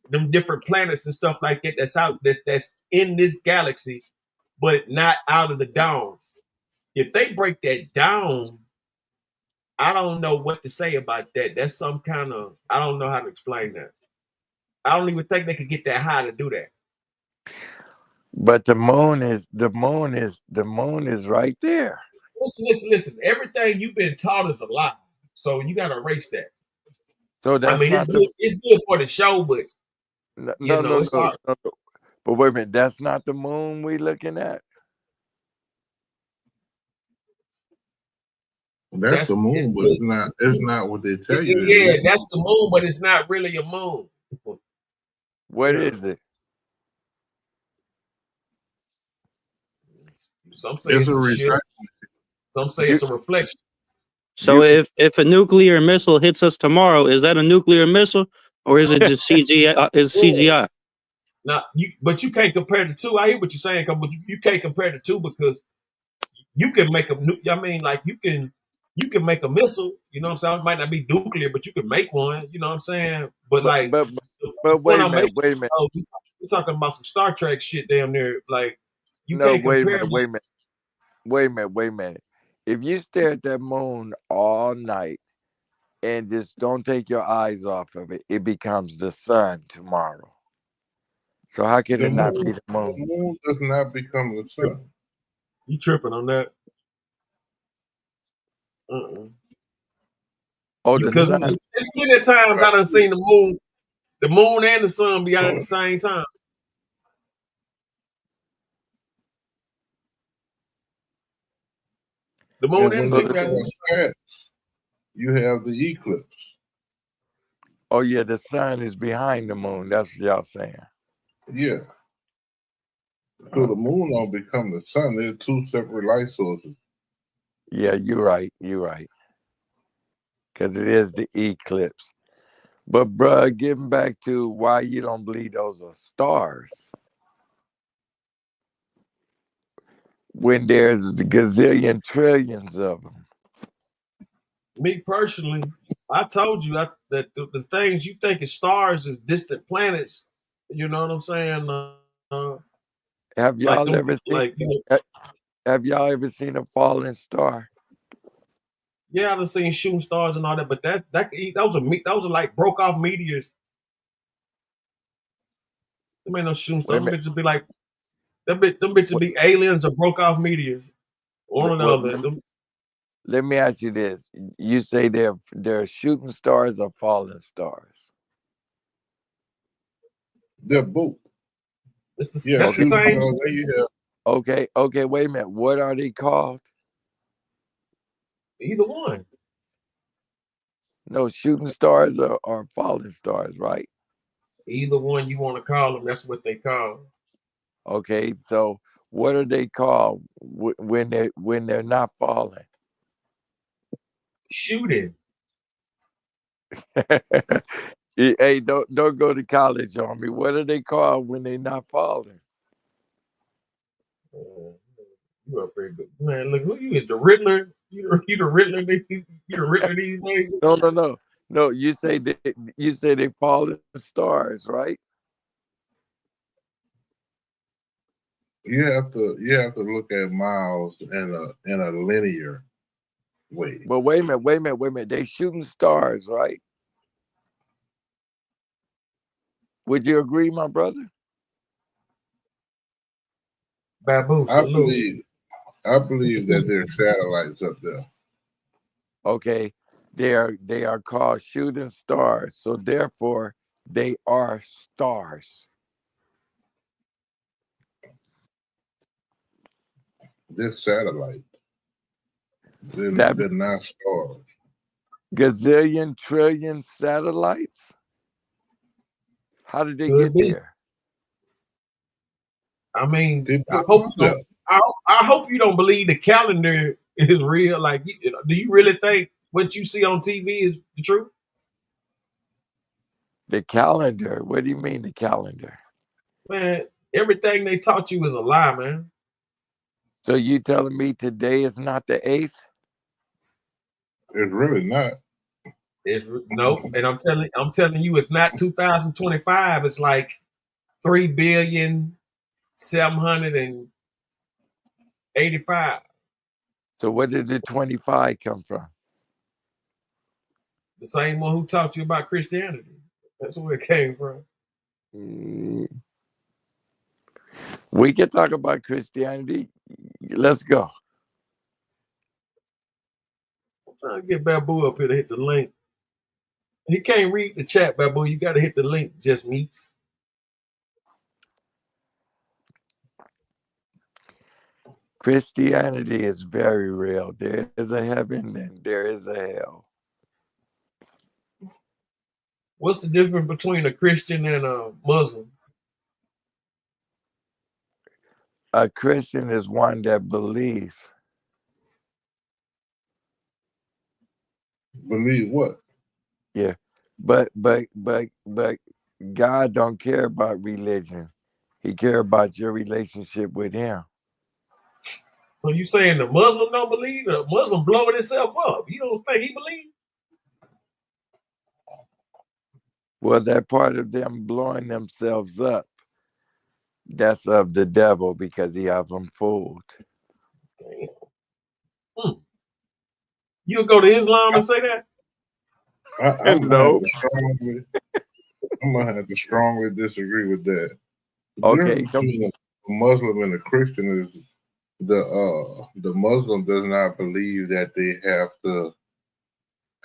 them different planets and stuff like that. That's in this galaxy, but not out of the dome. If they break that down, I don't know what to say about that. That's some kind of, I don't know how to explain that. I don't even think they could get that high to do that. But the moon is right there. Listen. Everything you've been taught is a lie. So you gotta erase that. So that's it's good for the show, but no. But wait a minute, that's not the moon we looking at. That's the moon, but it's not what they tell you. Yeah, that's the moon, but it's not really a moon. What is it? Some say it's a ship. Some say it's a reflection. So if a nuclear missile hits us tomorrow, is that a nuclear missile or is it just CGI? Is CGI? Now, but you can't compare the two. I hear what you're saying, but you can't compare the two because you can make you can make a missile. You know what I'm saying? It might not be nuclear, but you can make one. You know what I'm saying? But wait a minute. We're talking about some Star Trek shit down there. Like you can't compare. Wait a minute. If you stare at that moon all night and just don't take your eyes off of it, it becomes the sun tomorrow. So how can it not be the moon? The moon does not become the sun. You tripping on that? Because there's plenty of times I done seen the moon and the sun be out at the same time. The moon and the sun. You have the eclipse. Oh yeah, the sun is behind the moon. That's what y'all saying. Yeah. So the moon don't become the sun. They're two separate light sources. Yeah, you're right. Because it is the eclipse. But bruh, getting back to why you don't believe those are stars. When there's a gazillion trillions of them. Me personally, I told you that the things you think is stars is distant planets. You know what I'm saying? Have y'all ever seen a falling star? Yeah, I've seen shooting stars and all that, but that was like broke off meteors. Them ain't no shooting stars. Them bitches be like them bitches be aliens or broke off meteors. One or the other. Let me ask you this: you say they're shooting stars or falling stars? They're both. That's the same. Okay. Wait a minute. What are they called? Either one. No, shooting stars or falling stars, right? Either one you want to call them, that's what they call. Okay, so what are they called when they're not falling? Shooting. Hey, don't go to college on me. What are they called when they're not falling? You are pretty good, man. Look, who you is the Riddler? You the Riddler? You the Riddler these days? No. You say they fallen stars, right? You have to look at miles in a linear way. But wait a minute. They shooting stars, right? Would you agree, my brother? Babu, salute. I believe that there's satellites up there. Okay, they are called shooting stars, so therefore they are stars. They're satellites. They're not stars. Gazillion, trillion satellites. How did they get there? I mean, I hope you don't believe the calendar is real. Like, do you really think what you see on TV is the truth? The calendar? What do you mean the calendar? Man, everything they taught you is a lie, man. So you telling me today is not the 8th? It's really not. Nope. And I'm telling you, it's not 2025. It's like 3,785. So where did the 25 come from? The same one who taught you about Christianity. That's where it came from. We can talk about Christianity. Let's go. I'm trying to get Babu up here to hit the link. He can't read the chat, Babu. You got to hit the link. Just meets. Christianity is very real. There is a heaven and there is a hell. What's the difference between a Christian and a Muslim? A Christian is one that believes. Believe what? Yeah, but God don't care about religion. He care about your relationship with Him. So you saying the Muslim don't believe? The Muslim blowing himself up? You don't think he believes? Well, that part of them blowing themselves up, that's of the devil because he have them fooled. Damn. You'll go to Islam and say that? I'm gonna have to strongly disagree with that. The difference between a Muslim and a Christian is the Muslim does not believe that they have to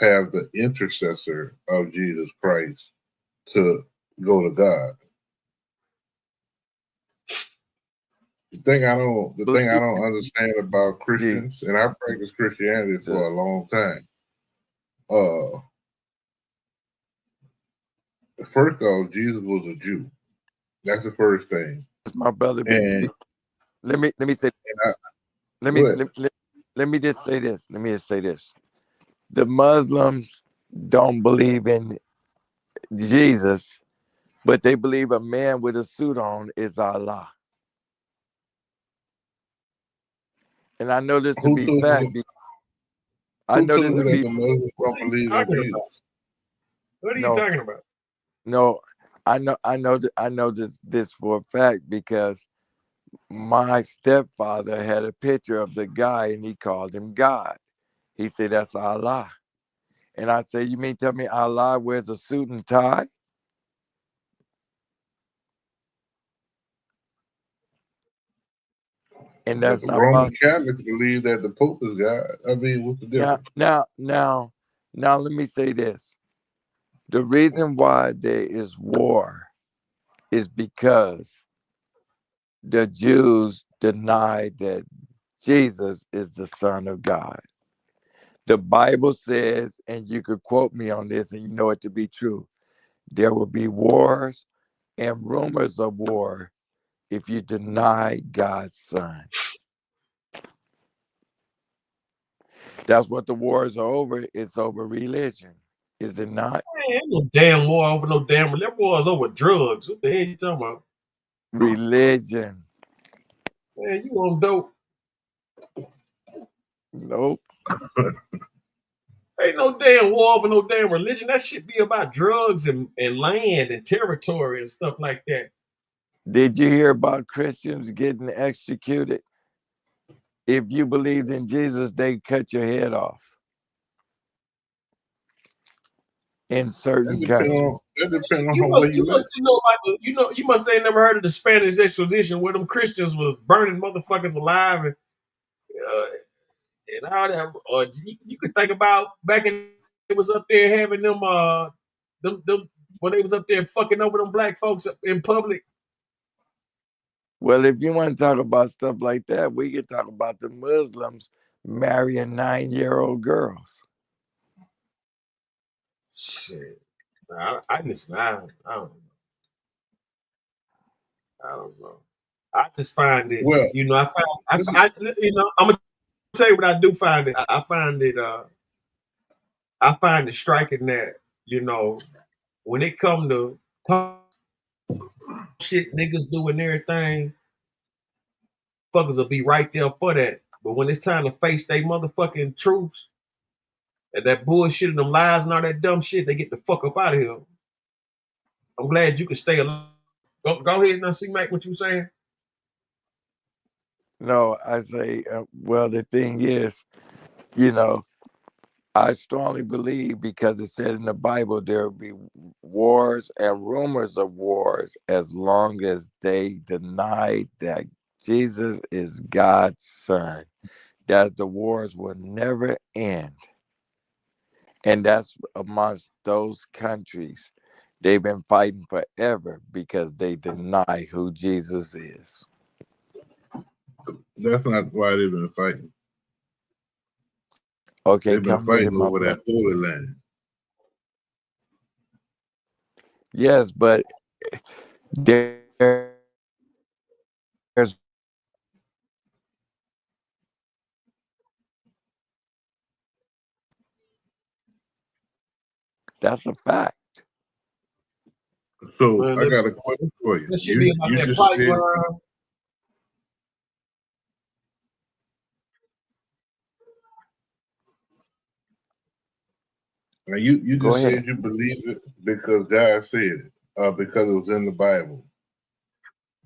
have the intercessor of Jesus Christ to go to God. The thing I don't understand about Christians, and I practiced Christianity for a long time. First off, Jesus was a Jew. That's the first thing. My brother, and let me say. Let me just say this. Let me just say this. The Muslims don't believe in Jesus, but they believe a man with a suit on is Allah. And I know this to be fact. I know this to be. The Muslims don't believe in Jesus. What are you talking about? No, I know this for a fact because my stepfather had a picture of the guy and he called him God. He said that's Allah. And I said, you mean tell me Allah wears a suit and tie? And that's not Roman Catholics believe that the Pope is God. I mean, what's the difference? Now, let me say this. The reason why there is war is because the Jews deny that Jesus is the Son of God. The Bible says, and you could quote me on this, and you know it to be true, there will be wars and rumors of war if you deny God's Son. That's what the wars are over. It's over religion. Is it not? Man, ain't no damn war over no damn. That war is over drugs. What the hell you talking about? Religion. Man, you on dope. Nope. Ain't no damn war over no damn religion. That shit be about drugs and land and territory and stuff like that. Did you hear about Christians getting executed? If you believed in Jesus, they cut your head off. In certain countries. That depends on You where must you at. know about you must ain't never heard of the Spanish Inquisition where them Christians was burning motherfuckers alive and all that. Or you could think about back in it was up there having them when they was up there fucking over them black folks in public. Well, if you want to talk about stuff like that, we could talk about the Muslims marrying 9-year-old girls. Shit. I listen, I don't know. I just find it, Well, you know, I'm gonna tell you what I do find it. I find it striking that, you know, when it come to shit niggas doing everything, fuckers will be right there for that. But when it's time to face they motherfucking truths and that bullshit and them lies and all that dumb shit, they get the fuck up out of here. I'm glad you can stay alive. Go ahead and see, Mac, what you saying? No, I say, well, the thing is, you know, I strongly believe because it said in the Bible there will be wars and rumors of wars as long as they deny that Jesus is God's son, that the wars will never end. And that's amongst those countries. They've been fighting forever because they deny who Jesus is. That's not why they've been fighting. Okay, they've been fighting over that Holy Land. Yes, but there's that's a fact. So I got a question for you. This should be about that pipeline. Now you just said you believe it because God said it, because it was in the Bible.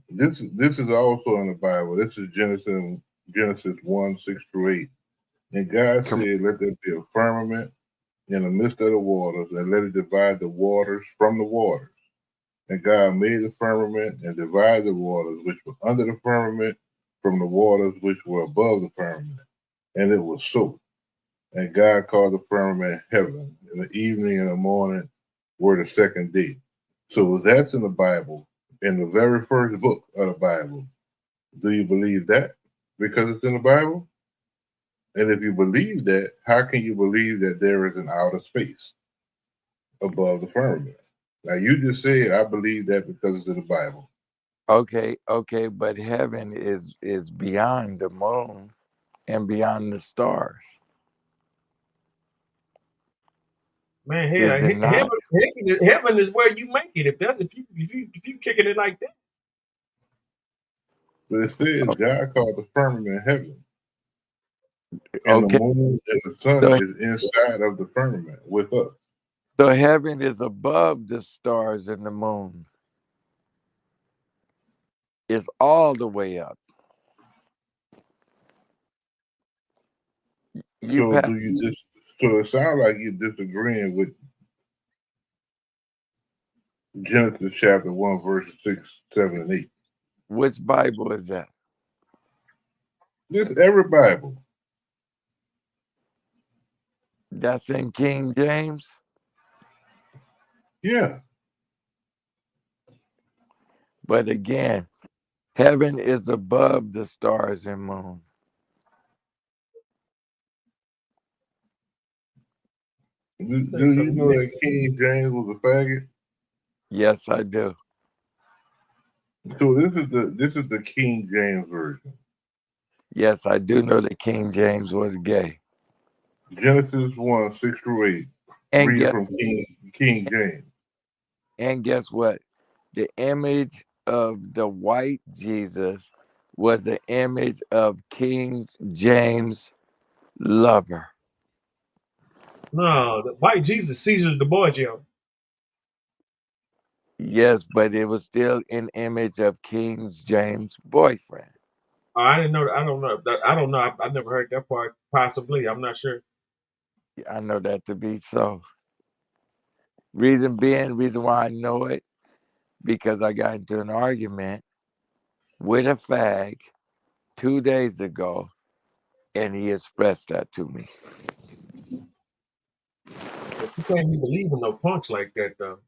This is also in the Bible. This is Genesis 1:6-8. And God said, "Let there be a firmament in the midst of the waters, and let it divide the waters from the waters." And God made the firmament and divided the waters which were under the firmament from the waters which were above the firmament. And it was so. And God called the firmament heaven. And the evening and the morning were the second day. So that's in the Bible, in the very first book of the Bible. Do you believe that? Because it's in the Bible? And if you believe that, how can you believe that there is an outer space above the firmament? Now, you just said, I believe that because it's in the Bible. Okay, but heaven is beyond the moon and beyond the stars. Man, heaven is where you make it. If you kicking it like that. But it says God called the firmament heaven. And the moon and the sun is inside of the firmament with us. So heaven is above the stars and the moon. It's all the way up. So it sounds like you're disagreeing with Genesis chapter 1, verses 6, 7, and 8. Which Bible is that? This every Bible. That's in King James? Yeah. But again, heaven is above the stars and moon. Do you know that King James was a faggot? Yes, I do. So this is the King James version. Yes, I do know that King James was gay. Genesis 1:6-8. And read from King James. And guess what? The image of the white Jesus was the image of King James lover. No, the white Jesus, Caesar Du Bois, yo. Yes, but it was still an image of King James' boyfriend. Oh, I didn't know. I don't know. I don't know. I never heard that part. Possibly, I'm not sure. I know that to be so. Reason why I know it, because I got into an argument with a fag 2 days ago, and he expressed that to me. But you can't be believing no punks like that, though.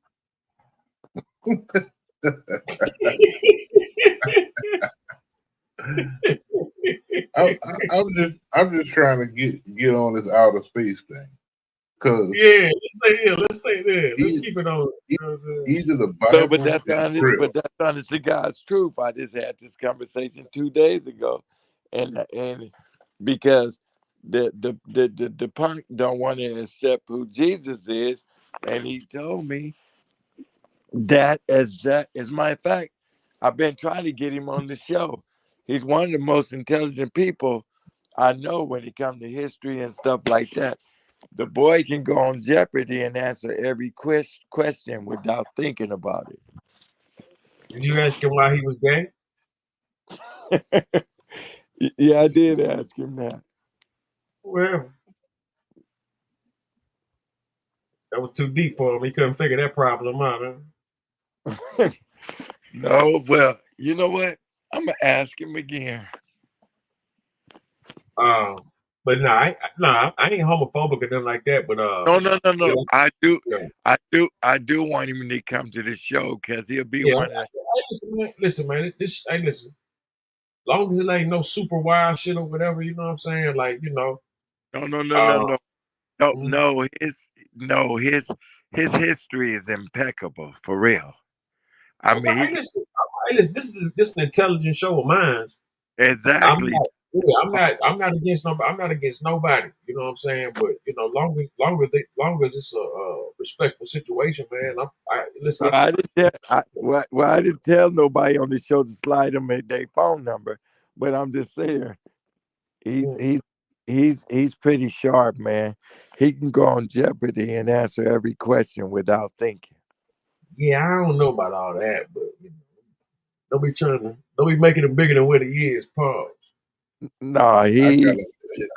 I'm just trying to get on this outer space thing. Cause yeah, let's stay there. Let's keep it on. Either the Bible, but that's honest to God's truth. I just had this conversation 2 days ago, and because the punk don't want to accept who Jesus is, and he told me that as a matter of fact, I've been trying to get him on the show. He's one of the most intelligent people I know when it comes to history and stuff like that. The boy can go on Jeopardy and answer every question without thinking about it. Did you ask him why he was gay? Yeah, I did ask him that. Well, that was too deep for him. He couldn't figure that problem out. Huh? No, well, you know what? I'm gonna ask him again. But I ain't homophobic or nothing like that. But no. Yeah. I do want him to come to the show because he'll be one of the. Listen, man. Listen. Long as it ain't no super wild shit or whatever, you know what I'm saying? Like, you know. No. His history is impeccable for real. I mean, listen, this is an intelligent show of mine. Exactly. I'm not against nobody. I'm not against nobody. You know what I'm saying? But you know, long as it's a respectful situation, man. Listen. I didn't tell nobody on the show to slide them their phone number, but I'm just saying, he's pretty sharp, man. He can go on Jeopardy and answer every question without thinking. Yeah, I don't know about all that, but you know, don't be making it bigger than what he is. Pause. Nah,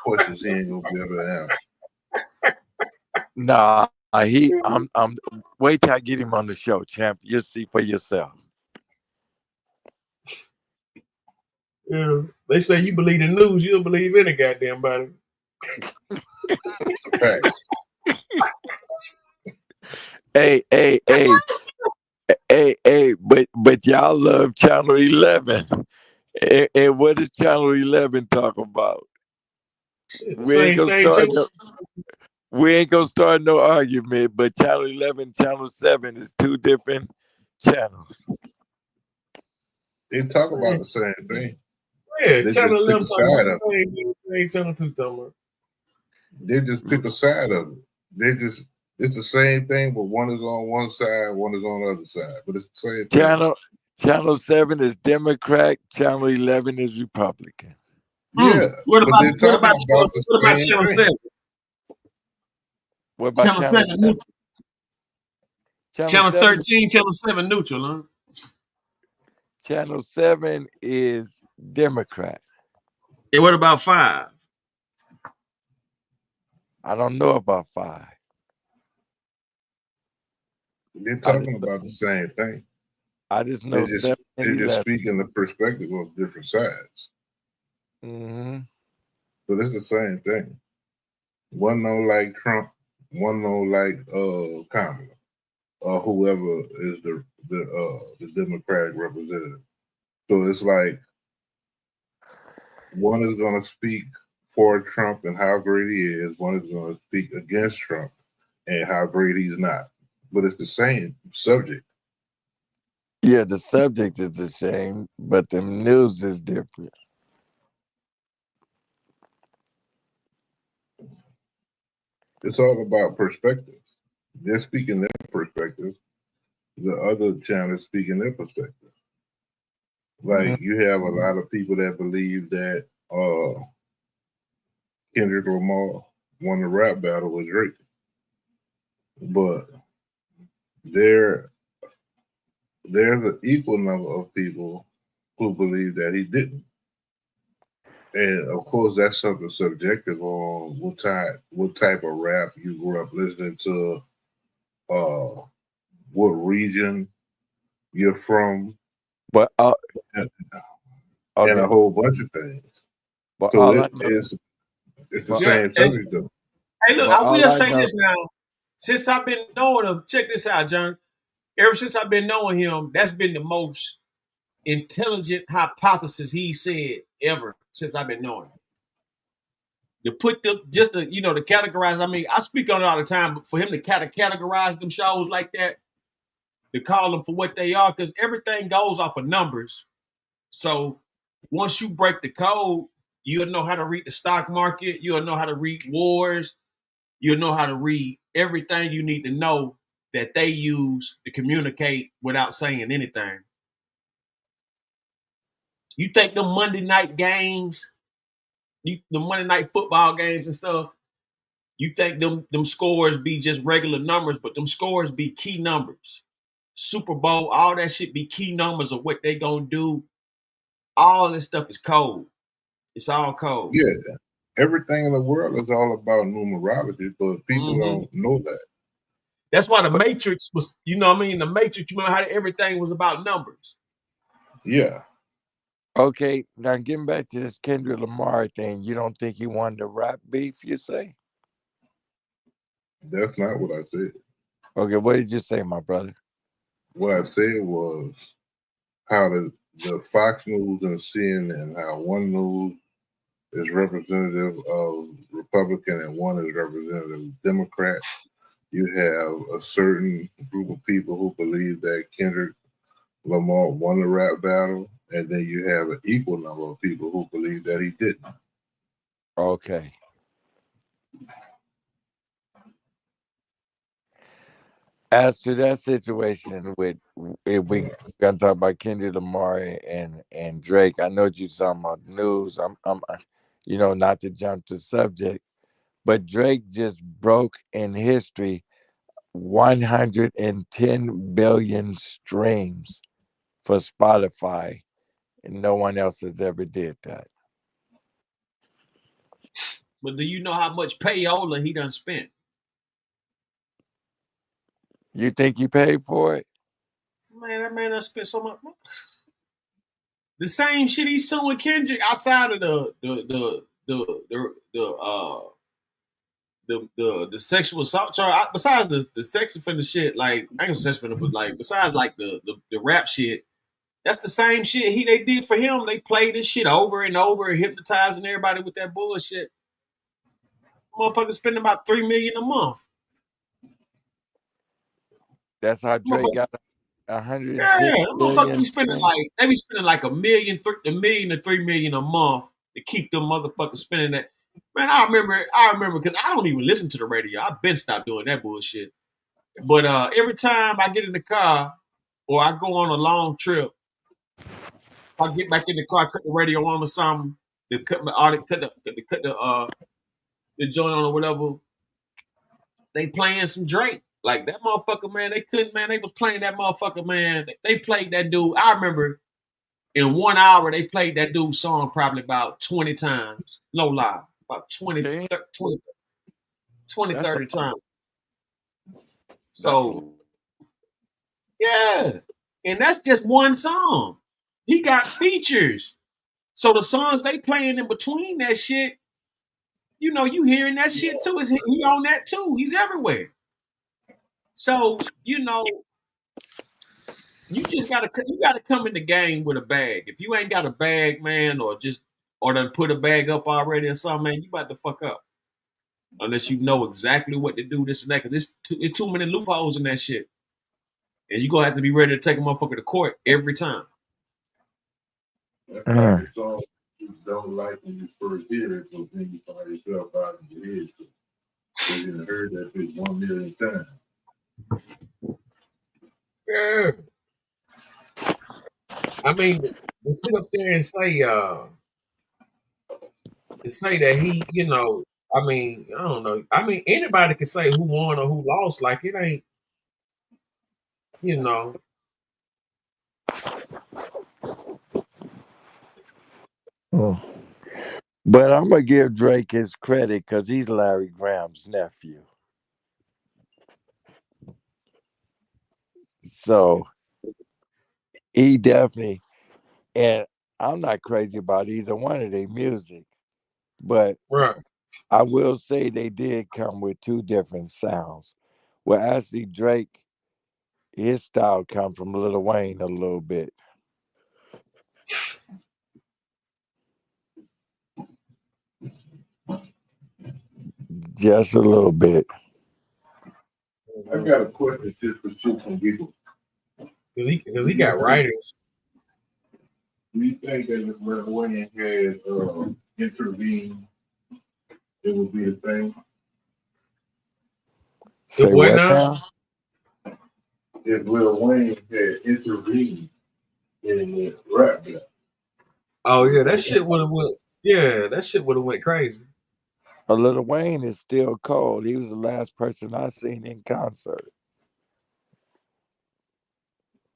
questions he ain't gonna be able to answer. Nah, I'm wait till I get him on the show, champ. You'll see for yourself. Yeah, they say you believe the news, you don't believe any goddamn body. Hey, but y'all love Channel 11. And what does Channel 11 talk about? We ain't gonna start no argument, but Channel 11, Channel 7 is two different channels. They talk about the same thing. Yeah, Channel 11 talking about the same Channel 2 talking about. They just pick a side of it. It's the same thing, but one is on one side, one is on the other side. But it's the same thing. Channel 7 is Democrat, Channel 11 is Republican. Yeah. What about Channel 7? What about Channel 7? Channel 13, Channel 7 neutral, huh? Channel 7 is Democrat. And what about 5? I don't know about 5. They're talking about the same thing. I just know they just speak in the perspective of different sides. Mm-hmm. But it's the same thing. One don't like Trump, one don't like Kamala, or whoever is the Democratic representative. So it's like one is going to speak for Trump and how great he is. One is going to speak against Trump and how great he's not. But it's the same subject. Yeah, the subject is the same, but the news is different. It's all about perspective. They're speaking their perspective. The other channels speaking their perspective. Like you have a lot of people that believe that Kendrick Lamar won the rap battle with Drake. But there's an equal number of people who believe that he didn't. And of course, that's something subjective on what type of rap you grew up listening to, what region you're from, But and okay. a whole bunch of things. But So it's the same subject though. Hey, look, I will say this now. Since I've been knowing him, check this out, John. Ever since I've been knowing him, that's been the most intelligent hypothesis he said ever since I've been knowing him. To put them, just to, to categorize, I mean, I speak on it all the time, but for him to categorize them shows like that, to call them for what they are, because everything goes off of numbers. So once you break the code, you'll know how to read the stock market, you'll know how to read wars, you'll know how to read everything you need to know that they use to communicate without saying anything. You think the Monday night games, the Monday night football games and stuff, you think them scores be just regular numbers, but them scores be key numbers. Super Bowl, all that shit be key numbers of what they gonna do. All this stuff is code. It's all code. Yeah. Everything in the world is all about numerology, but people don't know that. That's why the Matrix was, The Matrix, you remember how everything was about numbers. Yeah. Okay, now getting back to this Kendrick Lamar thing, you don't think he won the rap beef, you say? That's not what I said. Okay, what did you say, my brother? What I said was how the Fox News and CNN, how one news is representative of Republican and one is representative of Democrat. You have a certain group of people who believe that Kendrick Lamar won the rap battle, and then you have an equal number of people who believe that he didn't. Okay. As to that situation with, if we gonna talk about Kendrick Lamar and Drake, I know you're talking about the news. I'm not to jump to subject, but Drake just broke in history 110 billion streams for Spotify, and no one else has ever did that. But do you know how much payola he done spent? You think he paid for it? Man, that man done spent so much. The same shit he's suing Kendrick outside of the sexual assault charge. Besides the sex offender shit, like I ain't sex offender, but like besides like the rap shit, that's the same shit they did for him. They played this shit over and over, hypnotizing everybody with that bullshit. Motherfucker spending about $3 million a month. That's how Drake got 110 Yeah, motherfucker be spending like $1 million to $3 million a month to keep them motherfuckers spending that. Man, I remember because I don't even listen to the radio. I've been stopped doing that bullshit. But every time I get in the car or I go on a long trip, if I get back in the car, cut the radio on or something, they cut the joint on or whatever. They playing some Drake. Like that motherfucker, man, they was playing that motherfucker, man. They played that dude. I remember in 1 hour, they played that dude's song probably about 20 times. No lie. About 20, 30 times. So, yeah. And that's just one song. He got features. So the songs they playing in between that shit, you hearing that shit too. He on that too. He's everywhere. So, you just gotta come in the game with a bag. If you ain't got a bag, man, or done put a bag up already or something, man, you about to fuck up. Unless you know exactly what to do, this and that, because it's too many loopholes in that shit. And you're gonna have to be ready to take a motherfucker to court every time. That's like the song you don't like when you first hear it, but then you find yourself out in your head. So you done heard that bitch 1 million times. Yeah. I mean, to sit up there and say, to say that he, you know, I mean, I don't know. I mean, anybody can say who won or who lost. Like it ain't, you know. But I'm gonna give Drake his credit because he's Larry Graham's nephew. So he definitely, and I'm not crazy about either one of their music, but Right. I will say they did come with two different sounds. Well, actually, Drake, his style come from Lil Wayne a little bit. Just a little bit. I got a question just for shits and giggles. Because he got writers. Do you think that if Lil Wayne had intervened, it would be the thing? Say what now? If Lil Wayne had intervened in the rap battle. Oh yeah, that shit would have went. Yeah, that shit would have went crazy. Lil Wayne is still cold. He was the last person I seen in concert.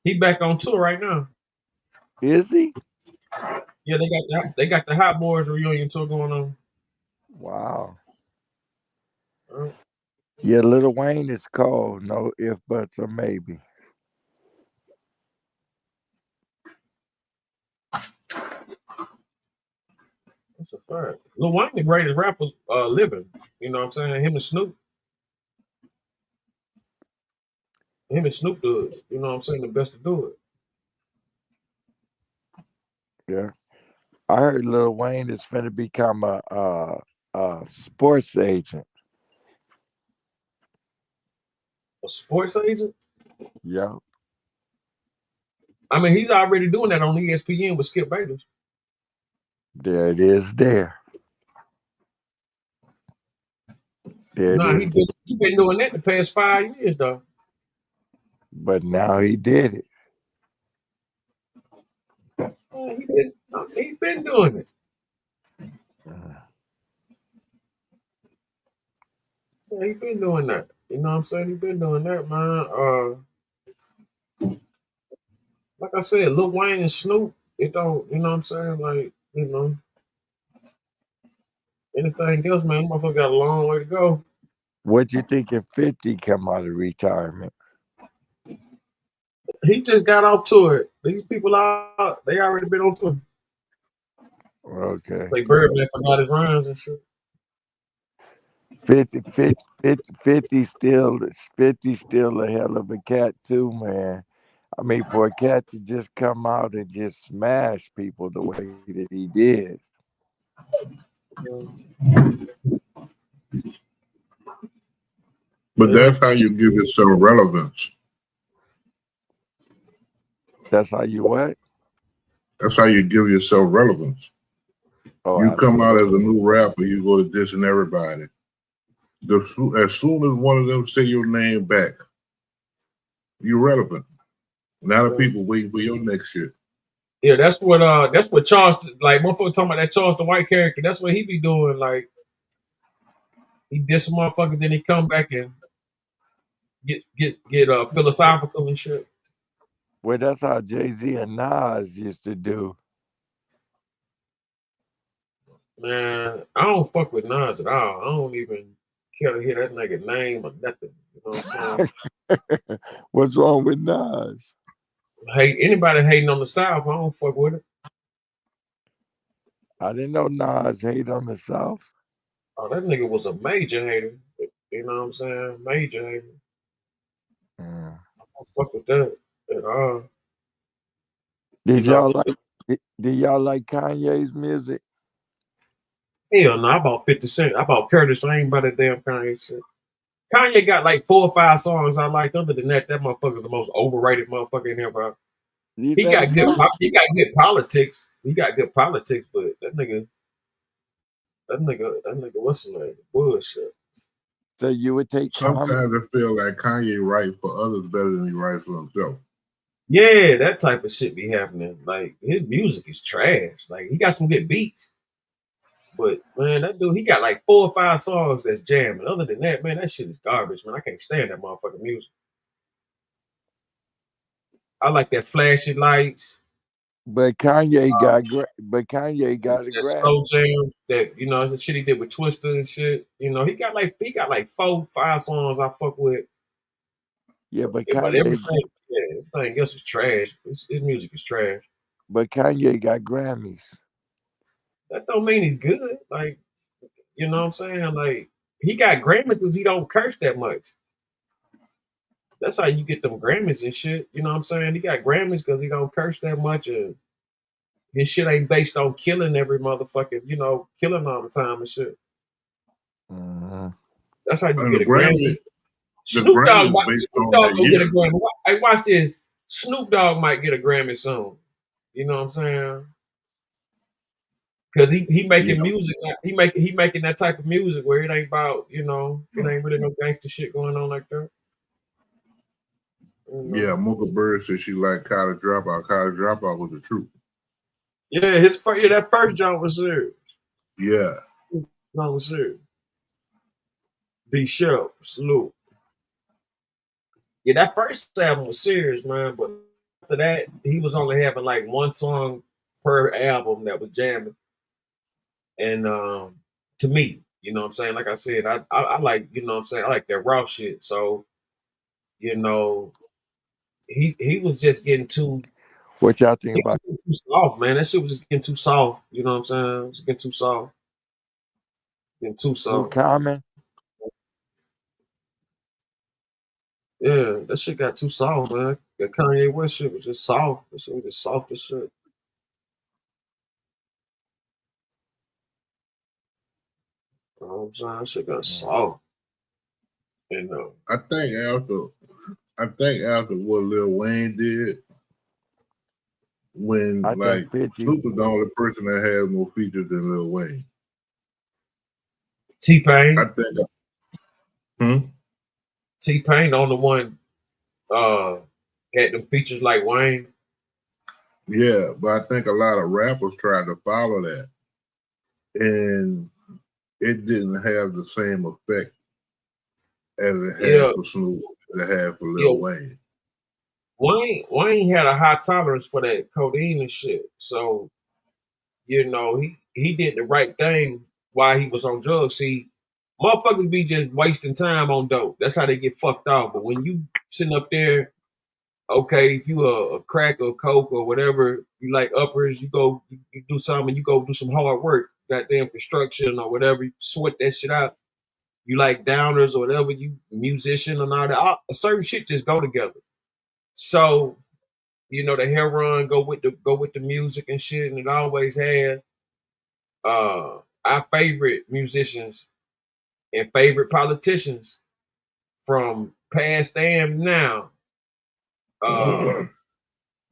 He back on tour right now. Is he? Yeah, they got the Hot Boys reunion tour going on. Wow. Yeah, Lil Wayne is cold. No if, buts, or maybe. That's a fact. Lil Wayne, the greatest rapper living. You know what I'm saying? Him and Snoop. Him and Snoop do it. You know what I'm saying? The best to do it. Yeah. I heard Lil Wayne is finna become a sports agent. A sports agent? Yeah. I mean, he's already doing that on ESPN with Skip Bayless. There it is there. Nah, he been doing that the past 5 years though. But now he did it. Yeah, he been doing it. Yeah, he been doing that. You know what I'm saying? He been doing that, man. Like I said, Lil Wayne and Snoop, it don't, you know what I'm saying? Like, you know, anything else, man, motherfucker got a long way to go. What you think if 50 come out of retirement? He just got off tour. These people out, they already been on tour. Okay. Say Birdman forgot his rhymes and shit. 50 still a hell of a cat too, man. I mean, for a cat to just come out and just smash people the way that he did. But that's how you give yourself relevance. That's how you what? That's how you give yourself relevance. Oh, you come out as a new rapper, you go to dissing everybody. As soon as one of them say your name back, you're relevant. Now the people waiting for your next shit. Yeah, that's what Charleston, like motherfucker talking about that Charleston White character. That's what he be doing. Like he diss some motherfuckers, then he come back and get philosophical and shit. Well, that's how Jay-Z and Nas used to do. Man, I don't fuck with Nas at all. I don't even care to hear that nigga name or nothing. You know what I'm saying? What's wrong with Nas? Hate anybody hating on the South, I don't fuck with it. I didn't know Nas hate on the South. Oh, that nigga was a major hater. You know what I'm saying? Major hater. I don't fuck with that at all. Did y'all like Kanye's music? Hell no, I bought 50 Cent. I bought Curtis. I ain't about that damn Kanye shit. Kanye got like 4 or 5 songs I like. Other than that, that motherfucker's the most overrated motherfucker in here, bro. He got good politics. He got good politics, but that nigga, what's his name? Bullshit. So you would take. Sometimes I feel like Kanye writes for others better than he writes for himself. Yeah, that type of shit be happening. Like his music is trash. Like he got some good beats, But man, that dude, he got like 4 or 5 songs that's jamming. Other than that, man, that shit is garbage, man. I can't stand that motherfucking music. I like that flashing lights. But Kanye got a That Grammy. slow jam, that the shit he did with Twister and shit. He got like 4, 5 songs I fuck with. Yeah, but But Kanye everything else is trash. His music is trash. but Kanye got Grammys. That don't mean he's good. Like, you know what I'm saying? Like, he got Grammys because he don't curse that much. That's how you get them Grammys and shit. You know what I'm saying? He got Grammys because he don't curse that much, and his shit ain't based on killing every motherfucking, killing all the time and shit. That's how you And get a Grammy. Snoop Dogg gonna get a Grammy. Hey, watch this. Snoop Dogg might get a Grammy soon. You know what I'm saying? Because he making music. He making that type of music where it ain't about, it ain't really no gangster shit going on like that. Yeah, Mocha Bird said she liked College Dropout. College Dropout was the truth. Yeah, that first joint was serious. Yeah. No, was serious. Be sure, salute. Yeah, that first album was serious, man. But after that, he was only having like 1 song per album that was jamming. And to me, you know what I'm saying? Like I said, I like, you know what I'm saying? I like that raw shit. So, he was just getting too. What y'all think about too soft, man? That shit was just getting too soft. You know what I'm saying? It was getting too soft. Getting too soft. Common? Yeah, that shit got too soft, man. That Kanye West shit was just soft. That shit was just soft as shit. You know what I'm saying? That shit got soft. I think after what Lil Wayne did, when Snoop was the only person that had more features than Lil Wayne. T-Pain. I think. T-Pain the only one had them features like Wayne. Yeah, but I think a lot of rappers tried to follow that, and it didn't have the same effect as it had for Snoop, as it had for Lil Wayne. Wayne had a high tolerance for that codeine and shit. So, he did the right thing while he was on drugs. See, motherfuckers be just wasting time on dope. That's how they get fucked off. But when you sitting up there, okay, if you a crack or coke or whatever, you like uppers, you go you do something, you go do some hard work, goddamn construction or whatever, you sweat that shit out. You like downers or whatever, you musician and all that. Certain shit just go together. So, the heroin go with the music and shit, and it always has. Our favorite musicians and favorite politicians from past and now,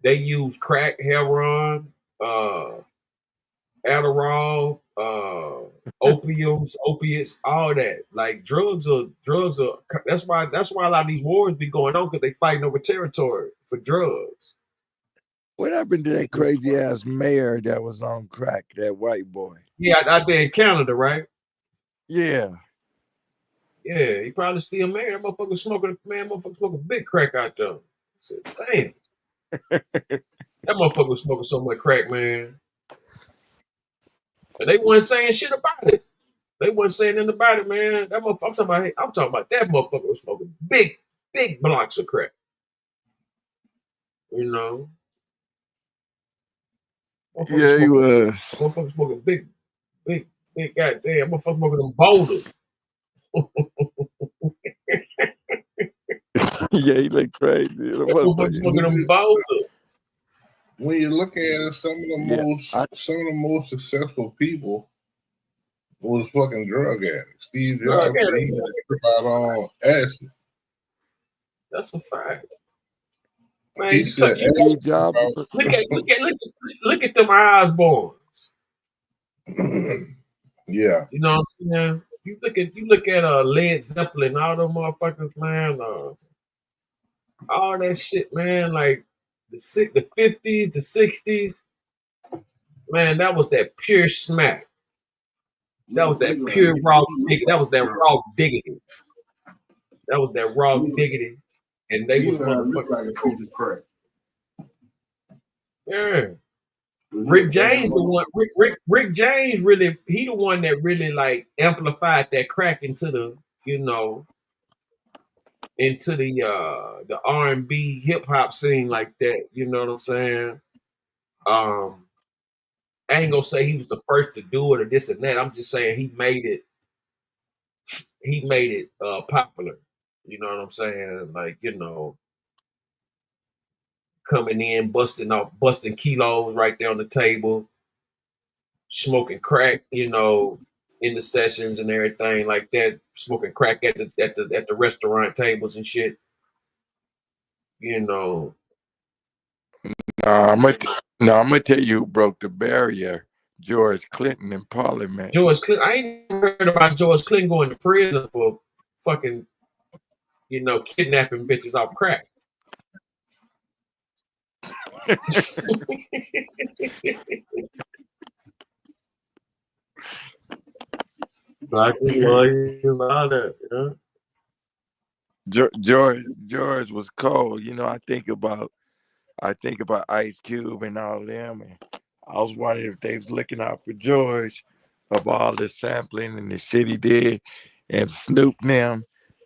they use crack, heroin, Adderall, opiates, all that. Like drugs are. That's why a lot of these wars be going on, because they fighting over territory for drugs. What happened to that crazy ass mayor that was on crack, that white boy? Yeah, out there in Canada, right? Yeah. Yeah, he probably still married. That motherfucker smoking big crack out there. I said, damn. That motherfucker was smoking so much crack, man. And they wasn't saying shit about it. They wasn't saying nothing about it, man. That motherfucker, I'm talking about that motherfucker was smoking big blocks of crack. Yeah, he was. Motherfucker smoking big goddamn. Motherfucker smoking them boulders. Yeah, he looked crazy. Motherfucker smoking them boulders. When you look at it, some of the most successful people was fucking drug addicts. Steve Jobs, he trip out on acid. That's a fact. Man, He said, look at them Osbournes. Yeah. You know what I'm saying? You look at Led Zeppelin, all them motherfuckers, man. All that shit, man. Like the 50s, the 60s, man. That was that pure smack. That was that pure raw diggity. That was that raw diggity. That was that raw diggity. And they was motherfucking. Yeah. Rick James, the one. Rick James really. He the one that really like amplified that crack into the into the R&B hip hop scene like that. You know what I'm saying? I ain't gonna say he was the first to do it or this and that. I'm just saying he made it. He made it popular. You know what I'm saying? Like coming in, busting kilos right there on the table, smoking crack, in the sessions and everything like that, smoking crack at the restaurant tables and shit. No, I'm gonna tell you who broke the barrier. George Clinton in Parliament. George Clinton. I ain't heard about George Clinton going to prison for fucking, kidnapping bitches off crack. Black lawyers, all that, George was cold. I think about Ice Cube and all them, and I was wondering if they was looking out for George of all the sampling and the shit he did, and Snoop and them.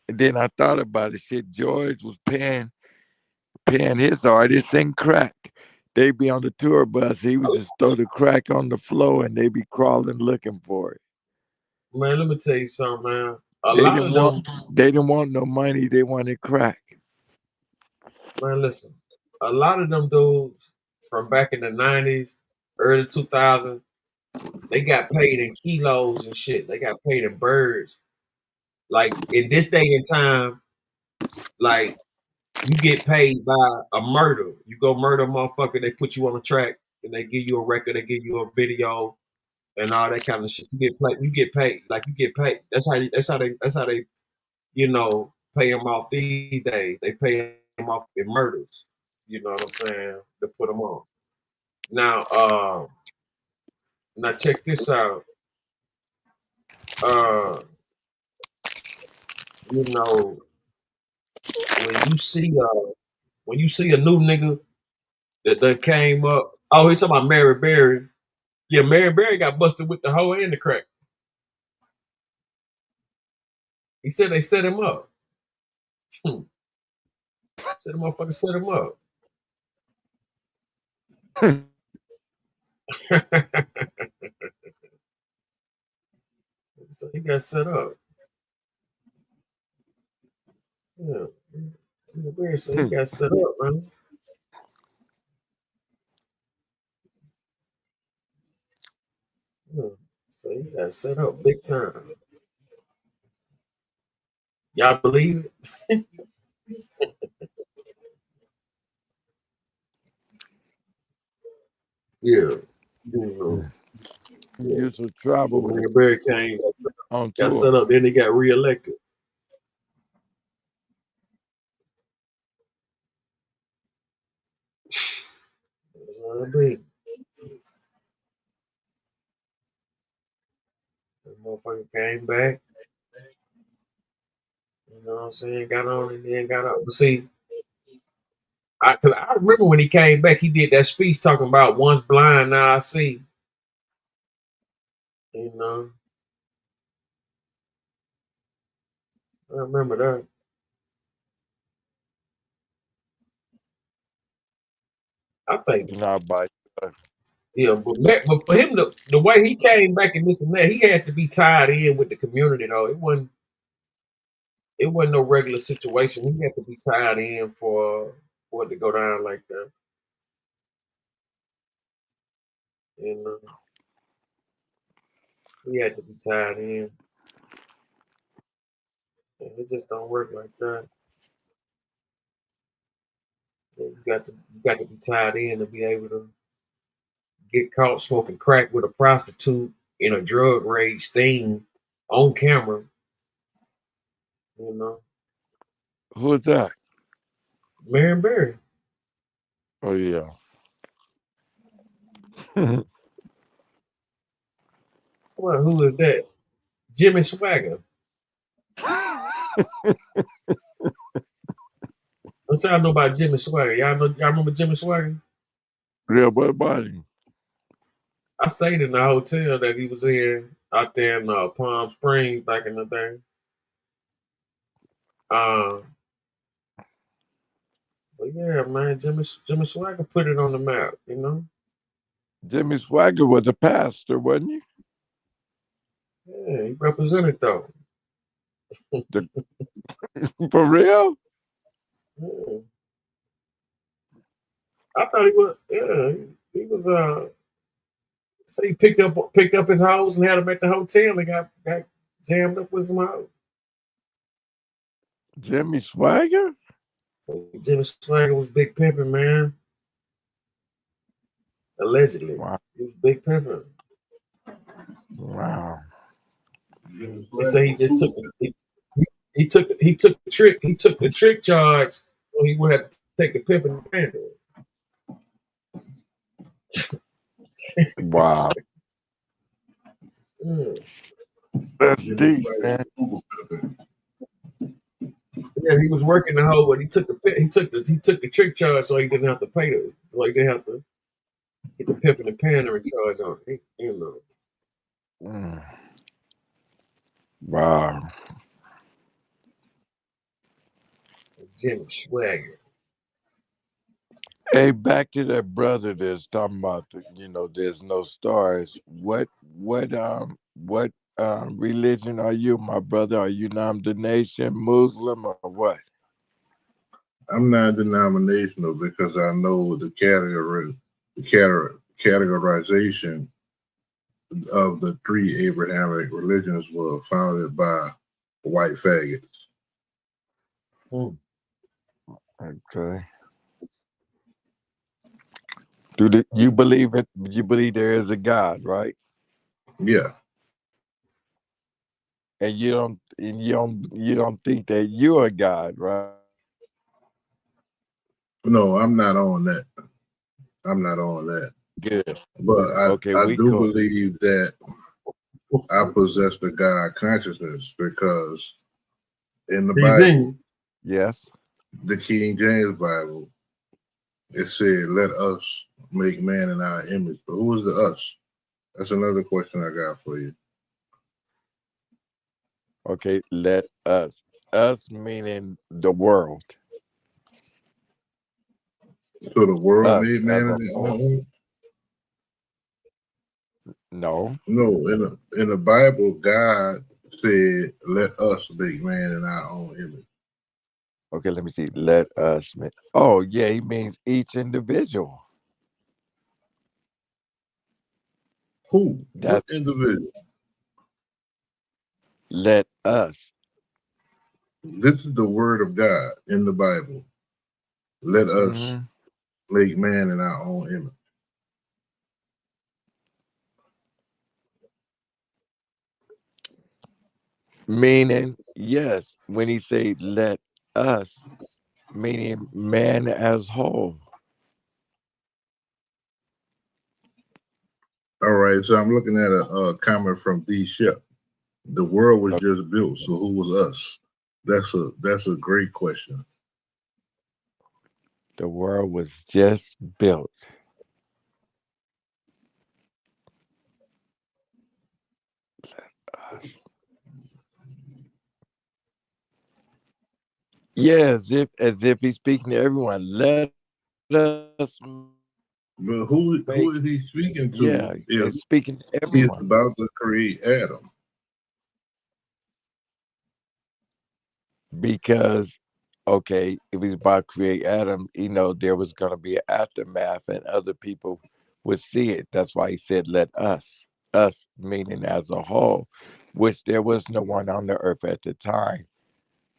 And then I thought about it. Shit, George was paying his artists in crack. They be on the tour bus. He would just throw the crack on the floor, and they be crawling looking for it. Man, let me tell you something, man. They didn't want no money. They wanted crack. Man, listen. A lot of them dudes from back in the 90s, early 2000s, they got paid in kilos and shit. They got paid in birds. Like in this day and time, like you get paid by a murder. You go murder a motherfucker, they put you on a track and they give you a record, they give you a video and all that kind of shit. You get paid. That's how they pay them off these days. They pay them off in murders. You know what I'm saying? To put them on. Now check this out. When you see a new nigga that came up. Oh, he's talking about Mary Berry. Yeah, Mary Berry got busted with the hoe and the crack. He said they set him up. Said the motherfucker set him up. So he got set up. Yeah. Mary Berry said he got set up, man. Yeah. So he got set up big time. Y'all believe it? Yeah. Used to travel with Mary Berry came, on got tour. set up, then he got reelected. That's what I mean. That motherfucker came back. You know what I'm saying? Got on and then got up. But see, I remember when he came back, he did that speech talking about once blind, now I see. You know, I remember that. I think, yeah, but for him, the way he came back and this and that, he had to be tied in with the community though. It wasn't no regular situation. He had to be tied in for it to go down like that. You know, he had to be tied in. And it just don't work like that. You got to be tied in to be able to get caught smoking crack with a prostitute in a drug raid sting on camera. You know, Who's that? Mary Berry. Oh yeah. Well, who is that? Jimmy Swagger. What y'all know about Jimmy Swagger? Y'all remember Jimmy Swagger? Yeah, what about him? I stayed in the hotel that he was in out there in Palm Springs back in the day. But yeah, man, Jimmy Swagger put it on the map, you know? Jimmy Swagger was a pastor, wasn't he? Yeah, he represented though. For real? Yeah. I thought he was. Yeah, he was. So he picked up his hoes and had him at the hotel and got jammed up with some hoes. Jimmy Swagger? Jimmy Swagger was big pimping, man. Allegedly, wow. He was big pimping. Wow. They say he just took the trick charge, so he would have to take the pimping and pandering. Wow. That's deep, man. Yeah, he was working the hoe, but he took the trick charge, so he didn't have to pay those. So he didn't have to get the pimping and pandering charge on it. You know. Wow. Jimmy Swagger. Hey, back to that brother that's talking about there's no stars. What religion are you, my brother? Are you non-denomination, Muslim, or what? I'm non-denominational because I know the categorization of the three Abrahamic religions were founded by white faggots. Okay. You believe it? You believe there is a God, right? Yeah. And you don't think that you're a God, right? No, I'm not on that. I'm not on that. Good. But I do cool. believe that I possess the God consciousness because in the Bible, yes, the King James Bible, it said, "Let us make man in our image." But who is the us? That's another question I got for you. Okay, let us. Us meaning the world. So the world made man in their own image? No. No, in the Bible, God said, "Let us make man in our own image." Okay, let me see. Let us make. Oh, yeah, he means each individual. Who? What individual? Let us. This is the word of God in the Bible. Let us make man in our own image. Meaning, yes, when he say let us, meaning man as whole. All right, so I'm looking at a comment from D. Shep. The world was just built, so who was us? That's a great question. The world was just built. Let us. Yeah, as if he's speaking to everyone. Let us. But who is he speaking to? Yeah, he's speaking to everyone. He's about to create Adam. Because, okay, if he's about to create Adam, there was going to be an aftermath and other people would see it. That's why he said, let us meaning as a whole, which there was no one on the earth at the time.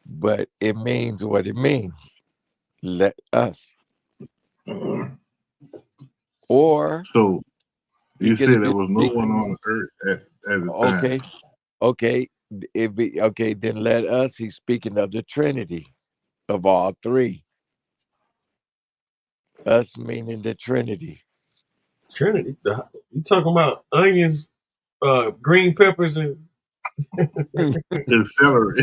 But it means what it means. Let us. Or. So you said there was no one on the earth at the time. Okay. Then let us. He's speaking of the Trinity of all three. Us meaning the Trinity. Trinity? You talking about onions, green peppers, and And celery.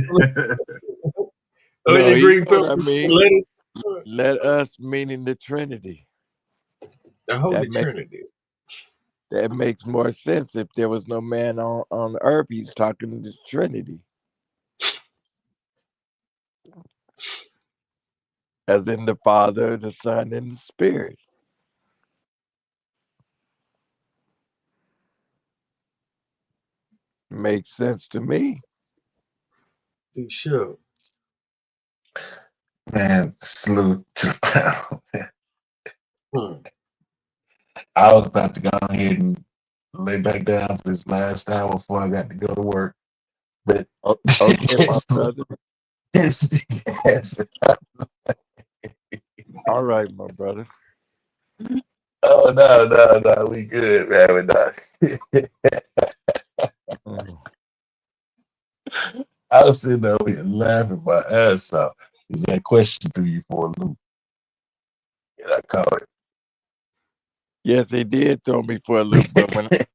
No, Onion, you green know what pepper, I mean. lettuce. Let us meaning the Trinity. The Holy Trinity. That makes more sense if there was no man on earth. He's talking to the Trinity. As in the Father, the Son, and the Spirit. Makes sense to me. You sure? Man, salute to the panel. I was about to go ahead and lay back down for this last hour before I got to go to work. But Okay, my brother. yes. All right, my brother. Oh no, we good, man. We're not. I was sitting there laughing my ass off. Is that question threw you for a loop? And I caught it. Yes, they did throw me for a loop, but when it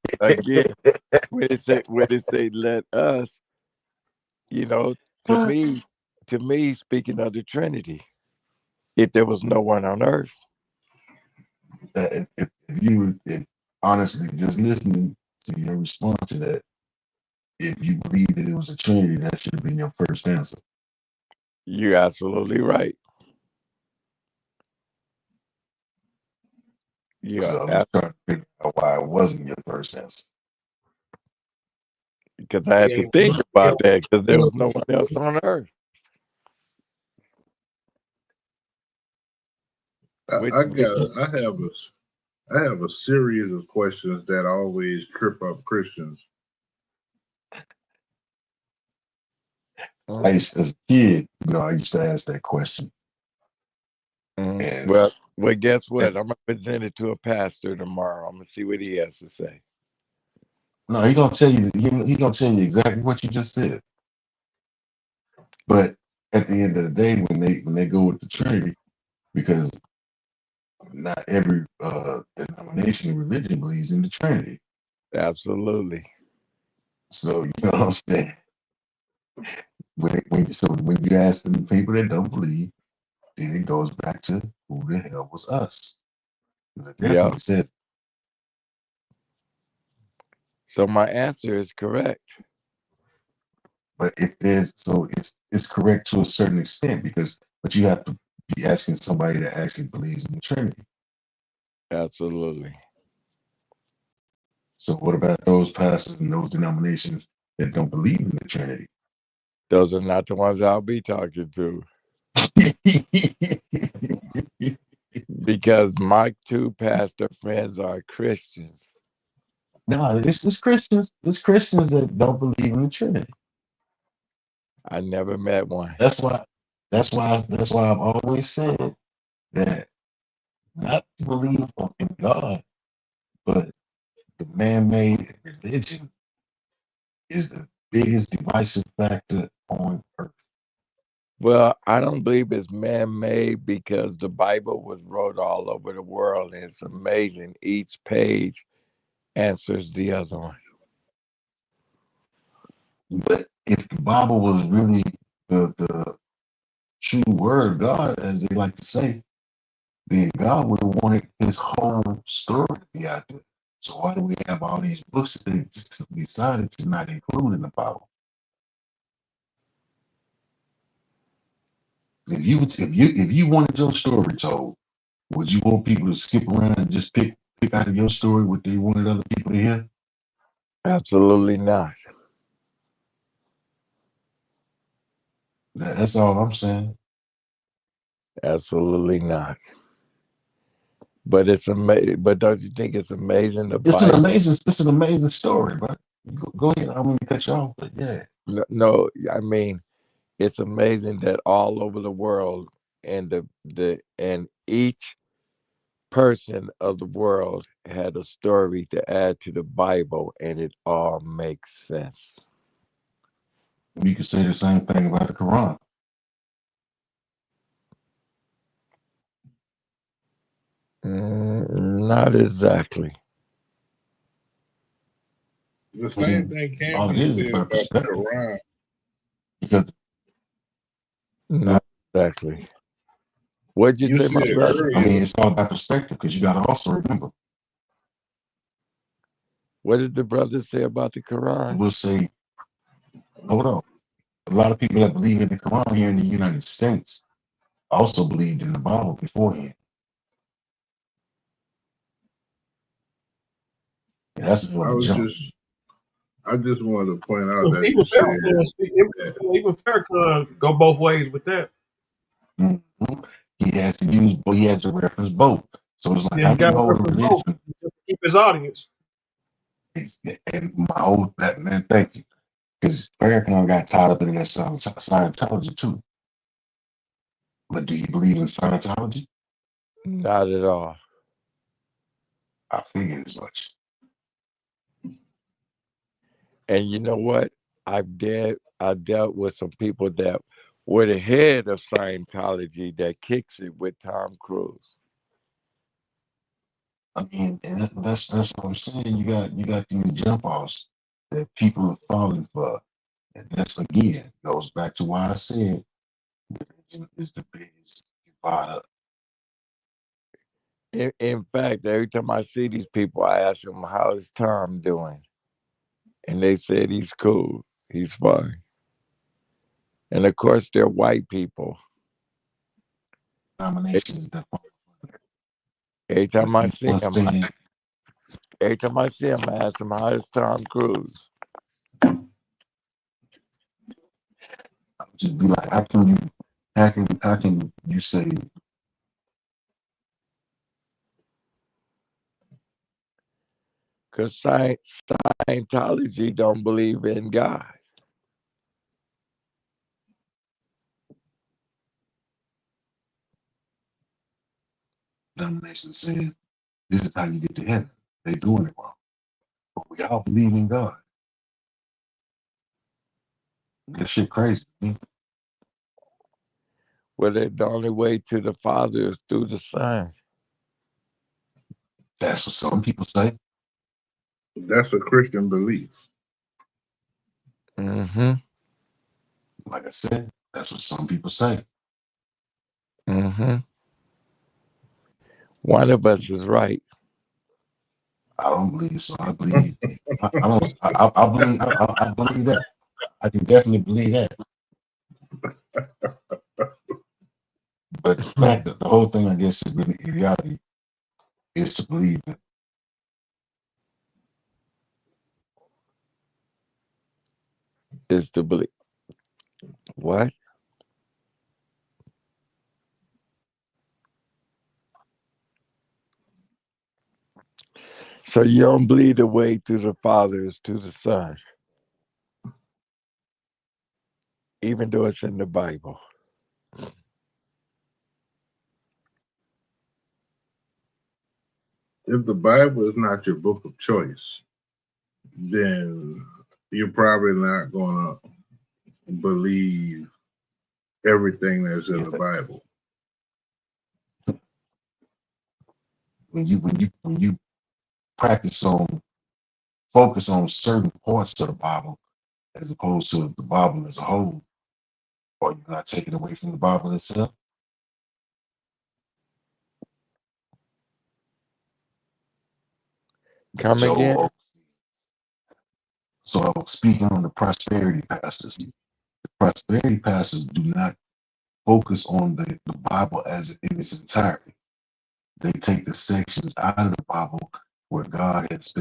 say let us, to me, speaking of the Trinity, if there was no one on earth. If you honestly just listening to your response to that, if you believe that it was a Trinity, that should have been your first answer. You're absolutely right. Yeah, so I'm trying to figure out why it wasn't your first answer. Because I had to think about that because there was no one else on earth. I have a series of questions that always trip up Christians. As a kid, I used to ask that question. Well, guess what? I'm gonna present it to a pastor tomorrow. I'm gonna see what he has to say. No, he's gonna tell you. He's gonna tell you exactly what you just said. But at the end of the day, when they go with the Trinity, because not every denomination or religion believes in the Trinity. Absolutely. So you know what I'm saying. When you ask the people that don't believe, then it goes back to who the hell was us. It definitely says. So my answer is correct. But if there's it's correct to a certain extent but you have to be asking somebody that actually believes in the Trinity. Absolutely. So what about those pastors and those denominations that don't believe in the Trinity? Those are not the ones I'll be talking to. Because my two pastor friends are Christians. No, it's Christians. It's Christians that don't believe in the Trinity. I never met one. That's why I've always said that not to believe in God, but the man-made religion is the biggest divisive factor on earth. Well, I don't believe it's man-made because the Bible was wrote all over the world, and it's amazing. Each page answers the other one. But if the Bible was really the true word of God, as they like to say, then God would have wanted his whole story to be out there. So why do we have all these books that they just decided to not include in the Bible? If you wanted your story told, would you want people to skip around and just pick out of your story what they wanted other people to hear? Absolutely not. That's all I'm saying. Absolutely not. But it's amazing. But don't you think it's amazing? It's an amazing story, but go ahead. I'm gonna cut you off, but yeah. No, I mean, it's amazing that all over the world and and each person of the world had a story to add to the Bible, and it all makes sense. We could say the same thing about the Quran. Not exactly. The same thing can't be said about the Quran. Because Not exactly. What'd you say, my said brother? earlier. I mean, it's all about perspective. Because you got to also remember. What did the brother say about the Quran? We'll say, hold on. A lot of people that believe in the Quran here in the United States also believed in the Bible beforehand. And that's I just wanted to point out that Even you said even Farrakhan go both ways with that. Mm-hmm. He has to reference both. So it's like, Yeah, how he got can to you hold a reference both religion? just to keep his audience. And my old that man, thank you. Because Farrakhan got tied up in that Scientology too. But do you believe in Scientology? Not at all. I figured as much. And you know what? I dealt with some people that were the head of Scientology that kicks it with Tom Cruise. I mean, and that's what I'm saying. You got these jump offs that people are falling for. And that's again goes back to why I said religion is the biggest divider. In fact, every time I see these people, I ask them, how is Tom doing? And they said he's cool. He's fine. And of course, they're white people. Nominations that every time I see him, I ask him, how is Tom Cruise? I'll just be like, how can you say Because Scientology don't believe in God. denomination said this is how you get to heaven? They doing it wrong. But we all believe in God. That shit crazy. Man. Well, the only way to the Father is through the Son. That's what some people say. That's a Christian belief. Mm-hmm. Like I said, that's what some people say. Mm-hmm. One of us is right. I don't believe so. I believe. I believe that. I can definitely believe that. But the fact that the whole thing, I guess, is really reality is to believe it. Is to believe. What? So you don't believe the way to the Father is to the Son, even though it's in the Bible. If the Bible is not your book of choice, then you're probably not going to believe everything that's in the Bible. When you focus on certain parts of the Bible as opposed to the Bible as a whole, or you're not taking away from the Bible itself. Come again? So speaking on the prosperity pastors, the prosperity pastors do not focus on the Bible as in its entirety. They take the sections out of the Bible where God has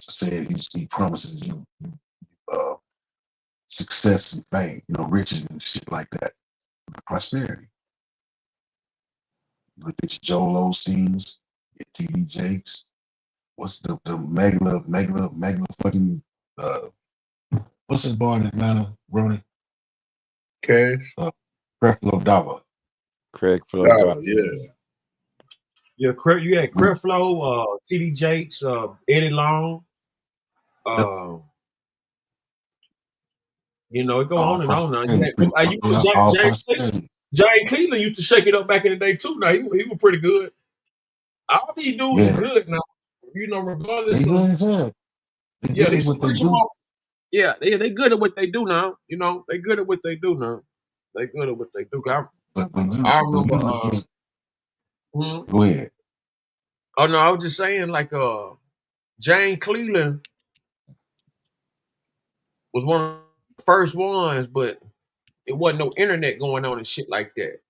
said he promises you success and fame, riches and shit like that. The prosperity. Look at your Joel Osteen's, your T.D. Jakes. What's the Megla fucking what's his boy in Atlanta, Ronnie? Cash? Creflo Dollar. Creflo Dollar. Yeah. Yeah, you had Creflo, T.D. Jakes, Eddie Long. It go on and on. James Cleveland used to shake it up back in the day too. Now he was pretty good. All these dudes are good now. Regardless of Yeah, they switch them off. Yeah, they good at what they do now. You know, they good at what they do now. They good at what they do. I remember. Go ahead. Oh no, I was just saying, like, Jane Cleveland was one of the first ones, but it wasn't no internet going on and shit like that.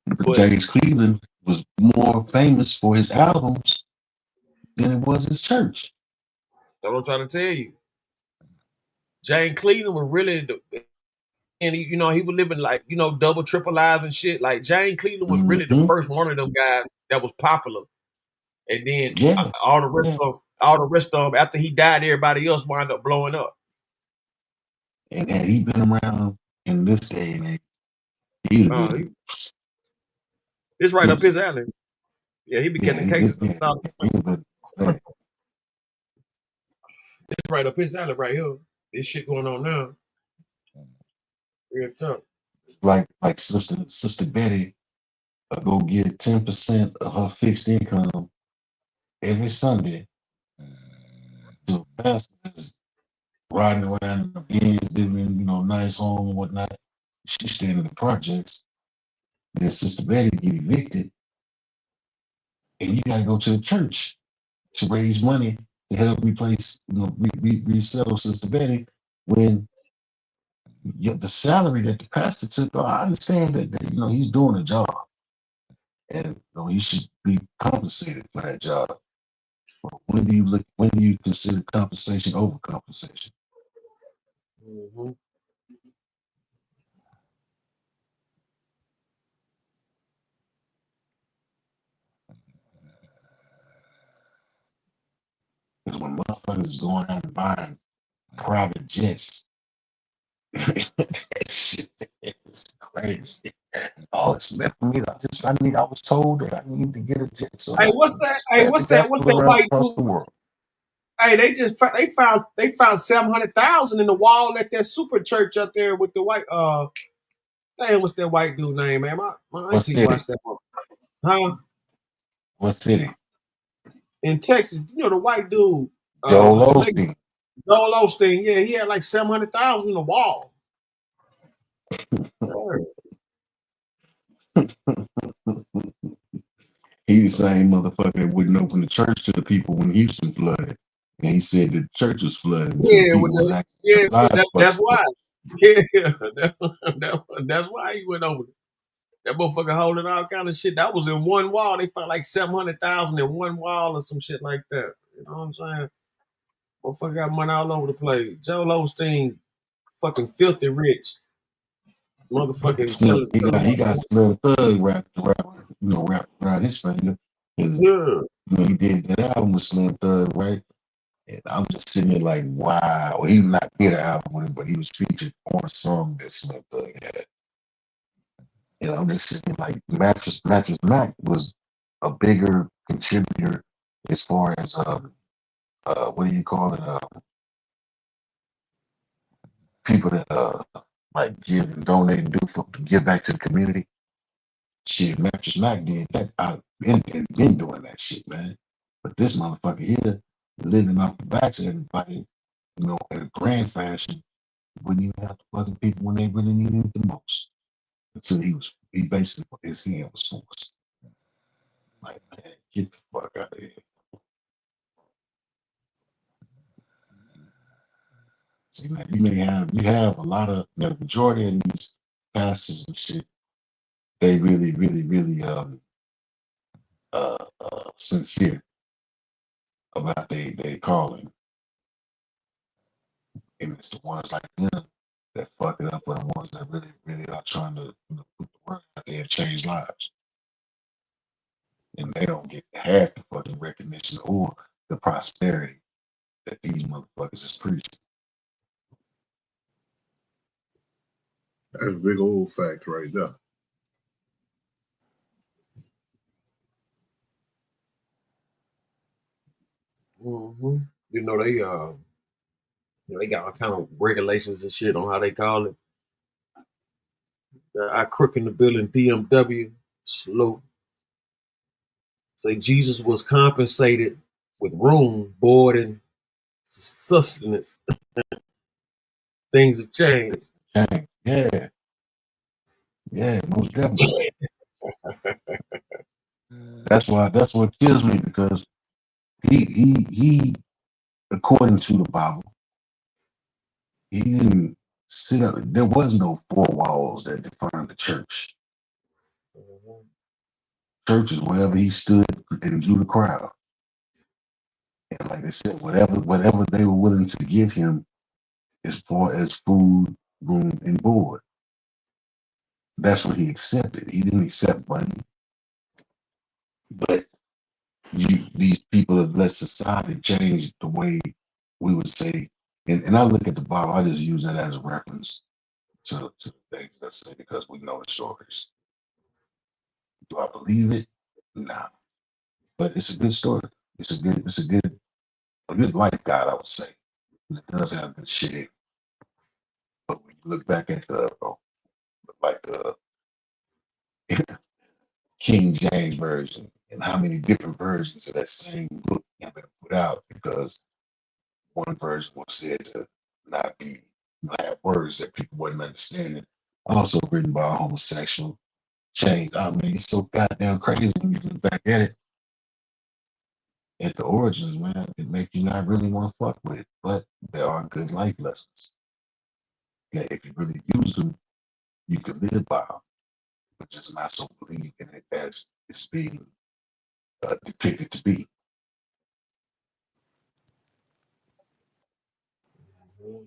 But James Cleveland was more famous for his albums than it was his church. That's what I'm trying to tell you. Jane Cleveland was really, and he was living like, double, triple lives and shit. Like Jane Cleveland was really the first one of them guys that was popular. And then all the rest of them, after he died, everybody else wound up blowing up. And had he been around in this day and age, he'd have been. It's right up his alley. Yeah, he be catching cases. It's right up his alley right here. This shit going on now. Real tough. Like Sister Betty go get 10% of her fixed income every Sunday. So pastor is riding around in the Benz, living in nice home and whatnot. She's staying in the projects. Then Sister Betty get evicted, and you got to go to the church to raise money to help replace, resettle Sister Betty. When the salary that the pastor took, I understand that he's doing a job, and he should be compensated for that job. But when do you consider compensation overcompensation? Mm-hmm. Because when motherfuckers is going out and buying private jets, that shit is crazy. Oh, it's meant for me. I was told that I need to get a jet. So what's that white dude? Hey, they found 700,000 in the wall at that super church up there with the white damn, what's that white dude name, man? My auntie watched that one. Huh? What city? In Texas, the white dude. Joel Osteen. Joel Osteen, yeah, he had like 700,000 in the wall. He the same motherfucker that wouldn't open the church to the people when Houston flooded. And he said the church was flooded. That's why. Yeah, that's why he went over there. That motherfucker holding all kind of shit. That was in one wall. They found like 700,000 in one wall or some shit like that. You know what I'm saying? Motherfucker got money all over the place. Joel Osteen, fucking filthy rich. Motherfucking he got Slim Thug wrapped around his finger. Yeah. He did that album with Slim Thug, right? And I'm just sitting there like, wow. He did not get an album with him, but he was featured on a song that Slim Thug had. And I'm just sitting there like, Mattress Mac was a bigger contributor as far as what do you call it? People that like give and donate and to give back to the community. Shit, Mattress Mac did that. I've been doing that shit, man. But this motherfucker here, living off the backs of everybody, in a grand fashion, wouldn't even have to fucking people when they really needed it the most. Until he basically put his hand was forced. Like, man, get the fuck out of here. See, man, you have a lot of the majority of these pastors and shit. They really, really, really sincere about they calling. And it's the ones like them that fuck it up are the ones that really, really are trying to put the word out there and change lives. And they don't get half the fucking recognition or the prosperity that these motherfuckers is preaching. That's a big old fact right there. Mm-hmm. They got all kind of regulations and shit on how they call it. I crook in the building, BMW, slow. Say Jesus was compensated with room, board, and sustenance. Things have changed. Yeah. Yeah, most definitely. That's what kills me, because he according to the Bible, he didn't sit up. There was no four walls that defined the church. Church is wherever he stood and drew the crowd. And like I said, whatever they were willing to give him as far as food, room, and board, that's what he accepted. He didn't accept money. But these people have let society change the way we would say, and I look at the Bible, I just use that as a reference to things that say, because we know the stories. Do I believe it? Nah. But it's a good story. It's a good life guide, I would say. It does have good shit. But when you look back at the King James version, and how many different versions of that same book have been put out, because one version was said to not have words that people wouldn't understand. Also written by a homosexual. Change. I mean, it's so goddamn crazy when you look back at it. At the origins, man, it makes you not really want to fuck with it. But there are good life lessons that if you really use them, you can live by them, but just not so believe in it as it's being depicted to be. You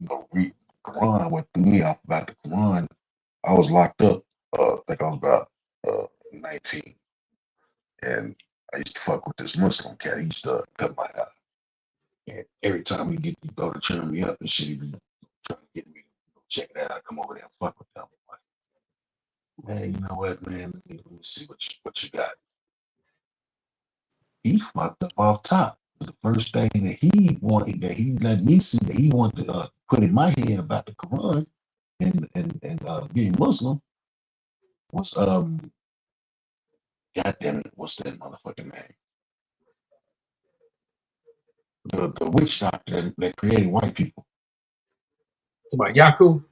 know, read the Quran, what threw me off about the Quran, I was locked up, I think I was about 19. And I used to fuck with this Muslim cat. He used to cut my hair. And every time he get to go to turn me up and shit, he be trying to get me to check it out. I come over there and fuck with them. Like, man, you know what, man? Let me see what you got. He fucked up off top. The first thing that he wanted, that he let me see, that he wanted to put in my head about the Quran and being Muslim was goddamn it, what's that motherfucking name? The witch doctor that created white people. About Yaku?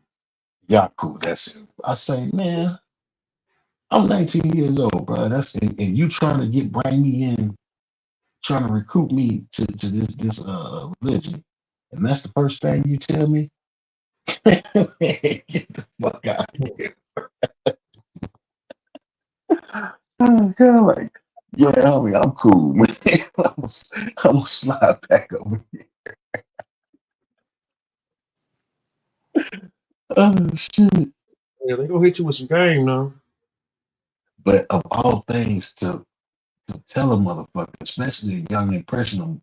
Yaku, that's it. I say, man, I'm 19 years old, bro. And you trying to bring me in, trying to recruit me to this religion, and that's the first thing you tell me. Get the fuck out of here. Oh god, like, yeah, homie, I'm cool, man. I'm gonna slide back over here. Oh shit. Yeah, they gonna hit you with some game now. But of all things to tell a motherfucker, especially a young impressionable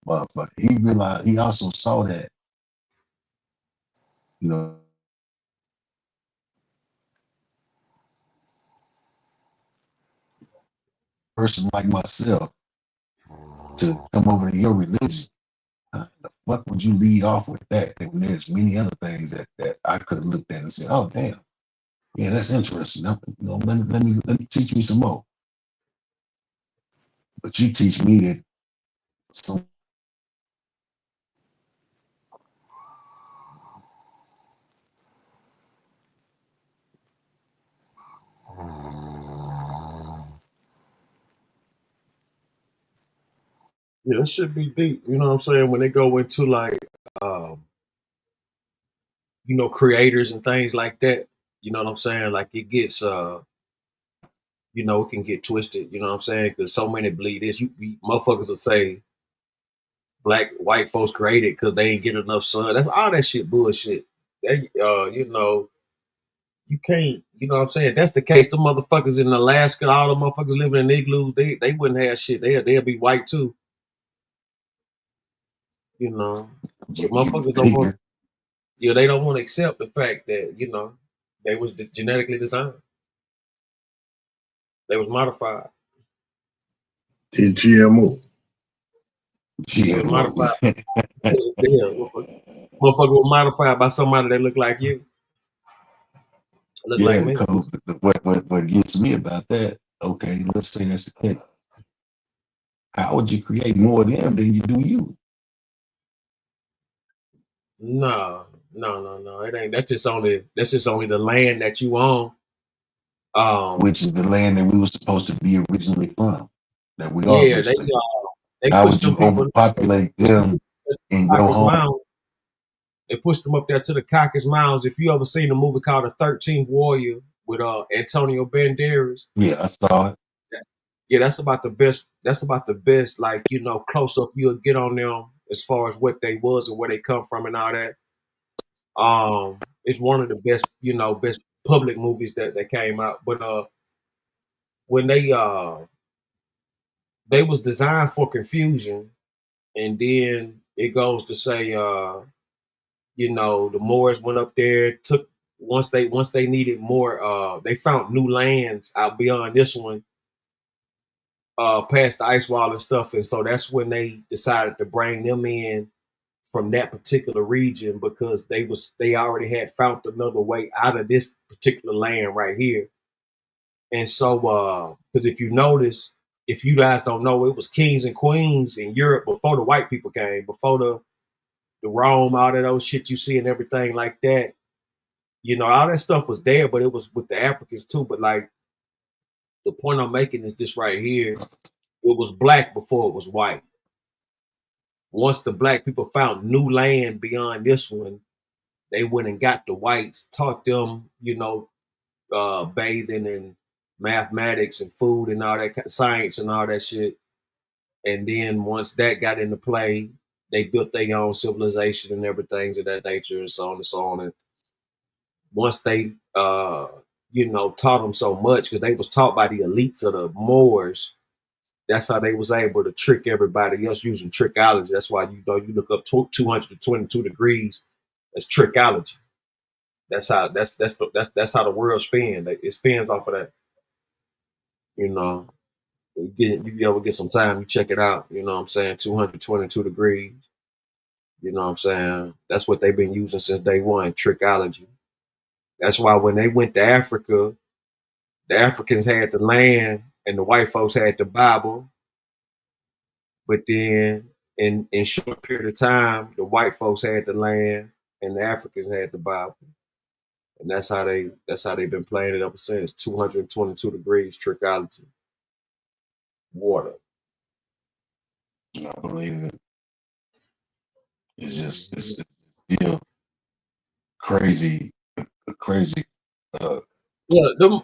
motherfucker, he realized, he also saw that, you know, person like myself to come over to your religion. The fuck would you lead off with that? When there's many other things that I could have looked at and said, oh damn, yeah, that's interesting. You know, let me teach me some more. But you teach me that some Yeah, it should be deep. You know what I'm saying? When they go into like creators and things like that, you know what I'm saying? Like it gets it can get twisted, you know what I'm saying? Because so many believe this. Motherfuckers will say white folks created because they ain't get enough sun. That's all that shit bullshit. They you can't, you know what I'm saying? That's the case. The motherfuckers in Alaska, all the motherfuckers living in igloos, they wouldn't have shit. They'll be white too. You know. But motherfuckers don't want they don't want to accept the fact that, they was genetically designed. They was modified. In GMO. They was modified. Motherfucker was modified by somebody that looked like you. Look like me. What gets me about that, okay, let's say that's the case. How would you create more of them than you do you? No. It ain't. That's just only the land that you own. Which is the land that we were supposed to be originally from, that we are Yeah, originally. they How pushed would you them people overpopulate them in your Caucasus home? Mounds. They pushed them up there to the Caucasus Mounds. If you ever seen a movie called The 13th Warrior with Antonio Banderas. Yeah, I saw it. Yeah, that's about the best. That's about the best, like, you know, close up you'll get on them as far as what they was and where they come from and all that. It's one of the best, you know, best public movies that came out. But when they was designed for confusion, and then it goes to say, you know, the Moors went up there, took once they needed more, they found new lands out beyond this one, past the ice wall and stuff, and so that's when they decided to bring them in from that particular region because they already had found another way out of this particular land right here. And so because if you notice, if you guys don't know, it was kings and queens in Europe before the white people came, before the Rome, all of those shit you see and everything like that. You know, all that stuff was there, but it was with the Africans too. But like the point I'm making is this right here. It was black before it was white. Once the black people found new land beyond this one, they went and got the whites, taught them, you know, bathing and mathematics and food and all that science and all that shit. And then once that got into play, they built their own civilization and everything of that nature and so on and so on. And once they, you know, taught them so much because they was taught by the elites of the Moors. That's how they was able to trick everybody else using trickology. That's why you know you look up 222 degrees. That's trickology. That's how how the world spins. It spins off of that. You know, you ever get some time, you check it out. You know what I'm saying? 222 degrees. You know what I'm saying? That's what they've been using since day one, trickology. That's why when they went to Africa, the Africans had the land and the white folks had the Bible. But then in short period of time, the white folks had the land and the Africans had the Bible. And that's how they've been playing it ever since. 222 degrees trickology. Water. I believe it. It's just it's still crazy, crazy. Yeah, the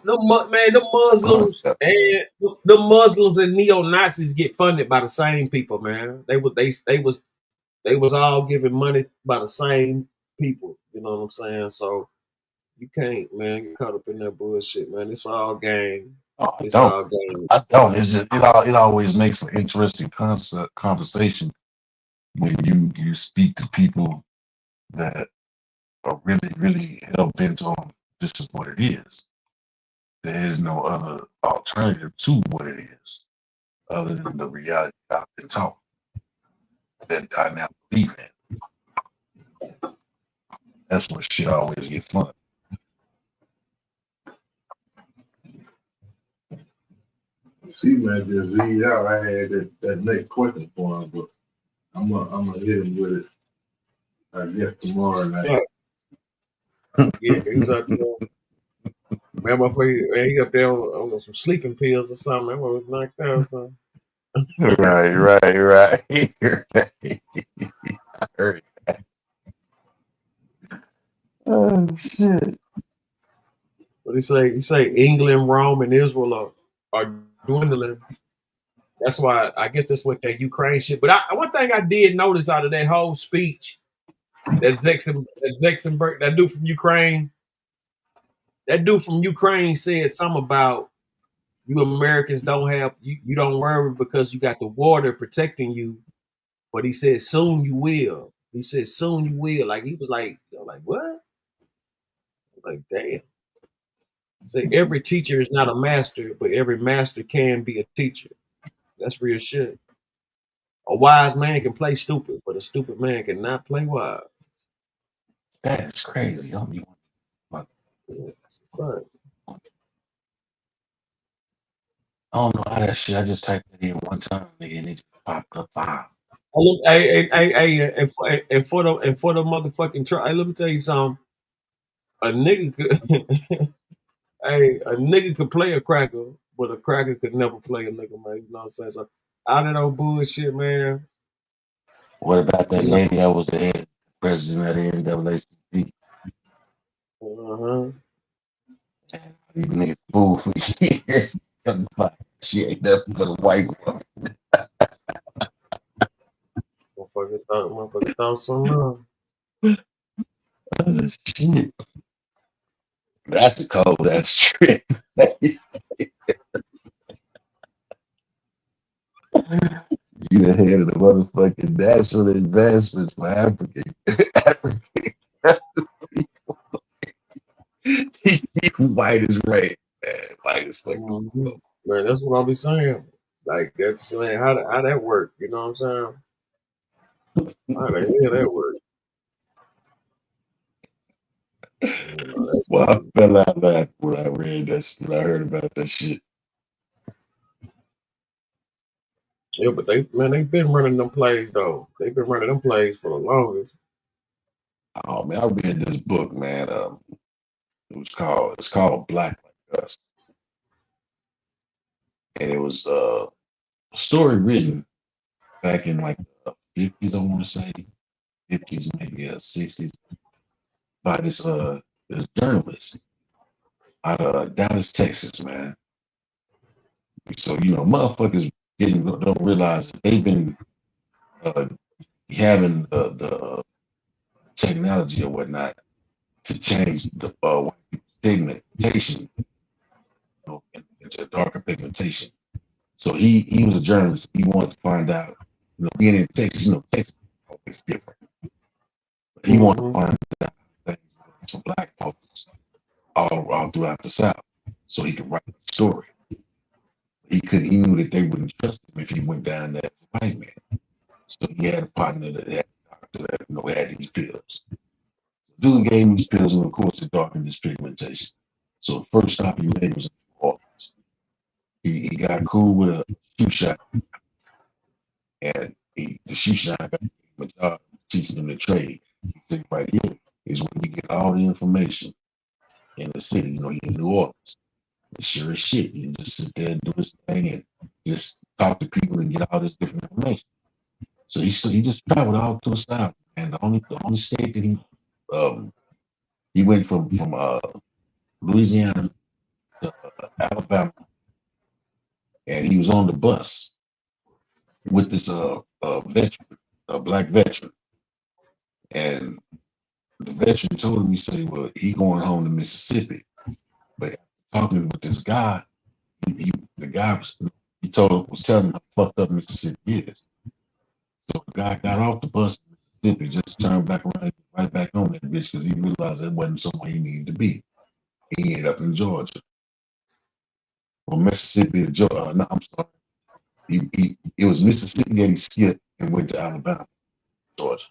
Muslims and the Muslims and neo-Nazis get funded by the same people, man. They was all giving money by the same people. You know what I'm saying? So you can't, man, get caught up in that bullshit, man. It's all game. Oh, It's all game. I don't. It's just it always makes for interesting conversation when you speak to people that are really hell bent on this is what it is. There is no other alternative to what it is, other than the reality I've been taught that I now believe in. That's what shit always gets fun. See, man, just leave out. I had that next question for him, but I'm gonna hit him with it. I guess tomorrow night. Yeah, he was up there. Remember, he up there on some sleeping pills or something. That was knocked out or something. Right. I heard that. Oh shit. But he say England, Rome, and Israel are dwindling. That's why I guess that's what that Ukraine shit. But one thing I did notice out of that whole speech, that Zexenberg, that dude from Ukraine said something about you Americans don't have you don't worry because you got the water protecting you. But he said soon you will. He said soon you will. Like he was like, like what? Like damn. Say every teacher is not a master, but every master can be a teacher. That's real shit. A wise man can play stupid, but a stupid man cannot play wise. That's crazy. I don't know lot of that shit. I just typed it in one time, nigga, and it just popped up 5. And for the motherfucking try, hey, let me tell you something. A nigga could, a nigga could play a cracker, but a cracker could never play a nigga, man. You know what I'm saying? So out of no bullshit, man. What about that lady that was the head president of the NAACP? These niggas fool for years. She ain't nothing but a white woman. Motherfucker thought something. Shit. That's a cold ass trip. You the head of the motherfucking national advancements for Africa. White is right, man. White is fucking. Man, that's what I'll be saying. Like that's man, how that work? You know what I'm saying? How the hell that work? Well, I fell out laughing when I read that. When I heard about that shit. Yeah, but they've been running them plays though. They've been running them plays for the longest. Oh man, I read this book, man. It's called Black Like Us, and it was a story written back in like the 50s, I want to say 50s, maybe 60s, by this journalist out of Dallas, Texas, man. So motherfuckers don't realize that they've been having the technology or whatnot to change the white people's pigmentation, into darker pigmentation. So he was a journalist. He wanted to find out, being in Texas, Texas is always different. But he wanted to find out things for black folks all throughout the South, so he could write a story. He knew that they wouldn't trust him if he went down there as a white man. So he had a partner that had a doctor that had these pills. Dude gave him these pills, and of course it darkened his pigmentation. So the first stop he made was in New Orleans. He got cool with a shoe shop, and the shoe shop got him a job teaching him the trade. He said, right here is where you get all the information in the city, in New Orleans. And sure as shit, you just sit there and do this thing and just talk to people and get all this different information. So he just traveled all through the South, and the only state that he went from Louisiana to Alabama, and he was on the bus with this veteran, a black veteran, and the veteran told him, he said, well, he going home to Mississippi, but talking with this guy, the guy was telling him how fucked up Mississippi is. So the guy got off the bus in Mississippi, just turned back around, right back on that bitch, because he realized that wasn't somewhere he needed to be. He ended up in Georgia. From Mississippi to Georgia, no, I'm sorry. It was Mississippi that he skipped and went to Alabama, Georgia.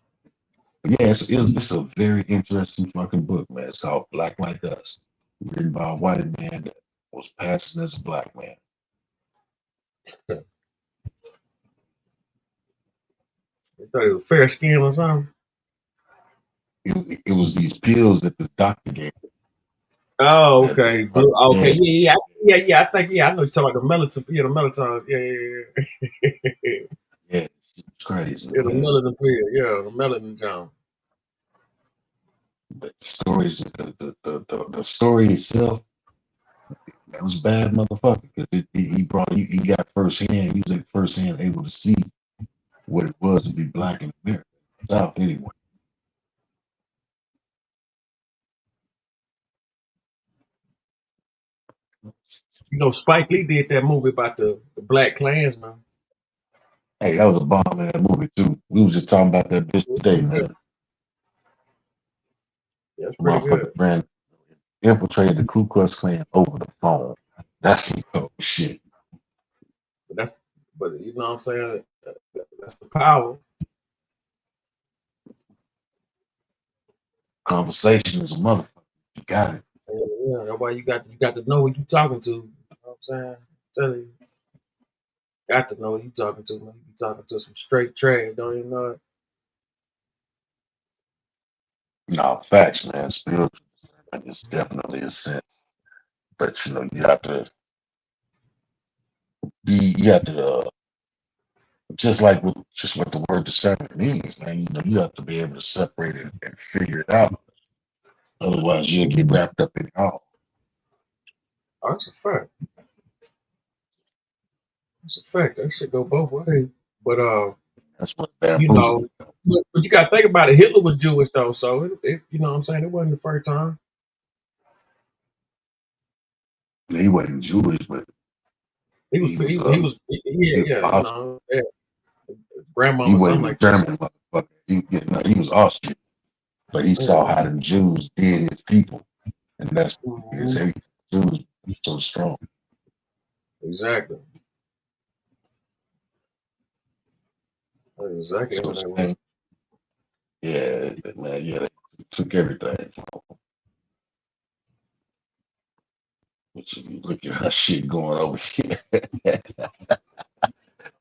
But yeah, it's a very interesting fucking book, man. It's called Black Like Us, written by a white man that was passing as a black man. They thought it was fair skin or something. It was these pills that the doctor gave. Oh, okay. Okay, yeah. I think I know you're talking about the melatonin. Yeah, the melatonin. Yeah. Yeah, it's crazy. Yeah, the melanin pill. Yeah, the melanin John. But the story itself, that was bad, motherfucker. Because he got firsthand. He was like firsthand able to see what it was to be black in America, South anyway. Spike Lee did that movie about the Black Klansman. Hey, that was a bomb in that movie too. We was just talking about that bitch today, man. Yeah, that's pretty good. Brand infiltrated the Ku Klux Klan over the phone. That's some shit. But you know what I'm saying? That's the power. Conversation is a motherfucker. You got it. Yeah, that's why you got to know who you talking to. You know what I'm saying? I'm telling you. Got to know who you talking to, man. You talking to some straight trash, don't even know it. No, facts, man. Spiritual is definitely a sense. But you know, you have to just like with just what the word discernment means, man. You know, you have to be able to separate it and figure it out. Otherwise, you'll get wrapped up in it all. Oh, that's a fact. That's a fact. That should go both ways. But That's what you know, but you got to think about it. Hitler was Jewish though, so it you know what I'm saying, it wasn't the first time. He wasn't Jewish, but he was grandmama, he wasn't something a like German motherfucker. He was Austrian, but he saw how the Jews did his people, and that's his hate. Jews were so strong. Exactly. That's exactly what that was. Yeah, man. Yeah, they took everything. But you look at how shit going over here.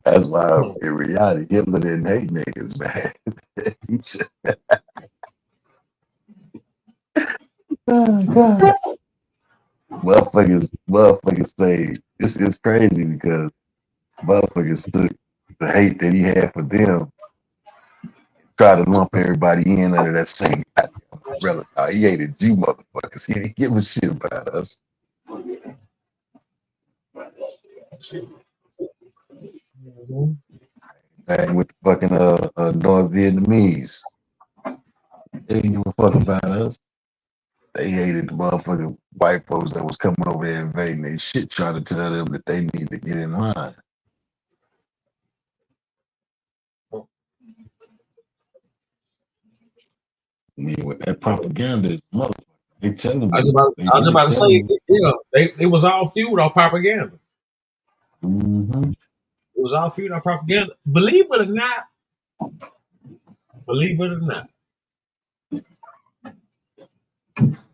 That's why in reality, Hitler didn't hate niggas, man. Oh, God. Motherfuckers say it's crazy because motherfuckers took the hate that he had for them, try to lump everybody in under that same umbrella. He hated you motherfuckers. He didn't give a shit about us. Dang, with the fucking North Vietnamese. They didn't give a fuck about us. They hated the motherfucking white folks that was coming over there invading their shit, trying to tell them that they need to get in line. I mean, with that propaganda is motherfucker. They telling you. I was about to say, it was all fueled on propaganda. Mm-hmm. It was all fueled on propaganda. Believe it or not,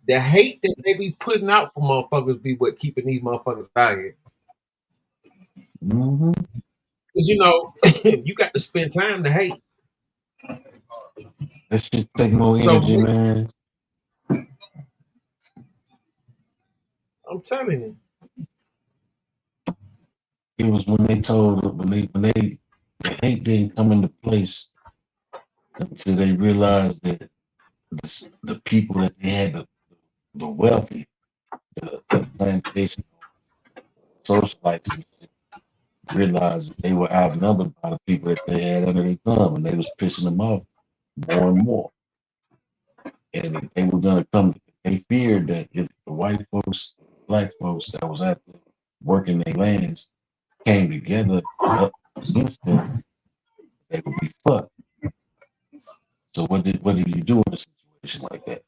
the hate that they be putting out for motherfuckers be what keeping these motherfuckers out here. Mm-hmm. Because you know, you got to spend time to hate. That shit take more energy, man. I'm telling you. It was when they told the hate didn't come into place until they realized that the people that they had, the wealthy, the plantation socialites, realized that they were outnumbered by the people that they had under their thumb, and they was pissing them off more and more. And if they were gonna come, they feared that if the white folks, black folks that was out there working their lands came together up against them, they would be fucked. So what did you do in a situation like that?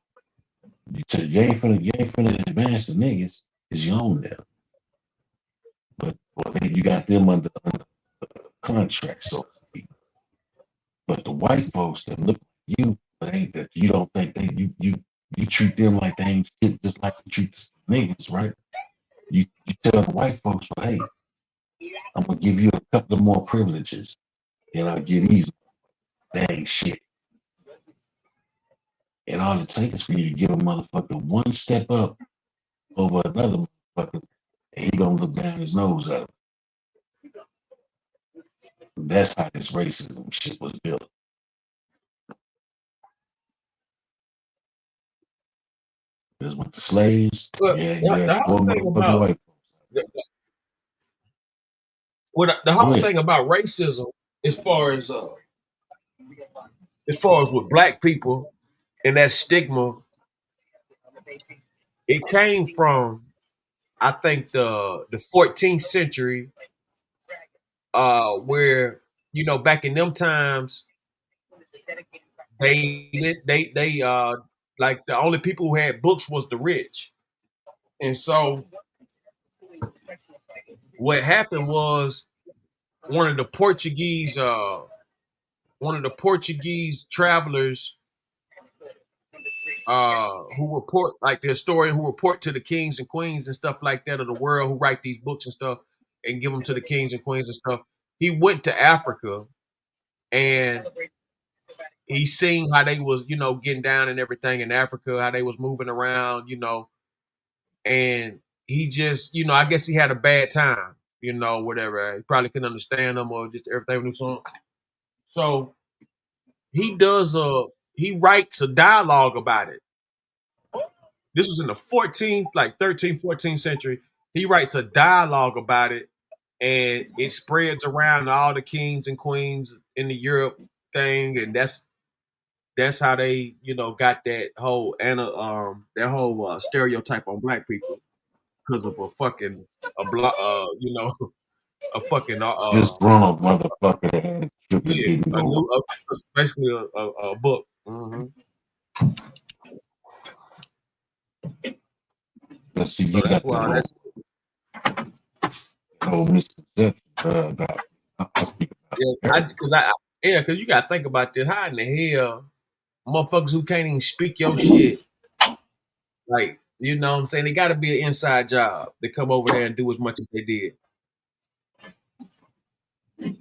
You said you ain't finna advance the niggas because you own them. But then you got them under contract, so to speak. But the white folks that look like you, but ain't that you don't think they you treat them like they ain't shit just like you treat the niggas, right? You tell the white folks, well, hey, I'm gonna give you a couple of more privileges, and I'll give these. That ain't shit. And all it takes is for you to give a motherfucker one step up over another motherfucker, and he gonna look down his nose at him. That's how this racism shit was built. Because with the slaves, But you the had whole one thing motherfucking about white. the whole thing about racism, as far as with black people and that stigma, it came from, I think, the 14th century, where, you know, back in them times, they like the only people who had books was the rich. And so what happened was one of the Portuguese travelers, who report, like the historian who report to the kings and queens and stuff like that of the world, who write these books and stuff and give them to the kings and queens and stuff. he went to Africa and he seen how they was, getting down and everything in Africa, how they was moving around, and he just, I guess he had a bad time, whatever. He probably couldn't understand them or just everything was on. So he writes a dialogue about it. This was in the 13th, 14th century. He writes a dialogue about it, and it spreads around to all the kings and queens in the Europe thing, and that's how they, got that whole stereotype on black people because of a fucking a fucking This grown up motherfucker that had a trip and yeah, didn't go. basically a book. Mm-hmm. Let's see, So you that's got why that whole misconception about. because you gotta think about this. How in the hell motherfuckers who can't even speak your shit, like, you know what I'm saying? They gotta be an inside job to come over there and do as much as they did.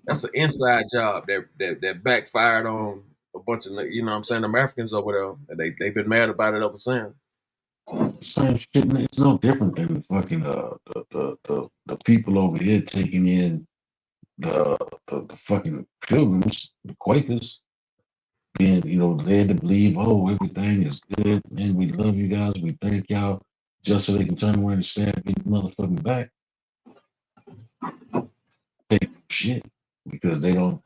That's an inside job that backfired on a bunch of, them Africans over there. They've been mad about it ever since. Same shit, man. It's no different than the fucking the people over here taking in the fucking pilgrims, the Quakers, being led to believe, oh, everything is good, man. We love you guys. We thank y'all, just so they can turn around and stab you motherfucking back. Take shit because they looking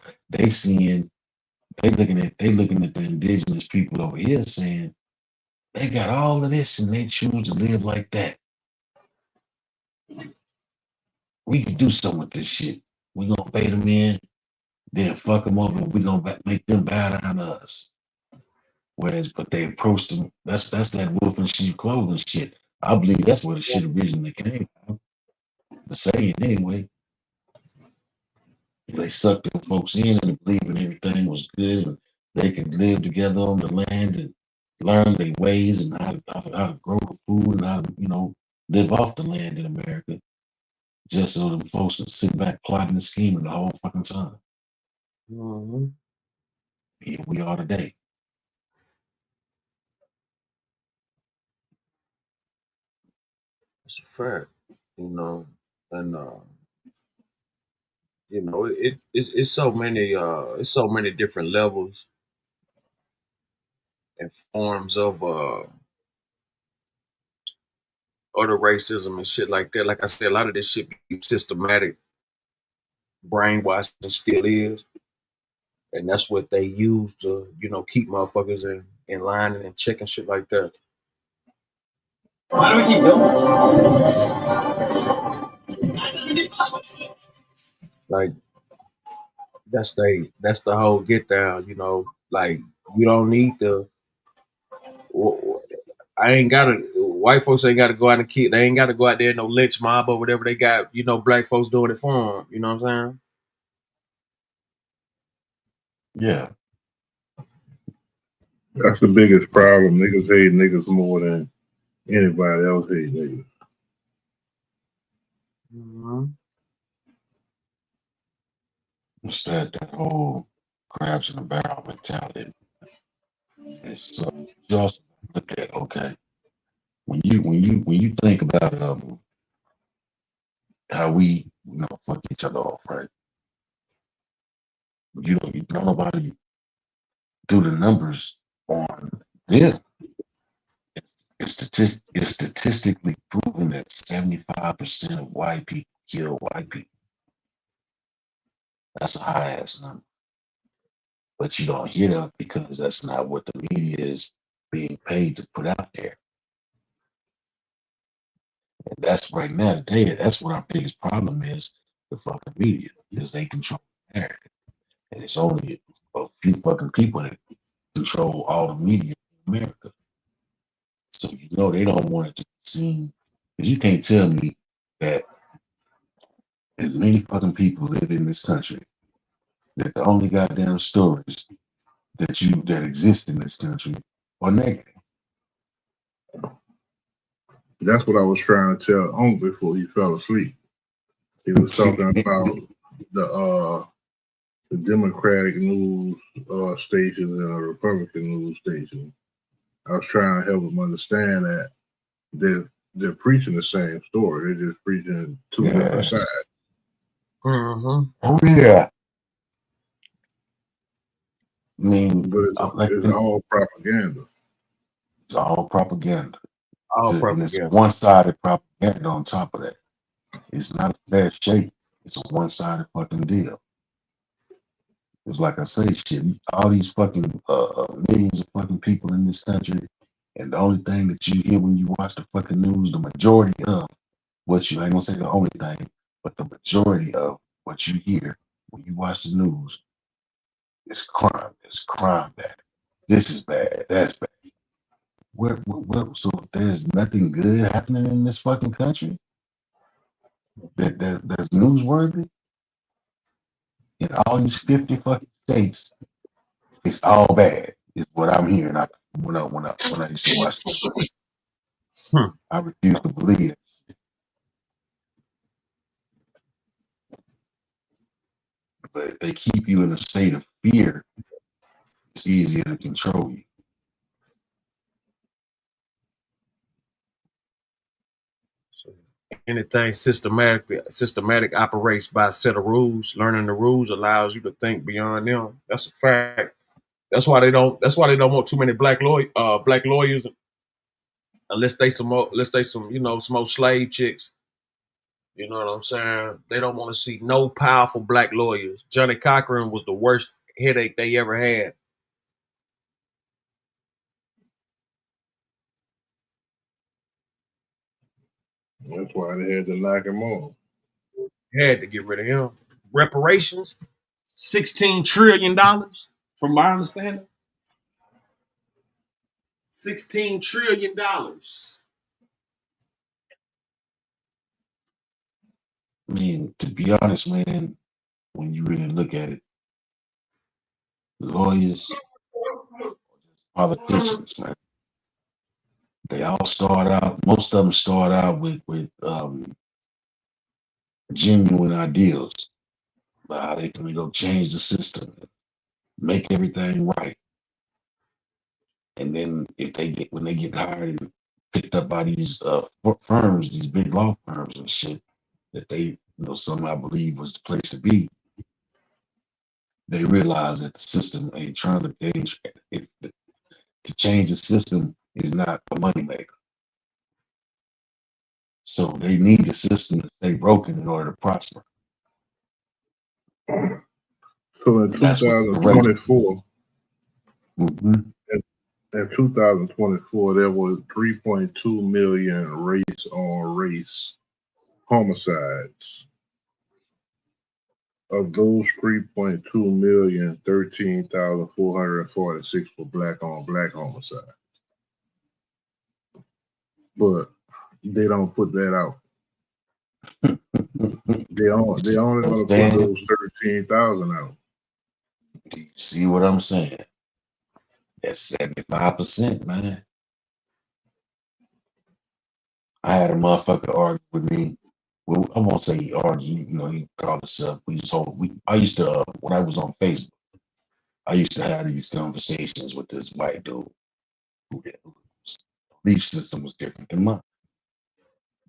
at the indigenous people over here saying they got all of this and they choose to live like that. We can do something with this shit. We gonna bait them in, then fuck them over. We gonna make them bow down to us. But they approached them. That's that wolf in sheep clothing shit. I believe that's where the shit originally came from. The saying anyway. They sucked them folks in and believing everything was good and they could live together on the land and learn their ways and how to grow the food and how to live off the land in America. Just so them folks would sit back plotting and scheming the whole fucking time. Mm-hmm. Here we are today. It's a fact, and it's so many different levels and forms of other racism and shit like that. Like I said, a lot of this shit be systematic brainwashing still is, and that's what they use to keep motherfuckers in line and in check and shit like that. Why do we keep going? Like that's the whole get down. Like you don't need to. I ain't gotta. White folks ain't gotta go out and kill. They ain't gotta go out there no lynch mob or whatever they got. Black folks doing it for them. You know what I'm saying? Yeah. That's the biggest problem. Niggas hate niggas more than anybody else hate niggas. Mm-hmm. What's that whole crabs in the barrel mentality? It's you also look at, okay, when you think about how we fuck each other off, right? You don't nobody do the numbers on them. It's statistically proven that 75% of white people kill white people. That's a high ass number. But you don't hear that because that's not what the media is being paid to put out there. And that's right now today, that's what our biggest problem is, the fucking media, because they control America. And it's only a few fucking people that control all the media in America. So they don't want it to be seen. Because you can't tell me that as many fucking people live in this country, that the only goddamn stories that exist in this country are negative. That's what I was trying to tell Unc before he fell asleep. He was talking about the Democratic news stations and a Republican news station. I was trying to help them understand that they're preaching the same story. They're just preaching two different sides. Mm-hmm. Oh yeah. I mean, but it's all propaganda. It's all propaganda. All And it's propaganda. one-sided propaganda on top of that. It's not a fair shake. It's a one-sided fucking deal. It's like I say, shit. All these fucking millions of fucking people in this country, and the only thing that you hear when you watch the fucking news, the majority of what you, I ain't gonna say the only thing, but the majority of what you hear when you watch the news is crime. It's crime bad. This is bad. That's bad. So there's nothing good happening in this fucking country that's newsworthy. In all these 50 fucking states, it's all bad. Is what I'm hearing. When I used to watch this, I refuse to believe it. But if they keep you in a state of fear, it's easier to control you. So anything systematic operates by a set of rules. Learning the rules allows you to think beyond them. That's a fact. That's why they don't want too many black lawyers unless they some some old slave chicks. You know what I'm saying? They don't want to see no powerful black lawyers. Johnny Cochran was the worst headache they ever had. That's why they had to knock him off. Had to get rid of him. Reparations, $16 trillion, from my understanding. $16 trillion. I mean, to be honest, man, when you really look at it, lawyers, politicians, man, they all start out. Most of them start out with genuine ideals about how they can go change the system, make everything right. And then when they get hired and picked up by these firms, these big law firms and shit, that they somehow believe was the place to be, they realize that the system ain't trying to change. To change the system is not a moneymaker. So they need the system to stay broken in order to prosper. So in 2024, in 2024, there was 3.2 million race-on-race homicides. Of those 3.2 million, 13,446 were black-on-black homicides. But they don't put that out. They only going to put those 13,000 out. Do you see what I'm saying? That's 75%, man. I had a motherfucker argue with me. Well, I won't say he argued. He called himself. I used to when I was on Facebook, I used to have these conversations with this white dude whose belief system was different than mine.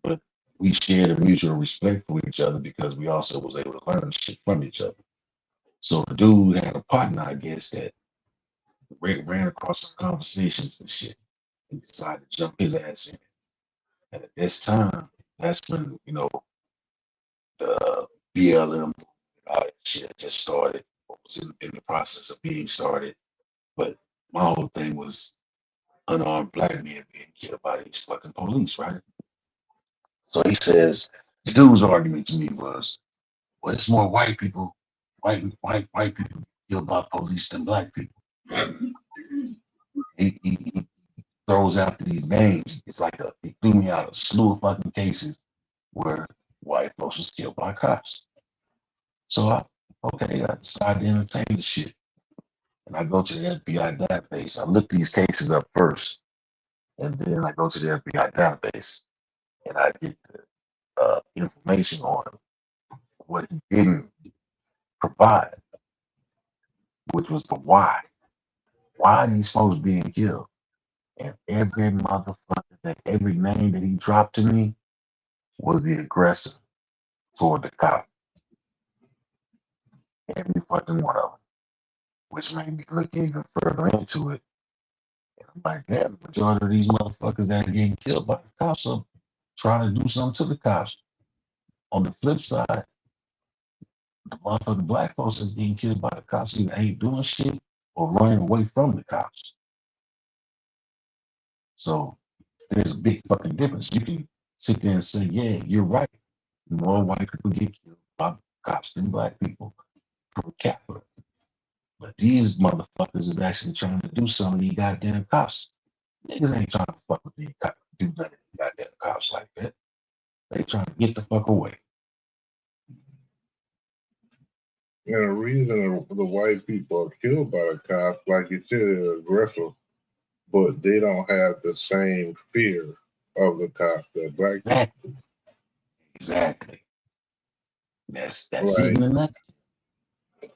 But we shared a mutual respect for each other because we also was able to learn shit from each other. So the dude had a partner, I guess, that ran across some conversations and shit and decided to jump his ass in. And at this time, that's when, the BLM, all that shit just started, was in the process of being started. But my whole thing was unarmed black men being killed by these fucking police, right? So he says, the dude's argument to me was, well, it's more white people killed by police than black people. He throws out these names. It's like he threw me out a slew of fucking cases where white folks was killed by cops. So I decided to entertain the shit. And I go to the FBI database. I look these cases up first. And then I go to the FBI database and I get the information on what he didn't provide, which was the why. Why are these folks being killed? And every motherfucker, every name that he dropped to me was the aggressor toward the cop. Every fucking one of them, which made me look even further into it. And I'm like, damn, the majority of these motherfuckers that are getting killed by the cops are trying to do something to the cops. On the flip side, the motherfucking black folks that's getting killed by the cops either ain't doing shit or running away from the cops. So there's a big fucking difference. You can sit there and say, yeah, you're right. More white people get killed by cops than black people per capita. But these motherfuckers is actually trying to do some of these goddamn cops. Niggas ain't trying to fuck with these cops, do none of these goddamn cops like that. They trying to get the fuck away. And the reason the white people are killed by the cops, like you said, they're aggressive, but they don't have the same fear of the cops that black people do. Exactly. That's Right. it in a nutshell.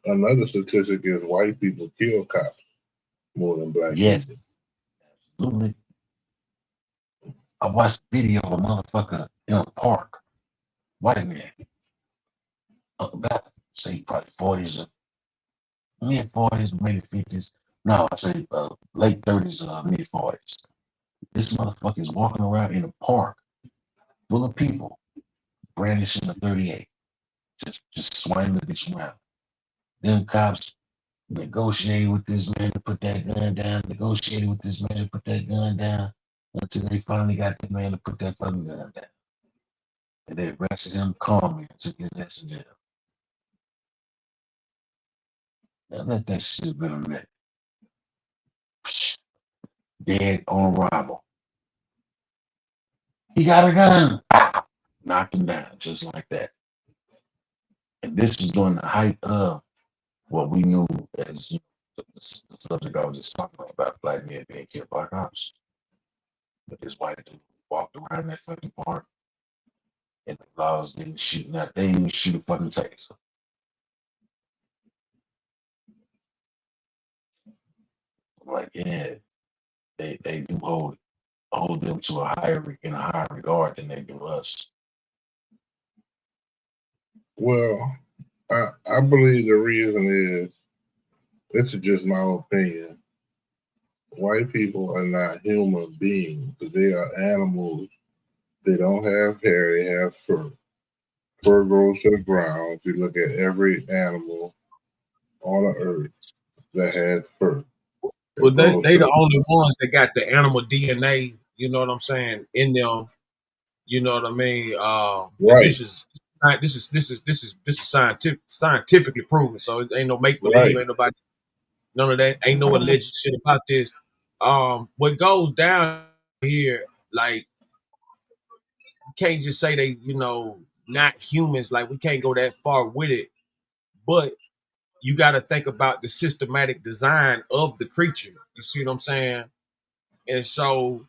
Another statistic is white people kill cops more than black people. Absolutely. I watched a video of a motherfucker in a park, white man, about say probably 40s or mid 40s, maybe 50s. No, I say late 30s, mid 40s. This motherfucker is walking around in a park full of people, brandishing a 38, just swinging the bitch around. Them cops negotiate with this man to put that gun down, negotiate with this man to put that gun down, until they finally got the man to put that fucking gun down. And they arrested him calmly and took his ass to jail. Now let that shit been a minute. Dead on arrival. He got a gun. Ah! Knocked him down just like that. And this was during the height of what we knew as the subject I was just talking about, black men being killed by cops. But this white dude walked around that fucking park and the laws didn't shoot. Now they didn't even shoot a fucking taser. Like, yeah, they do hold them to a higher regard than they do us. Well, I believe the reason is, this is just my opinion, white people are not human beings. They are animals. They don't have hair, they have fur. Fur grows to the ground. If you look at every animal on the earth that has fur. Well, they the only ones that got the animal DNA, you know what I'm saying, in them. You know what I mean? Right. This is scientifically proven. So it ain't no make believe, Right. ain't nobody, none of that, ain't no alleged shit about this. What goes down here, like, you can't just say they, not humans. Like, we can't go that far with it, but you got to think about the systematic design of the creature. You see what I'm saying? And so,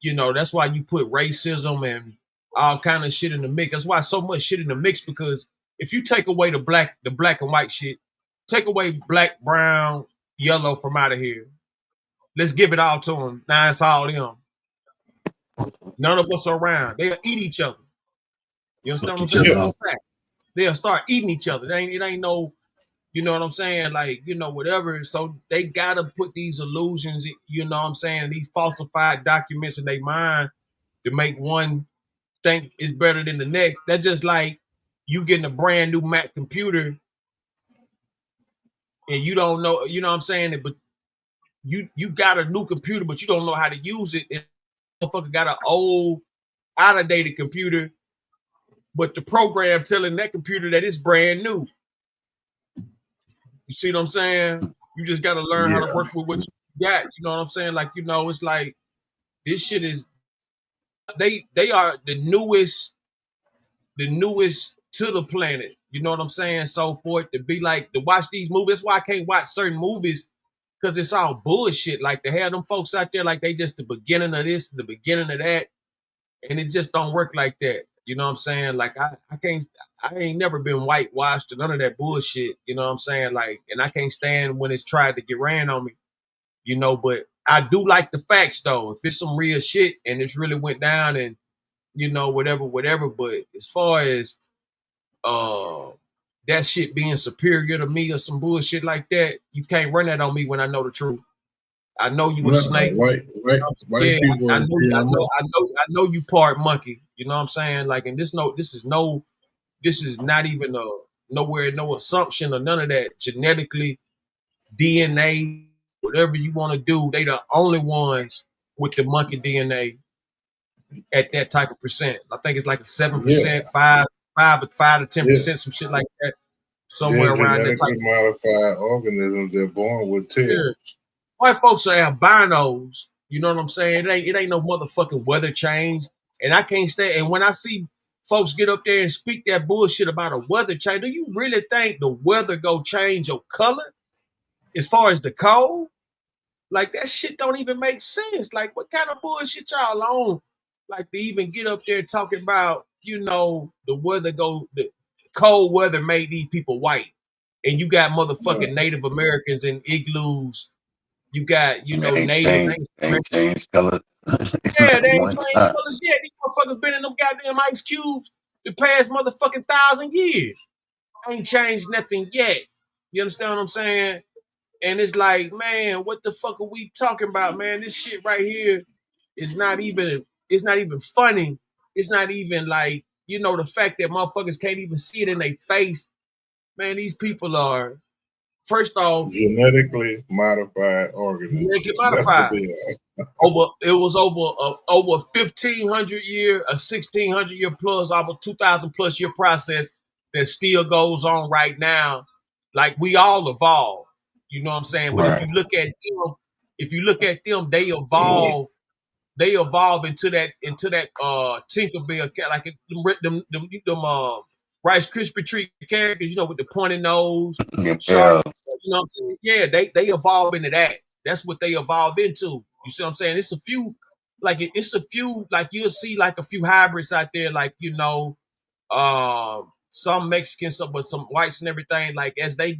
that's why you put racism and all kind of shit in the mix. That's why so much shit in the mix, because if you take away the black and white shit, take away black, brown, yellow from out of here. Let's give it all to them. Now it's all them. None of us are around. They'll eat each other. You understand what I'm saying? It's a fact. They'll start eating each other. It ain't no, you know what I'm saying? Like, whatever. So they gotta put these illusions, you know what I'm saying, these falsified documents in their mind to make one think it's better than the next. That's just like you getting a brand new Mac computer and you don't know, you know what I'm saying? But you got a new computer, but you don't know how to use it. And motherfucker got an old, out-of-dated computer, but the program telling that computer that it's brand new. You see what I'm saying? You just got to learn how to work with what you got. You know what I'm saying? Like, it's like this shit is, they are the newest to the planet. You know what I'm saying? So for it to be like, to watch these movies, that's why I can't watch certain movies, because it's all bullshit. Like, to have them folks out there like they just the beginning of this, the beginning of that, and it just don't work like that. You know what I'm saying? Like I ain't never been whitewashed or none of that bullshit. You know what I'm saying? Like, and I can't stand when it's tried to get ran on me. You know, but I do like the facts though. If it's some real shit and it's really went down and you know whatever. But as far as that shit being superior to me or some bullshit like that, you can't run that on me when I know the truth. I know you a snake. White people. I know you part monkey. You know what I'm saying? Like, and this is not even no assumption or none of that. Genetically, DNA, whatever you want to do, they the only ones with the monkey DNA at that type of percent. I think it's like a 7%, 5 to 10%, some shit like that. Somewhere around that type. Genetically modified organisms, they're born with tails. Yeah. White folks are albinos. You know what I'm saying? It ain't no motherfucking weather change. And I can't stand. And when I see folks get up there and speak that bullshit about a weather change, do you really think the weather go change your color as far as the cold? Like that shit don't even make sense. Like what kind of bullshit y'all on? Like to even get up there talking about, you know, the cold weather made these people white. And you got motherfucking Native Americans in igloos. You got, you know, Native. They change color. Yeah, they ain't changed colors yet. These motherfuckers been in them goddamn ice cubes the past motherfucking 1,000 years. Ain't changed nothing yet. You understand what I'm saying? And it's like, man, what the fuck are we talking about, man? This shit right here is not even, it's not even funny. It's not even like, you know, the fact that motherfuckers can't even see it in their face. Man, these people are, first off, genetically modified organisms. Genetically modified. It was over 1,500 year, a 1,600 year plus, over 2,000 plus year process that still goes on right now. Like we all evolve, you know what I'm saying? But if you look at them, they evolve. They evolve into that Tinkerbell, like them Rice Krispie treat characters, you know, with the pointed nose, sharp, you know what I'm saying? Yeah, they evolve into that. That's what they evolve into. You see what I'm saying? It's a few, like you'll see like a few hybrids out there, like, you know, some Mexicans, but some whites and everything. Like as the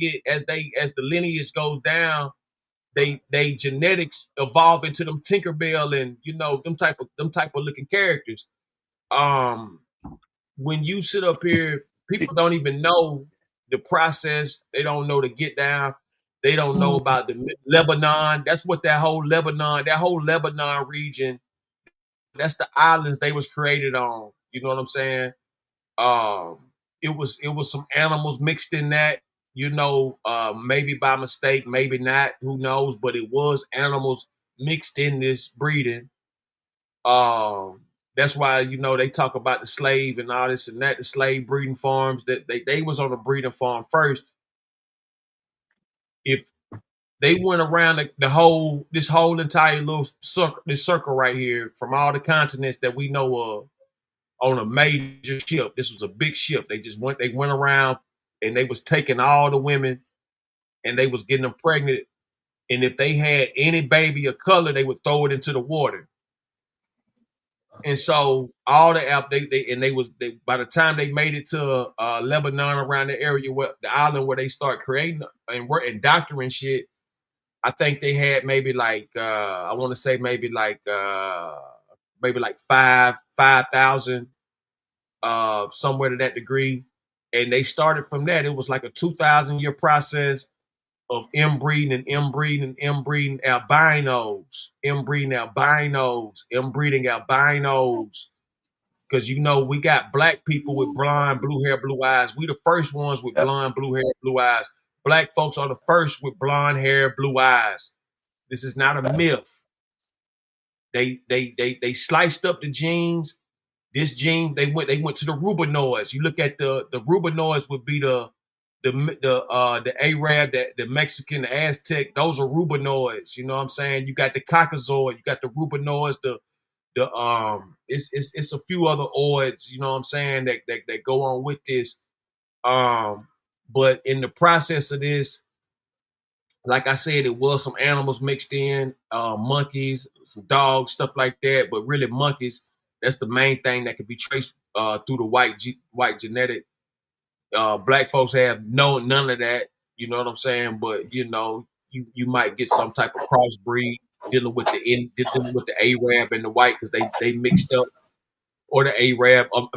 lineage goes down, they genetics evolve into them Tinkerbell and, you know, them type of looking characters. When you sit up here, people don't even know the process. They don't know the get down. They don't know about the Lebanon. That's what that whole Lebanon region, that's the islands they was created on. You know what I'm saying? It was some animals mixed in that, you know, maybe by mistake, maybe not, who knows, but it was animals mixed in this breeding. That's why, you know, they talk about the slave and all this and that, the slave breeding farms, that they was on a breeding farm first. If they went around this whole entire little circle right here from all the continents that we know of on a major ship. This was a big ship. They went around and they was taking all the women and they was getting them pregnant. And if they had any baby of color, they would throw it into the water. And so all the by the time they made it to Lebanon, around the area where the island where they start creating and doctoring shit, I think they had maybe like I want to say maybe like 5,000 somewhere to that degree. And they started from that. It was like a 2,000 year process of inbreeding albinos. Because, you know, we got black people with blonde, blue hair, blue eyes. We the first ones with blonde, blue hair, blue eyes. Black folks are the first with blonde hair, blue eyes. This is not a myth. They sliced up the genes. This gene, they went to the Rubinoids. You look at the Rubinoids would be the Arab, the Mexican, the Aztec. Those are Rubinoids. You know what I'm saying? You got the Caucasoid, you got the Rubinoids, it's a few other oids, you know what I'm saying, that go on with this. But in the process of this, like I said, it was some animals mixed in, monkeys, some dogs, stuff like that, but really monkeys, that's the main thing that could be traced through the white genetic. Black folks have none of that. You know what I'm saying? But you know, you might get some type of crossbreed dealing with the Arab and the white because they mixed up, or the Arab, or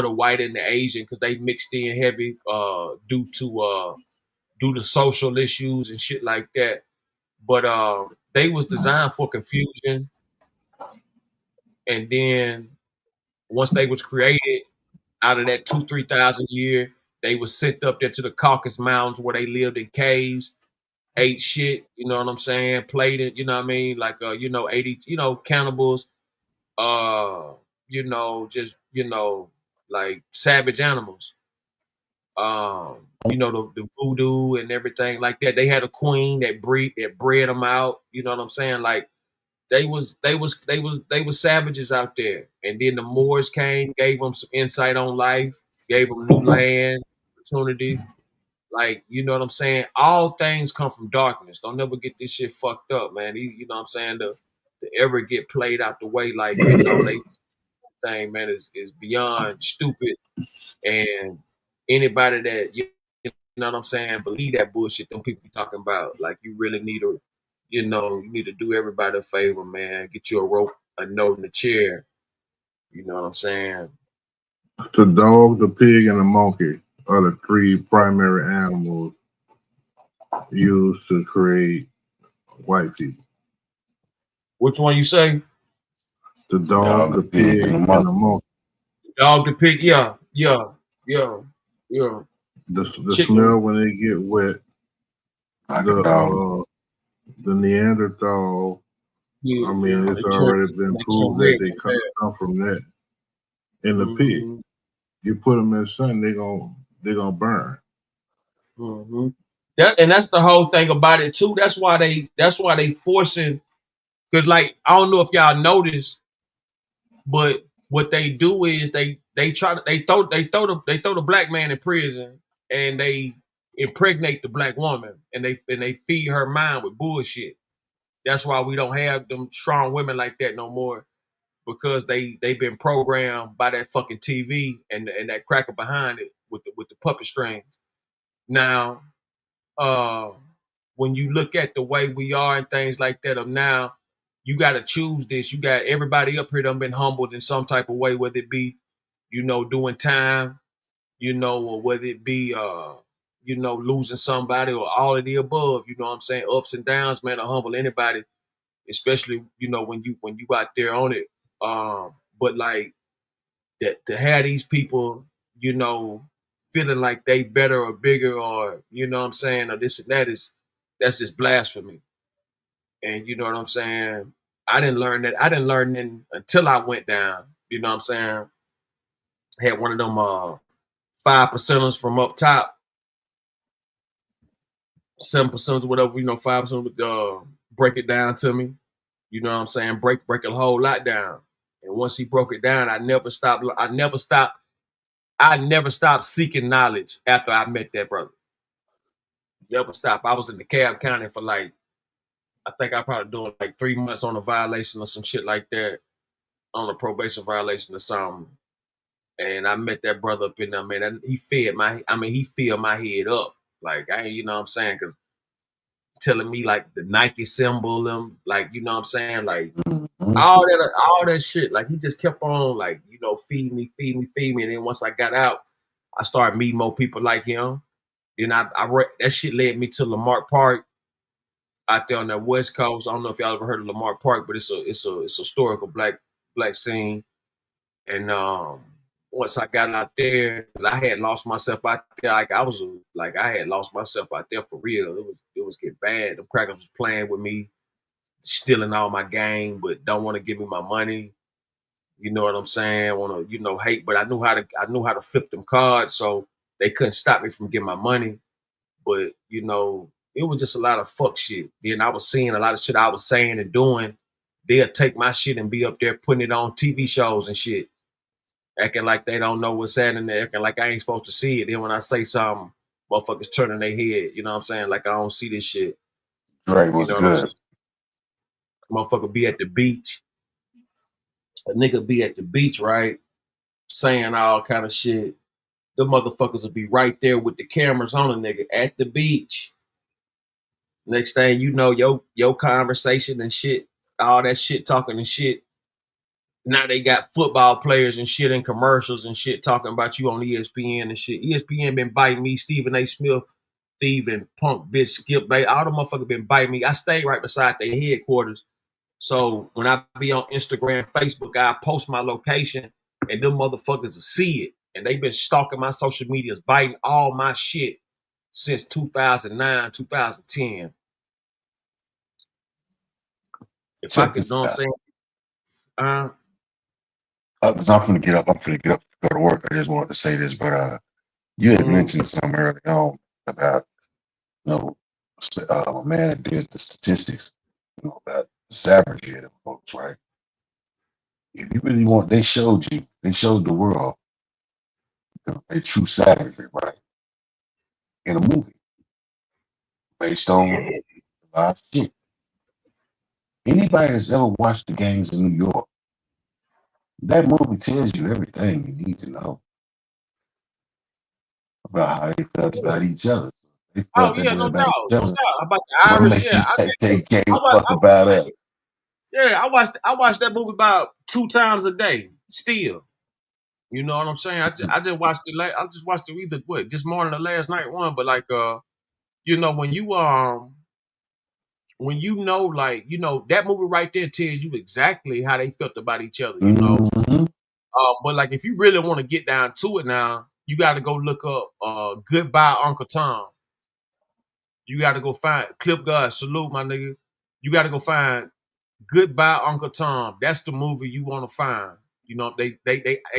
the white and the Asian because they mixed in heavy due to social issues and shit like that. But they was designed for confusion, and then once they was created out of that 2,000-3,000 year, they was sent up there to the Caucasus Mountains where they lived in caves, ate shit, you know what I'm saying, played it, you know what I mean, like 80, cannibals, like savage animals. The voodoo and everything like that. They had a queen that bred them out, you know what I'm saying? Like they was savages out there. And then the Moors came, gave them some insight on life, gave them new land, opportunity. Like, you know what I'm saying? All things come from darkness. Don't never get this shit fucked up, man. You know what I'm saying? To ever get played out the way, like, they thing, man, is beyond stupid. And anybody that you know what I'm saying, believe that bullshit them people be talking about. Like, you really need to, you need to do everybody a favor, man. Get you a rope, a note in the chair. You know what I'm saying? The dog, the pig, and the monkey are the three primary animals used to create white people. Which one you say? The dog, the pig, and the monkey. Dog, the pig, yeah. The smell when they get wet. The Neanderthal. I mean, it's already been proved that they come from that. And the pig, you put them in the sun, they're gonna burn. Mm-hmm. That's the whole thing about it too. That's why they forcing, because like I don't know if y'all noticed, but what they do is they throw the black man in prison and they impregnate the black woman and they feed her mind with bullshit. That's why we don't have them strong women like that no more, because they've been programmed by that fucking TV and that cracker behind it with the puppet strings. Now, when you look at the way we are and things like that of now, you got to choose this. You got everybody up here done been humbled in some type of way, whether it be, doing time, or whether it be, losing somebody or all of the above. You know what I'm saying? Ups and downs, man, to humble anybody, especially, when you out there on it. But like that, to have these people, feeling like they better or bigger or, you know what I'm saying, or this and that's just blasphemy. And you know what I'm saying? I didn't learn that. I didn't learn it until I went down. You know what I'm saying? Had one of them 5%ers from up top, 7% or whatever, 5% would break it down to me. You know what I'm saying? Break a whole lot down. And once he broke it down, I never stopped seeking knowledge after I met that brother. Never stopped. I was in the cab county for like, I think I probably doing like 3 months on a violation or some shit like that, on a probation violation or something. And I met that brother up in there, man. And he filled my head up. Like, you know what I'm saying? Because telling me like the Nike symbol, like, you know what I'm saying? Like all that shit. Like he just kept on like, feed me. And then once I got out, I started meeting more people like him. Then that shit led me to Lamarck Park out there on the West Coast. I don't know if y'all ever heard of Lamarck Park, but it's a historical black scene. And once I got out there, because I had lost myself out there, I had lost myself out there for real. It was getting bad. The crackers was playing with me, stealing all my game, but don't want to give me my money. You know what I'm saying? Want to, hate, but I knew how to flip them cards, so they couldn't stop me from getting my money. But it was just a lot of fuck shit. Then I was seeing a lot of shit I was saying and doing. They'll take my shit and be up there putting it on TV shows and shit, acting like they don't know what's happening there, acting like I ain't supposed to see it. Then when I say something, motherfuckers turning their head. You know what I'm saying? Like I don't see this shit. Right, was what good. I'm saying? Motherfucker be at the beach. A nigga be at the beach, right? saying all kind of shit. The motherfuckers will be right there with the cameras on a nigga at the beach. Next thing you know, your conversation and shit, all that shit talking and shit. Now they got football players and shit in commercials and shit talking about you on ESPN and shit. ESPN been biting me, Stephen A. Smith, thieving, punk, bitch, Skip, baby. All the motherfuckers been biting me. I stay right beside their headquarters. So when I be on Instagram, Facebook, I post my location and them motherfuckers will see it. And they been stalking my social medias, biting all my shit since 2009, 2010. If I could, know what I'm saying? I'm finna get up. I'm finna get up to go to work. I just wanted to say this, but you had mentioned something early on about, you know, a man that did the statistics, you know, about the savagery of folks, right? If you really want, they showed the world a true savagery, right? In a movie based on live shit. Anybody that's ever watched the gangs in New York, that movie tells you everything you need to know about how they felt about each other. They felt that way No about doubt, each other. about the What Irish, makes you think they gave a fuck about us? Yeah, I watched that movie about 2 times a day. Still, you know what I'm saying? I just watched it. I just watched it either this morning or last night one. But like you know, when you know, like, you know, that movie right there tells you exactly how they felt about each other. You know, but like if you really want to get down to it now, you got to go look up Goodbye Uncle Tom. You got to go find Clip God, salute my nigga. You got to go find Goodbye Uncle Tom. That's the movie you want to find. You know, they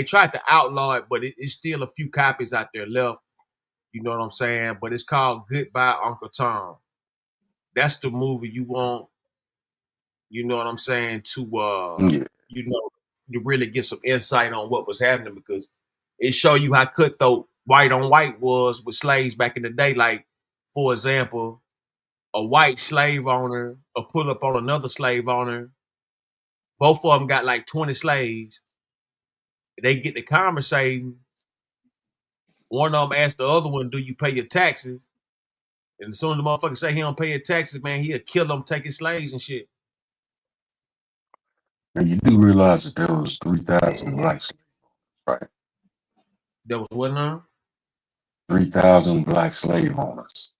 tried to outlaw it, but it's still a few copies out there left. You know what I'm saying? But it's called Goodbye Uncle Tom. That's the movie you want, you know what I'm saying, to you know, to really get some insight on what was happening, because it show you how cutthroat white on white was with slaves back in the day. Like, for example, a white slave owner will pull up on another slave owner. Both of them got like 20 slaves. They get to conversating. One of them asked the other one, "Do you pay your taxes?" And as soon as the motherfucker say he don't pay his taxes, man, he'll kill them, take his slaves and shit. And you do realize that there was 3,000 black slaves, right? There was what now? 3,000 black slave owners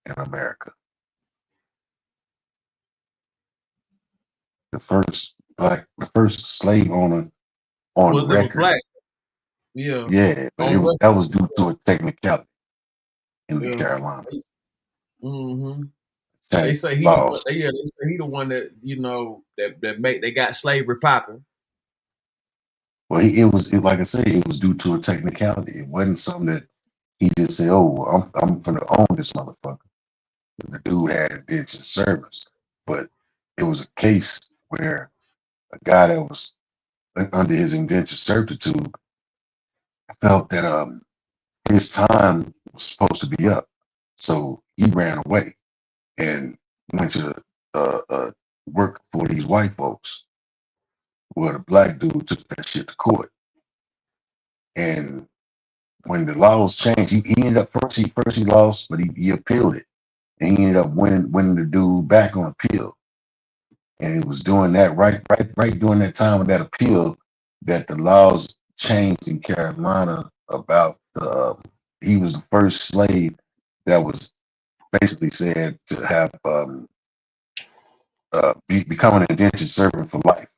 in America. The first slave owner on record. Was black. Yeah. Yeah, but that was due to a technicality in the Carolinas. Mm-hmm. They say he the one that, you know, that they got slavery popping. Well, like I said, it was due to a technicality. It wasn't something that he just said, "Oh, I'm gonna own this motherfucker." The dude had indentured service, but it was a case where a guy that was under his indentured servitude felt that his time was supposed to be up, so he ran away and went to work for these white folks. Well, the black dude took that shit to court, and when the laws changed, he ended up first he lost, but he appealed it, and he ended up winning the dude back on appeal. And it was doing that right during that time of that appeal that the laws changed in Carolina about he was the first slave that was basically said to have become an indentured servant for life,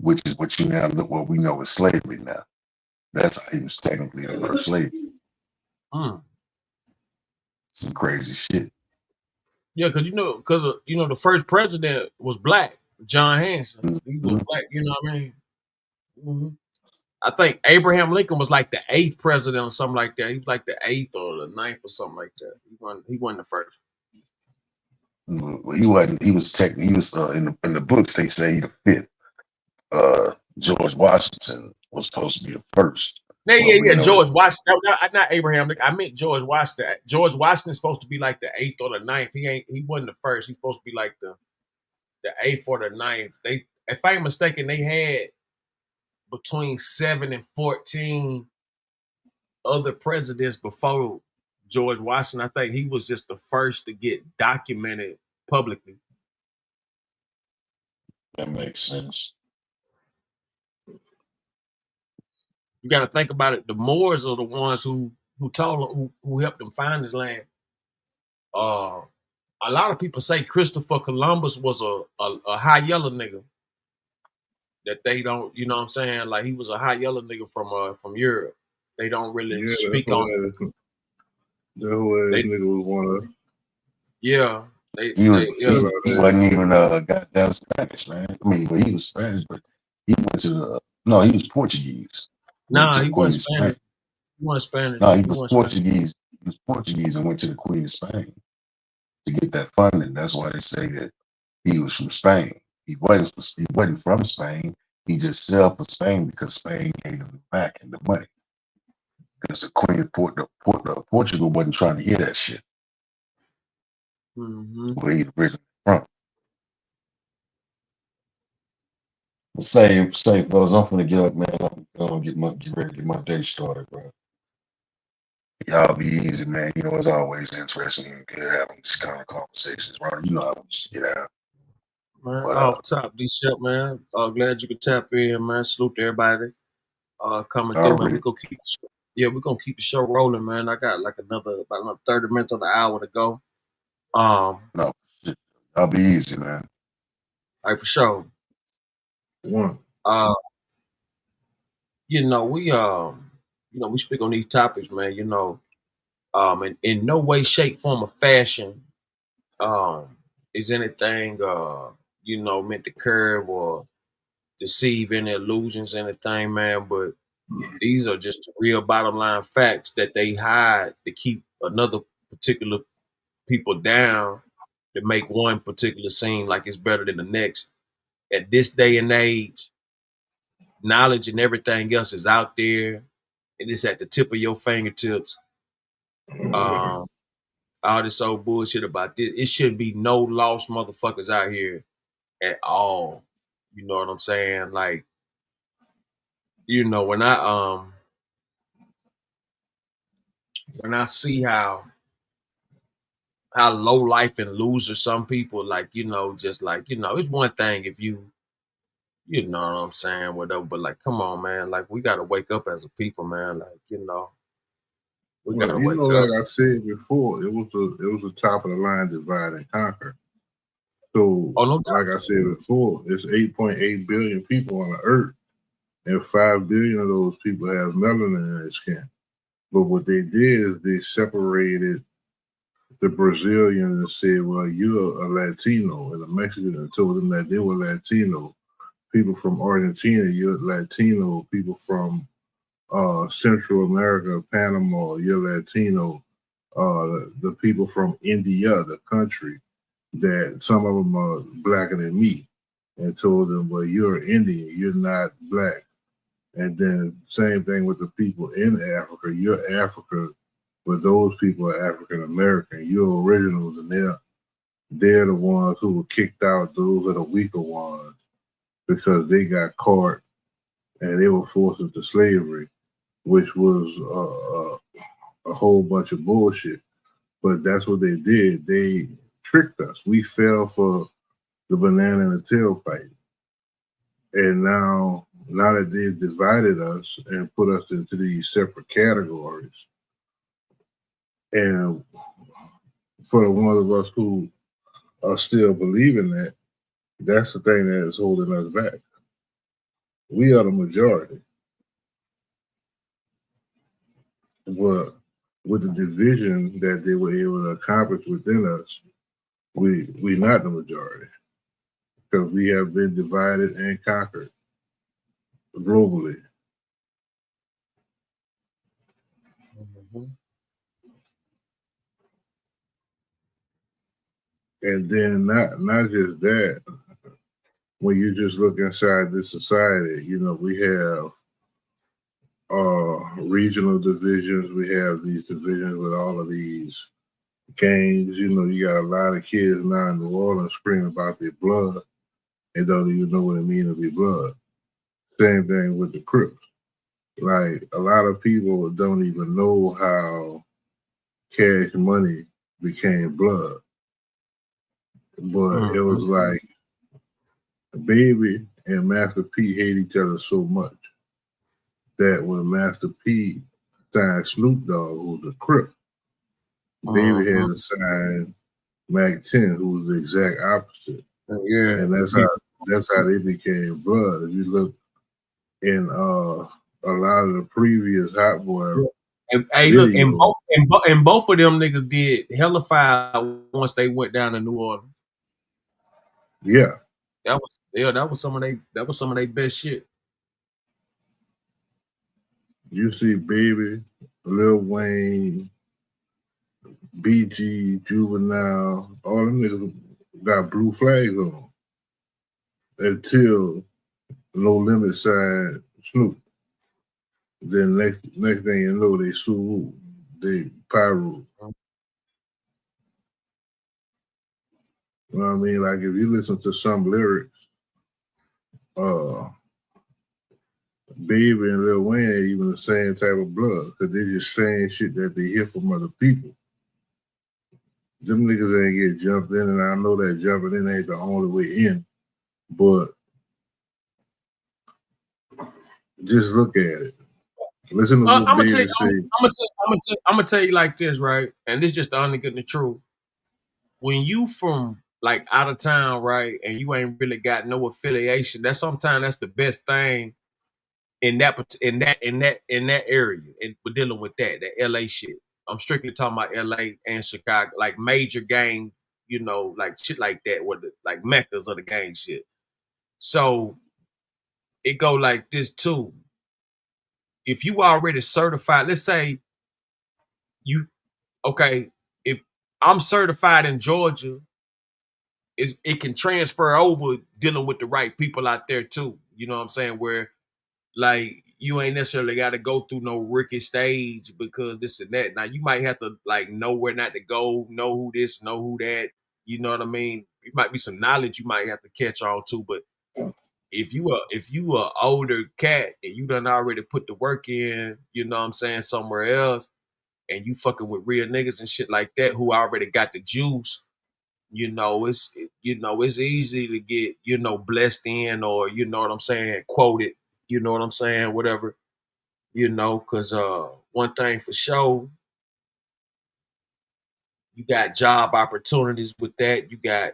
which is what we know as slavery now. That's how he was technically the first slave. Some crazy shit. Yeah, because the first president was black, John Hanson. He was black, you know what I mean? Mm-hmm. I think Abraham Lincoln was like the 8th president or something like that. He was like the 8th or the 9th or something like that. He wasn't the first. Well, he wasn't. He was in the books. They say the 5th. George Washington was supposed to be the first. Yeah. George Washington. Not Abraham Lincoln. I meant George Washington. George Washington's supposed to be like the 8th or the 9th. He wasn't the first. He's supposed to be like the 8th or the 9th. If I ain't mistaken, they had between 7 and 14 other presidents before George Washington. I think he was just the first to get documented publicly. That makes sense. You got to think about it. The Moors are the ones who helped them find this land. A lot of people say Christopher Columbus was a high yellow nigga. That they don't, you know what I'm saying? Like he was a high yellow nigga from Europe. They don't really speak on it. The whole nigga was one of. Yeah. He wasn't even goddamn Spanish, man. I mean, but he was Spanish, but he went to he was Portuguese. Nah, he wasn't Spanish. He wasn't Spanish. No, he was Portuguese. He was Portuguese and went to the Queen of Spain to get that funding. That's why they say that he was from Spain. He wasn't from Spain. He just sailed for Spain because Spain gave him back and the money. Because the Queen of Portugal wasn't trying to hear that shit. Where he originally from. Say, fellas, I'm gonna get up, man. I'm gonna get ready to get my day started, bro. Y'all be easy, man. You know, it's always interesting and good having these kind of conversations, bro. You know how we just get out. Man, off top, D Shep, man. Glad you could tap in, man. Salute to everybody. Coming through, man. We're gonna keep the show rolling, man. I got like about another 30 minutes of the hour to go. No, I'll be easy, man. All right, for sure. One. We speak on these topics, man. And in no way, shape, form, or fashion, is anything, meant to curve or deceive any illusions, anything, man. But these are just real bottom line facts that they hide to keep another particular people down, to make one particular seem like it's better than the next. At this day and age, knowledge and everything else is out there. It is at the tip of your fingertips. All this old bullshit about this. It shouldn't be no lost motherfuckers out here at all. You know what I'm saying? Like, when I see how low life and loser some people, like, it's one thing if you know what I'm saying, whatever, but like, come on, man, like, we gotta wake up as a people, man. Like, we gotta wake up. Like I said before, it was a top of the line divide and conquer. So, like I said before, it's 8.8 billion people on the earth, and 5 billion of those people have melanin in their skin. But what they did is they separated the Brazilian and said, well, you're a Latino, and the Mexican told them that they were Latino. People from Argentina, you're Latino. People from Central America, Panama, you're Latino. The people from India, the country, that some of them are blacker than me, and told them, well, you're Indian, you're not black. And then same thing with the people in Africa. You're Africa, but those people are African American. You're originals, and they're the ones who were kicked out. Those are the weaker ones because they got caught and they were forced into slavery, which was a whole bunch of bullshit. But that's what they did. They tricked us. We fell for the banana and the tailpipe. And now that they've divided us and put us into these separate categories, and for the ones of us who are still believing that, that's the thing that is holding us back. We are the majority. But with the division that they were able to accomplish within us, we're not the majority, because we have been divided and conquered globally. And then not just that, when you just look inside this society, we have regional divisions. We have these divisions with all of these gangs. You got a lot of kids now in New Orleans screaming about their blood and don't even know what it means to be blood. Same thing with the Crips. Like, a lot of people don't even know how Cash Money became blood. But it was like Baby and Master P hate each other so much that when Master P signed Snoop Dogg, who was a Crip, Baby had to sign Mac 10, who was the exact opposite. Yeah. And that's how they became blood. If you look in a lot of the previous Hot Boy and hey, videos, look, and both of them niggas did hella fire once they went down to New Orleans. Yeah. That was some of their best shit. You see Baby, Lil Wayne, BG, Juvenile, all them niggas got blue flags on until No Limit signed Snoop. Then next thing you know, they sue, they pyro. You know what I mean? Like, if you listen to some lyrics, Baby and Lil Wayne ain't even the same type of blood, because they're just saying shit that they hear from other people. Them niggas ain't get jumped in, and I know that jumping in ain't the only way in, but just look at it. Listen to what Baby say. I'm gonna tell you like this, right? And this is just the honest and the truth. When you from like out of town, right, and you ain't really got no affiliation, that's the best thing in that area, and we're dealing with that LA shit. I'm strictly talking about LA and Chicago, like major gang, you know, like shit like that, where like meccas of the gang shit. So it go like this too. If you already certified, let's say if I'm certified in Georgia, it can transfer over dealing with the right people out there too. You know what I'm saying? Where like you ain't necessarily got to go through no rookie stage because this and that. Now you might have to like know where not to go, know who this, know who that. You know what I mean? It might be some knowledge you might have to catch on to, but if you a older cat and you done already put the work in, you know what I'm saying, somewhere else, and you fucking with real niggas and shit like that who already got the juice, it's easy to get, blessed in, or you know what I'm saying, quoted, you know what I'm saying, whatever, because one thing for sure, you got job opportunities with that. You got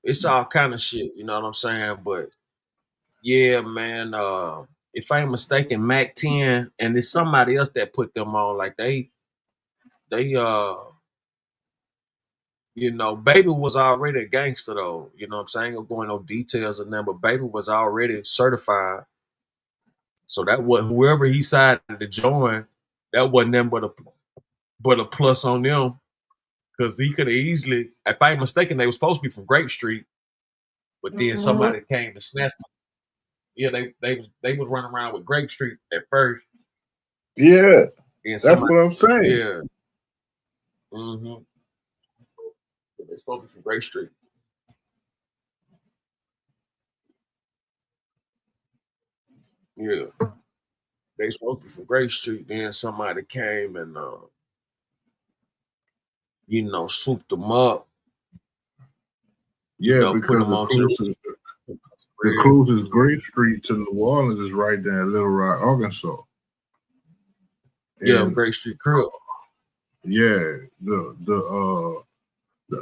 it's all kind of shit, you know what I'm saying? But yeah, man, if I ain't mistaken, Mac 10 and it's somebody else that put them on, like they Baby was already a gangster though. You know what I'm saying? I ain't gonna go into no details of them, but Baby was already certified. So that was whoever he decided to join, that wasn't them but a plus on them. Cause he could have easily, if I ain't mistaken, they were supposed to be from Grape Street, but then somebody came and snatched them. Yeah, they was running around with Grape Street at first. Yeah, that's what I'm saying. Yeah. Mm-hmm. They're supposed to be from Grape Street. Yeah. They supposed to be from Grape Street. Then somebody came and swooped them up. Yeah, because the closest Grape Street to New Orleans is right there in Little Rock, Arkansas. Yeah, Grape Street Crip. Yeah, the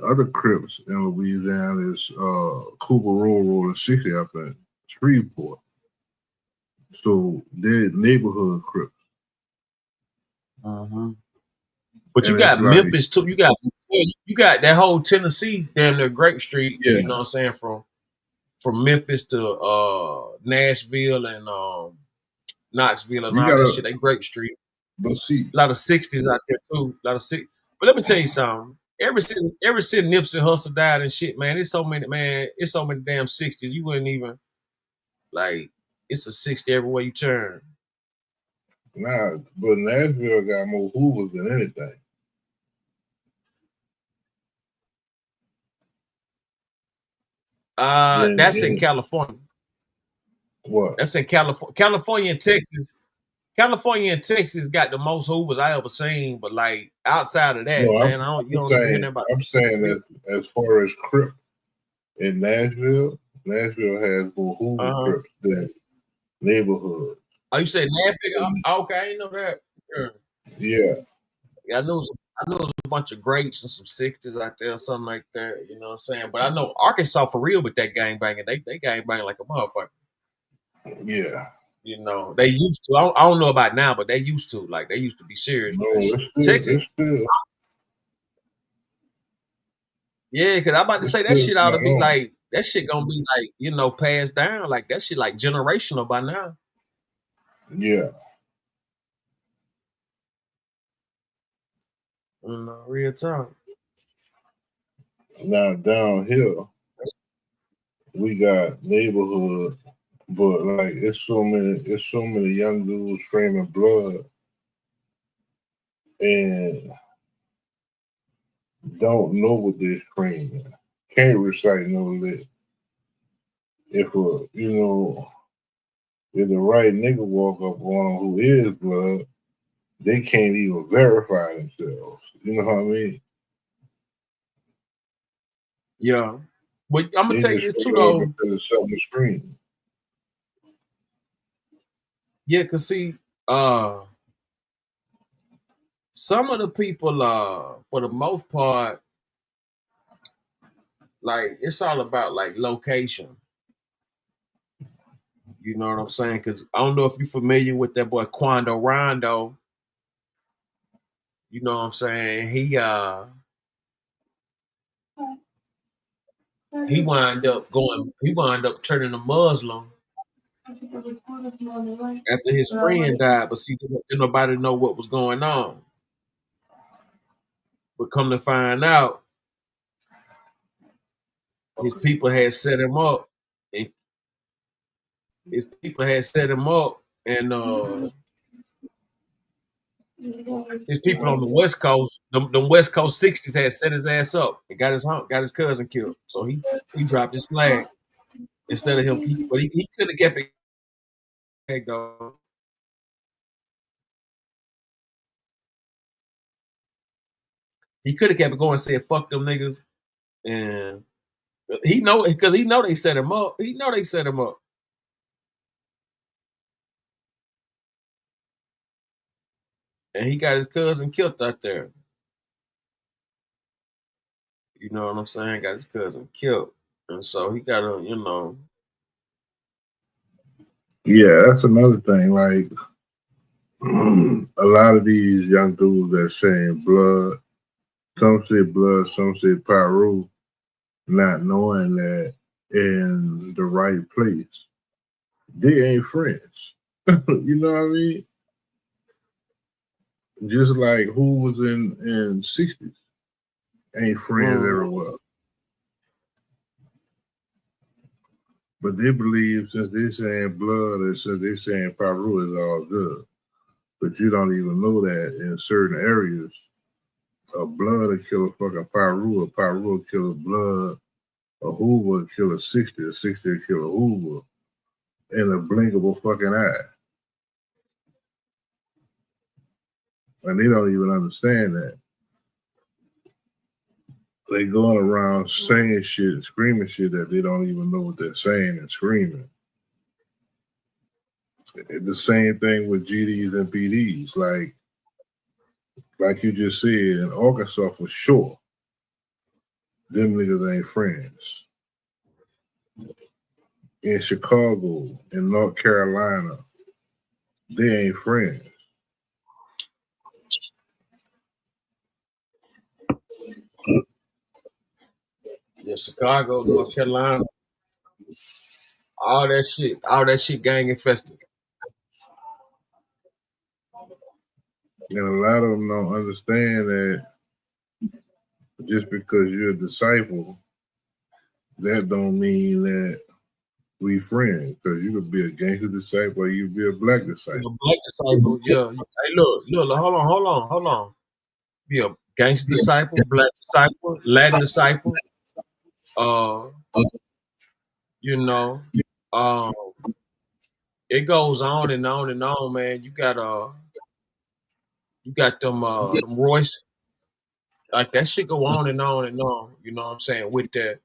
other Crips in Louisiana is Cooper Roll and 60 up in Shreveport. So they're neighborhood Crips. Mm-hmm. But you got Memphis too. You got that whole Tennessee damn near Grape Street. Yeah. You know what I'm saying? From Memphis to Nashville and Knoxville and all that shit. They Grape Street. But see, a lot of 60s out there too. A lot of 60s. But let me tell you something. Ever since Nipsey Hussle died and shit, man, it's so many damn 60s. You wouldn't even like. It's a 60 everywhere you turn. Nah, but Nashville got more Hoovers than anything. That's in California. What? That's in California. California and Texas. California and Texas got the most Hoovers I ever seen, but like outside of that, No, man, you don't hear nothing about. I'm saying that as far as Crip in Nashville has more Hoover Crips than neighborhood. Oh, you said Nashville? Okay, I didn't know that. Yeah. I know it was a bunch of greats and some 60s out there or something like that. You know what I'm saying? But I know Arkansas for real with that gang banging. They gang bang like a motherfucker. Yeah. You know, they used to. I don't know about now, but they used to. Like, they used to be serious. No, it's still. Yeah, because I'm about to say that shit ought to be like, that shit gonna be like, you know, passed down. Like, that shit like generational by now. Yeah. You know, real talk. Now down here, we got neighborhood, but like it's so many young dudes screaming blood and don't know what they're screaming. Can't recite no lit. If if the right nigga walk up on them who is blood, they can't even verify themselves. You know what I mean? Yeah. But I'm gonna tell you this too though. Because it's something to scream. Yeah, cause see, some of the people, for the most part, like it's all about like location. You know what I'm saying? Cause I don't know if you're familiar with that boy Quando Rondo. You know what I'm saying? He wound up turning a Muslim after his friend died, but see, didn't nobody know what was going on. But come to find out, his people had set him up. And his people had set him up, and his people on the West Coast, the West Coast 60s had set his ass up and got his cousin killed. So he dropped his flag instead of him. But he could have kept it though. He could have kept it going and said, fuck them niggas. And he know they set him up. He know they set him up. And he got his cousin killed out there. You know what I'm saying? Got his cousin killed. And so he got to, you know. Yeah, that's another thing. Like, a lot of these young dudes that saying blood, some say blood, some say pyro, not knowing that in the right place, they ain't friends. You know what I mean? Just like who was in 60s ain't friends everywhere. But they believe since they saying blood and since they saying pyro is all good. But you don't even know that in certain areas, a blood will kill a fucking pyro, a pyro will kill a blood, a Hoover will kill a 60 will kill a Hoover in a blink of a fucking eye. And they don't even understand that. They going around saying shit, screaming shit that they don't even know what they're saying and screaming. The same thing with GDs and PDs. Like you just said, in Arkansas for sure, them niggas ain't friends. In Chicago, in North Carolina, they ain't friends. Yeah, Chicago, North Carolina, all that shit gang infested. And a lot of them don't understand that just because you're a disciple, that don't mean that we friends. Because you could be a gangster disciple or you be a black disciple. A black disciple, yeah. Hey, look, hold on. Be a gangster disciple, black disciple, Latin disciple, you know, it goes on and on and on, man. You got them Royce, like that shit go on and on and on. You know what I'm saying with that.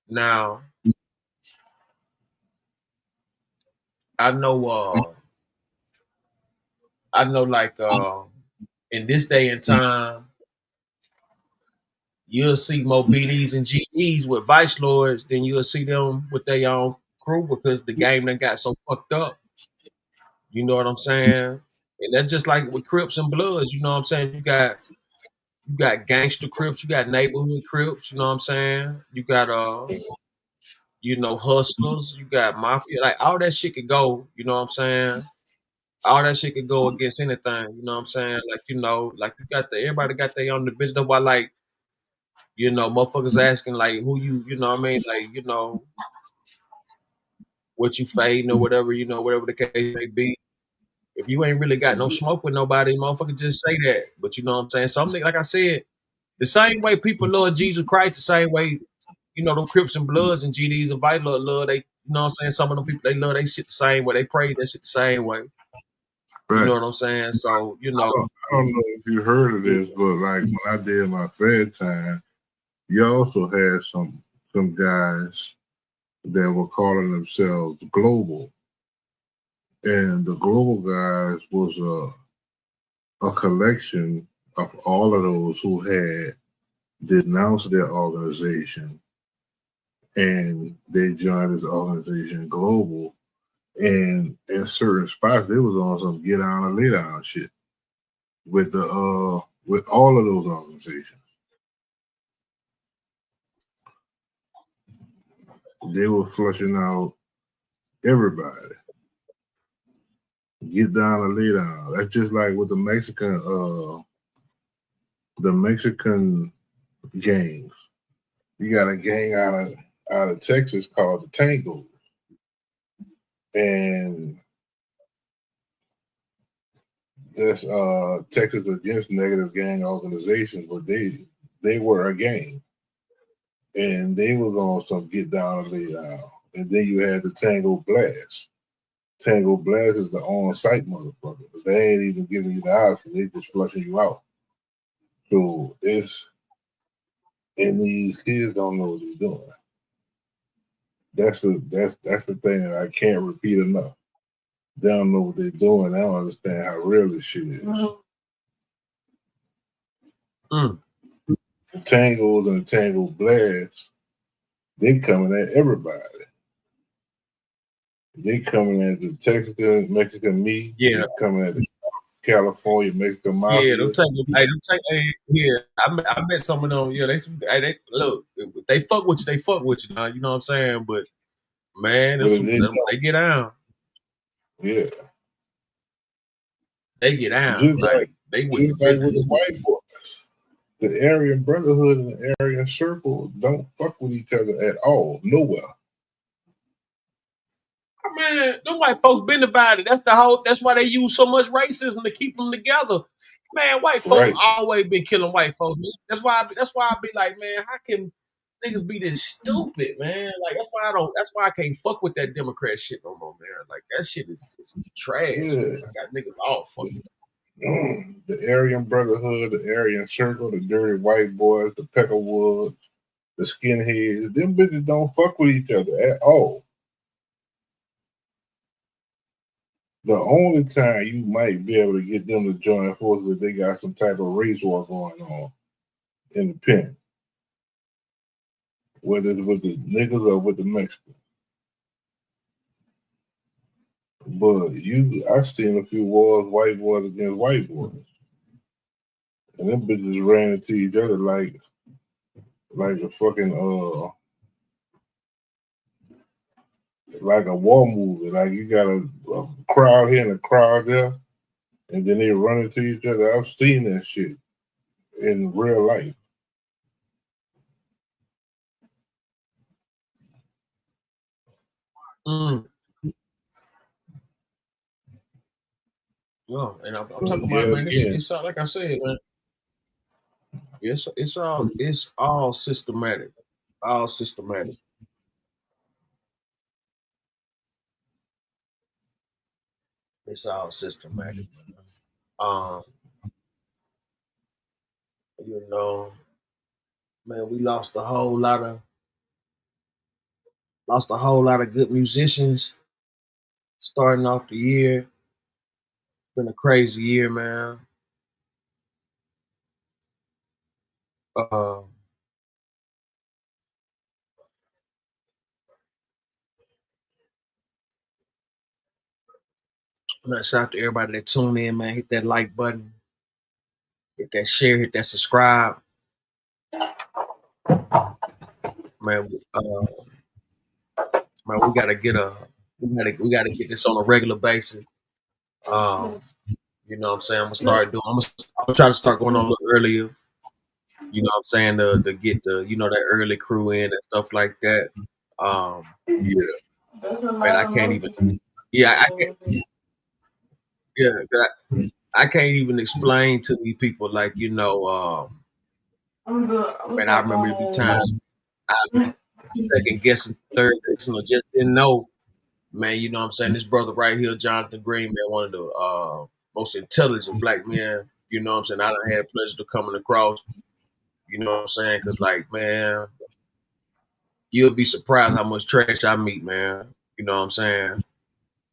Now I know like in this day and time, you'll see more BDs and GEs with vice lords than you'll see them with their own crew because the game done got so fucked up. You know what I'm saying? And that's just like with Crips and Bloods. You know what I'm saying? You got gangster Crips, you got neighborhood Crips. You know what I'm saying? You got hustlers, you got mafia, like all that shit could go. You know what I'm saying? All that shit could go against anything. You know what I'm saying? Like like you got everybody got their own division. That's why like motherfuckers asking like who you know what I mean, like what you fading or whatever, whatever the case may be. If you ain't really got no smoke with nobody, motherfucker just say that. But you know what I'm saying? Something like I said, the same way people love Jesus Christ, the same way, them Crips and Bloods and GDs and Vital love they, you know what I'm saying? Some of them people they love they shit the same way. They pray that shit the same way. Right. You know what I'm saying? So, I don't know if you heard of this, but like when I did my Fed time, you also had some guys that were calling themselves global. And the global guys was a collection of all of those who had denounced their organization and they joined this organization global. And in certain spots, they was on some get down and lay down shit with with all of those organizations. They were flushing out everybody. Get down and lay down. That's just like with the Mexican gangs. You got a gang out of Texas called the Tangos. And that's Texas Against Negative Gang Organization, but they were a gang. And they was on some get down and lay down. And then you had the Tango Blast. Tango Blast is the on-site motherfucker. But they ain't even giving you the option. They just flushing you out. So and these kids don't know what they're doing. That's the thing that I can't repeat enough. They don't know what they're doing. They don't understand how real this shit is. Mm. The Tangos and the Tango Blast, they coming at everybody. They coming at the Texas, Mexican me. Yeah. They coming at the California, Mexican mafia. Yeah, I met some of them. Yeah, they look, if they fuck with you, they fuck with you now. You know what I'm saying? But man, they get down. Yeah. They get down. Just like they with the white boys. The Aryan Brotherhood and the Aryan Circle don't fuck with each other at all, nowhere. Man, them white folks been divided. That's why they use so much racism to keep them together. Man, white folks always been killing white folks. Man. That's why I be like, man, how can niggas be this stupid, man? Like that's why I can't fuck with that Democrat shit no more, man. Like that shit is trash. Yeah. I got niggas all fucking. The Aryan Brotherhood, the Aryan Circle, the dirty white boys, the Peckerwoods, the skinheads, them bitches don't fuck with each other at all. The only time you might be able to get them to join forces if they got some type of race war going on in the pen. Whether it's with the niggas or with the Mexicans. But I've seen a few wars, white boys against white boys. And them bitches ran into each other like a fucking like a war movie. Like you got a crowd here and a crowd there, and then they run into each other. I've seen that shit in real life. Yeah, and I'm talking about, man, it's all, like I said, man. It's all systematic. All systematic. It's all systematic, man. You know, man, we lost a whole lot of good musicians starting off the year. It's been a crazy year, man. Man, shout out to everybody that tuned in, man. Hit that like button, hit that share, hit that subscribe, man. Man, we gotta get this on a regular basis. You know what I'm saying? I'm gonna try to start going on a little earlier. You know what I'm saying? To get the that early crew in and stuff like that. Man, I can't even. Yeah, I can't. Yeah, I can't even explain to these people like man, I remember every time I second guessing, third guessing, or just didn't know. Man, you know what I'm saying? This brother right here, Jonathan Green, man, one of the most intelligent black men, you know what I'm saying? I done had the pleasure to coming across, you know what I'm saying? Because, like, man, you'll be surprised how much trash I meet, man. You know what I'm saying?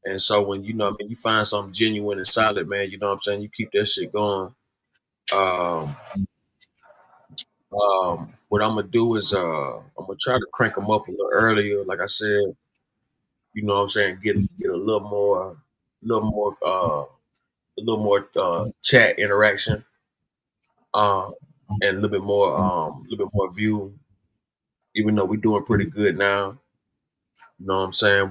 And so when, you find something genuine and solid, man, you know what I'm saying? You keep that shit going. What I'm going to do is I'm going to try to crank them up a little earlier. Like I said, you know what I'm saying? Get a little more chat interaction, and a little bit more view. Even though we're doing pretty good now, you know what I'm saying?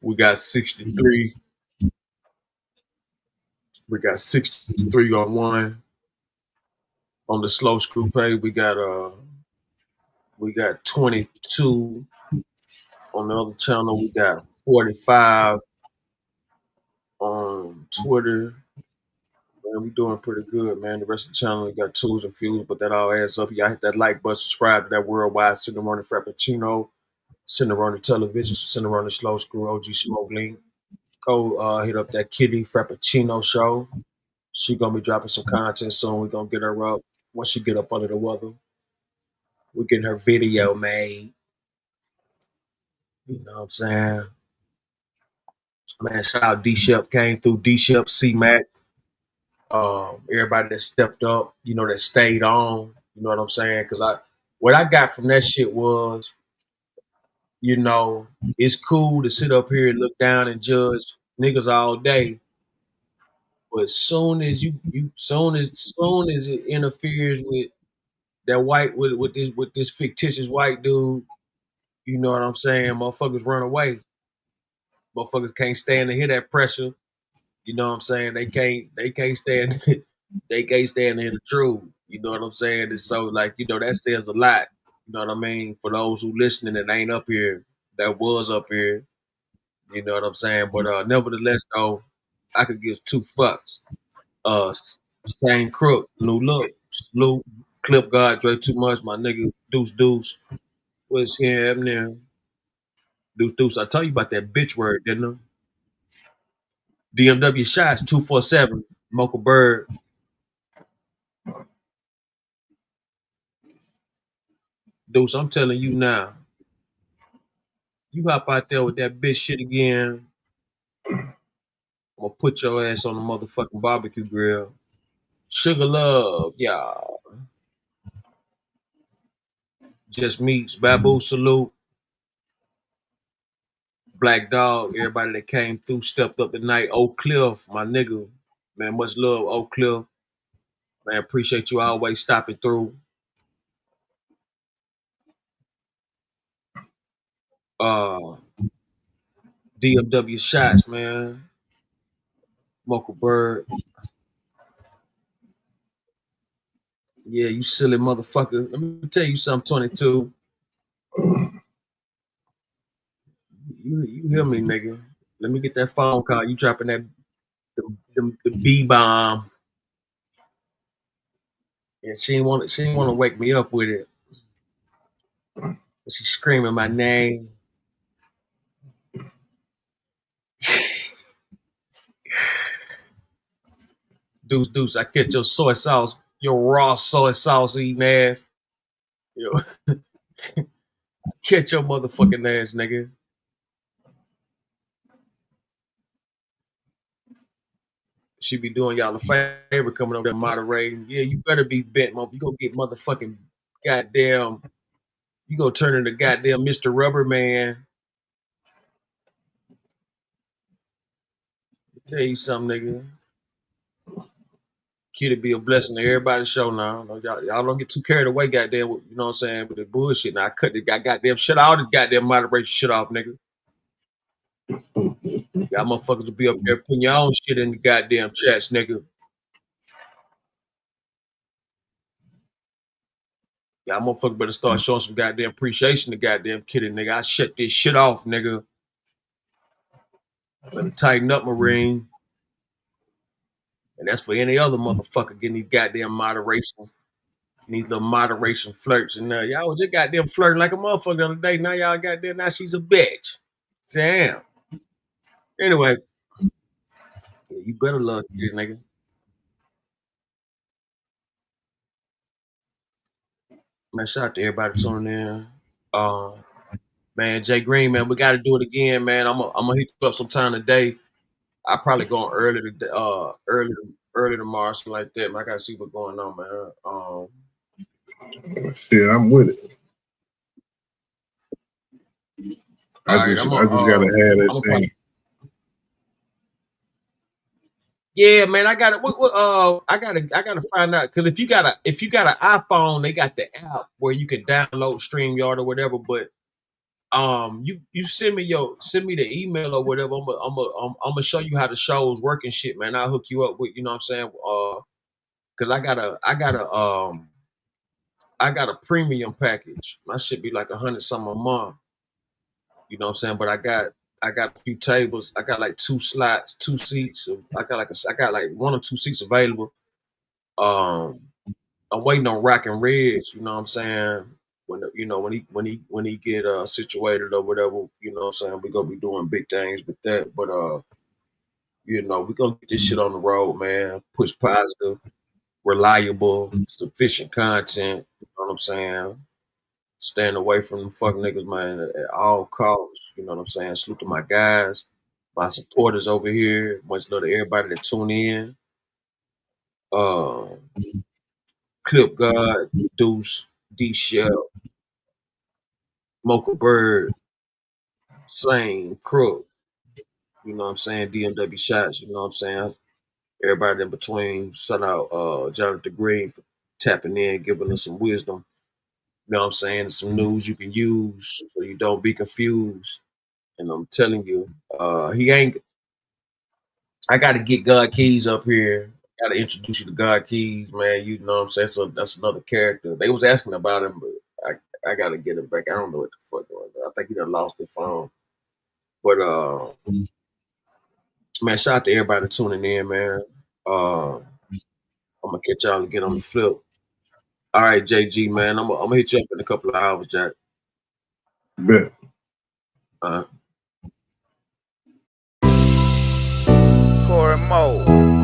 We got 63. We got 63 on one. On the Sloscru page, we got 22. On the other channel, we got 45 on Twitter. Man, we doing pretty good, man. The rest of the channel, we got twos and fews, but that all adds up. Y'all hit that like button, subscribe to that worldwide SendaRoni Frappuccino, SendaRoni Television, SendaRoni Sloscru, OG Smoke Link. Go hit up that Kitty Frappuccino show. She gonna be dropping some content soon. We're gonna get her up. Once she get up under the weather, we're getting her video made. You know what I'm saying? Man, shout out D-Shep, came through. D-Shep, C-Mac. Everybody that stepped up, that stayed on. You know what I'm saying? Because what I got from that shit was, it's cool to sit up here and look down and judge niggas all day. But soon as soon as it interferes with that white with this fictitious white dude, you know what I'm saying? Motherfuckers run away. Motherfuckers can't stand to hear that pressure. You know what I'm saying? They can't stand they can't stand to hear the truth. You know what I'm saying? And so like, that says a lot. You know what I mean? For those who listening that ain't up here, that was up here. You know what I'm saying? But nevertheless though, I could give two fucks. Same crook, new look, Luke, Clip God, Dre too much, my nigga, Deuce. What's here now? Deuce. I tell you about that bitch word, didn't I? DMW shots 247, Mocha Bird. Deuce, I'm telling you now. You hop out there with that bitch shit again, I'm gonna put your ass on the motherfucking barbecue grill. Sugar love, y'all. Just meets, Babu salute. Black Dog, everybody that came through, stepped up tonight. Oak Cliff, my nigga. Man, much love, Oak Cliff. Man, appreciate you always stopping through. DMW shots, man. Mocha Bird. Yeah, you silly motherfucker. Let me tell you something, 22. You hear me, nigga. Let me get that phone call. You dropping that the B-bomb. And she didn't want to wake me up with it. She's screaming my name. Deuce, I catch your soy sauce, your raw soy sauce eating ass. Yo, catch your motherfucking ass, nigga. She be doing y'all a favor coming over there moderating. Yeah, you better be bent, man. You gonna get motherfucking goddamn. You gonna turn into goddamn Mr. Rubber Man. I'll tell you something, nigga. Kitty be a blessing to everybody's show now. Y'all don't get too carried away, goddamn. You know what I'm saying? With the bullshit. Now I cut the goddamn shit all this goddamn moderation shit off, nigga. Y'all motherfuckers will be up there putting your own shit in the goddamn chats, nigga. Y'all motherfuckers better start showing some goddamn appreciation to goddamn Kitty, nigga. I shut this shit off, nigga. Better tighten up, Marine. And that's for any other motherfucker getting these goddamn moderation. These little moderation flirts. And y'all was just goddamn flirting like a motherfucker the other day. Now y'all goddamn, now she's a bitch. Damn. Anyway. Yeah, you better love this nigga. Man, shout out to everybody tuning in. Man, Jay Green, man, we got to do it again, man. I'm gonna hit you up sometime today. I probably go early today, early tomorrow, something like that. Man, I gotta see what's going on, man. Shit, I'm with it. I just gotta have that thing. Yeah, man, I gotta find out, because if you got an iPhone, they got the app where you can download StreamYard or whatever. But you send me the email or whatever. I'm gonna show you how the shows work and shit, man. I'll hook you up with, you know what I'm saying? Because I got a premium package. My shit be like $100 something a month. You know what I'm saying? But I got a few tables. I got like 2 slots, 2 seats. I got like 1 or 2 seats available. I'm waiting on Rock and Reds. You know what I'm saying? When he get situated or whatever. You know what I'm saying? We gonna be doing big things with that. But we gonna get this shit on the road, man. Push positive, reliable, sufficient content. You know what I'm saying? Staying away from them fuck niggas, man, at all costs. You know what I'm saying? Salute to my guys, my supporters over here. Much love to everybody that tune in. Clip God, Deuce, D Shell, Mocha Bird, Sane, Crook. You know what I'm saying? DMW Shots. You know what I'm saying? Everybody in between. Shout out Jonathan Green for tapping in, giving us some wisdom. You know what I'm saying? Some news you can use so you don't be confused. And I'm telling you, I got to get God Keys up here. Got to introduce you to God Keys, man. You know what I'm saying? So that's another character. They was asking about him, but I got to get him back. I don't know what the fuck going on. I think he done lost his phone. But man, shout out to everybody tuning in, man. I'm gonna catch y'all again on the flip. All right, JG, man. I'm gonna hit you up in a couple of hours, Jack. Bet. Corey Moe.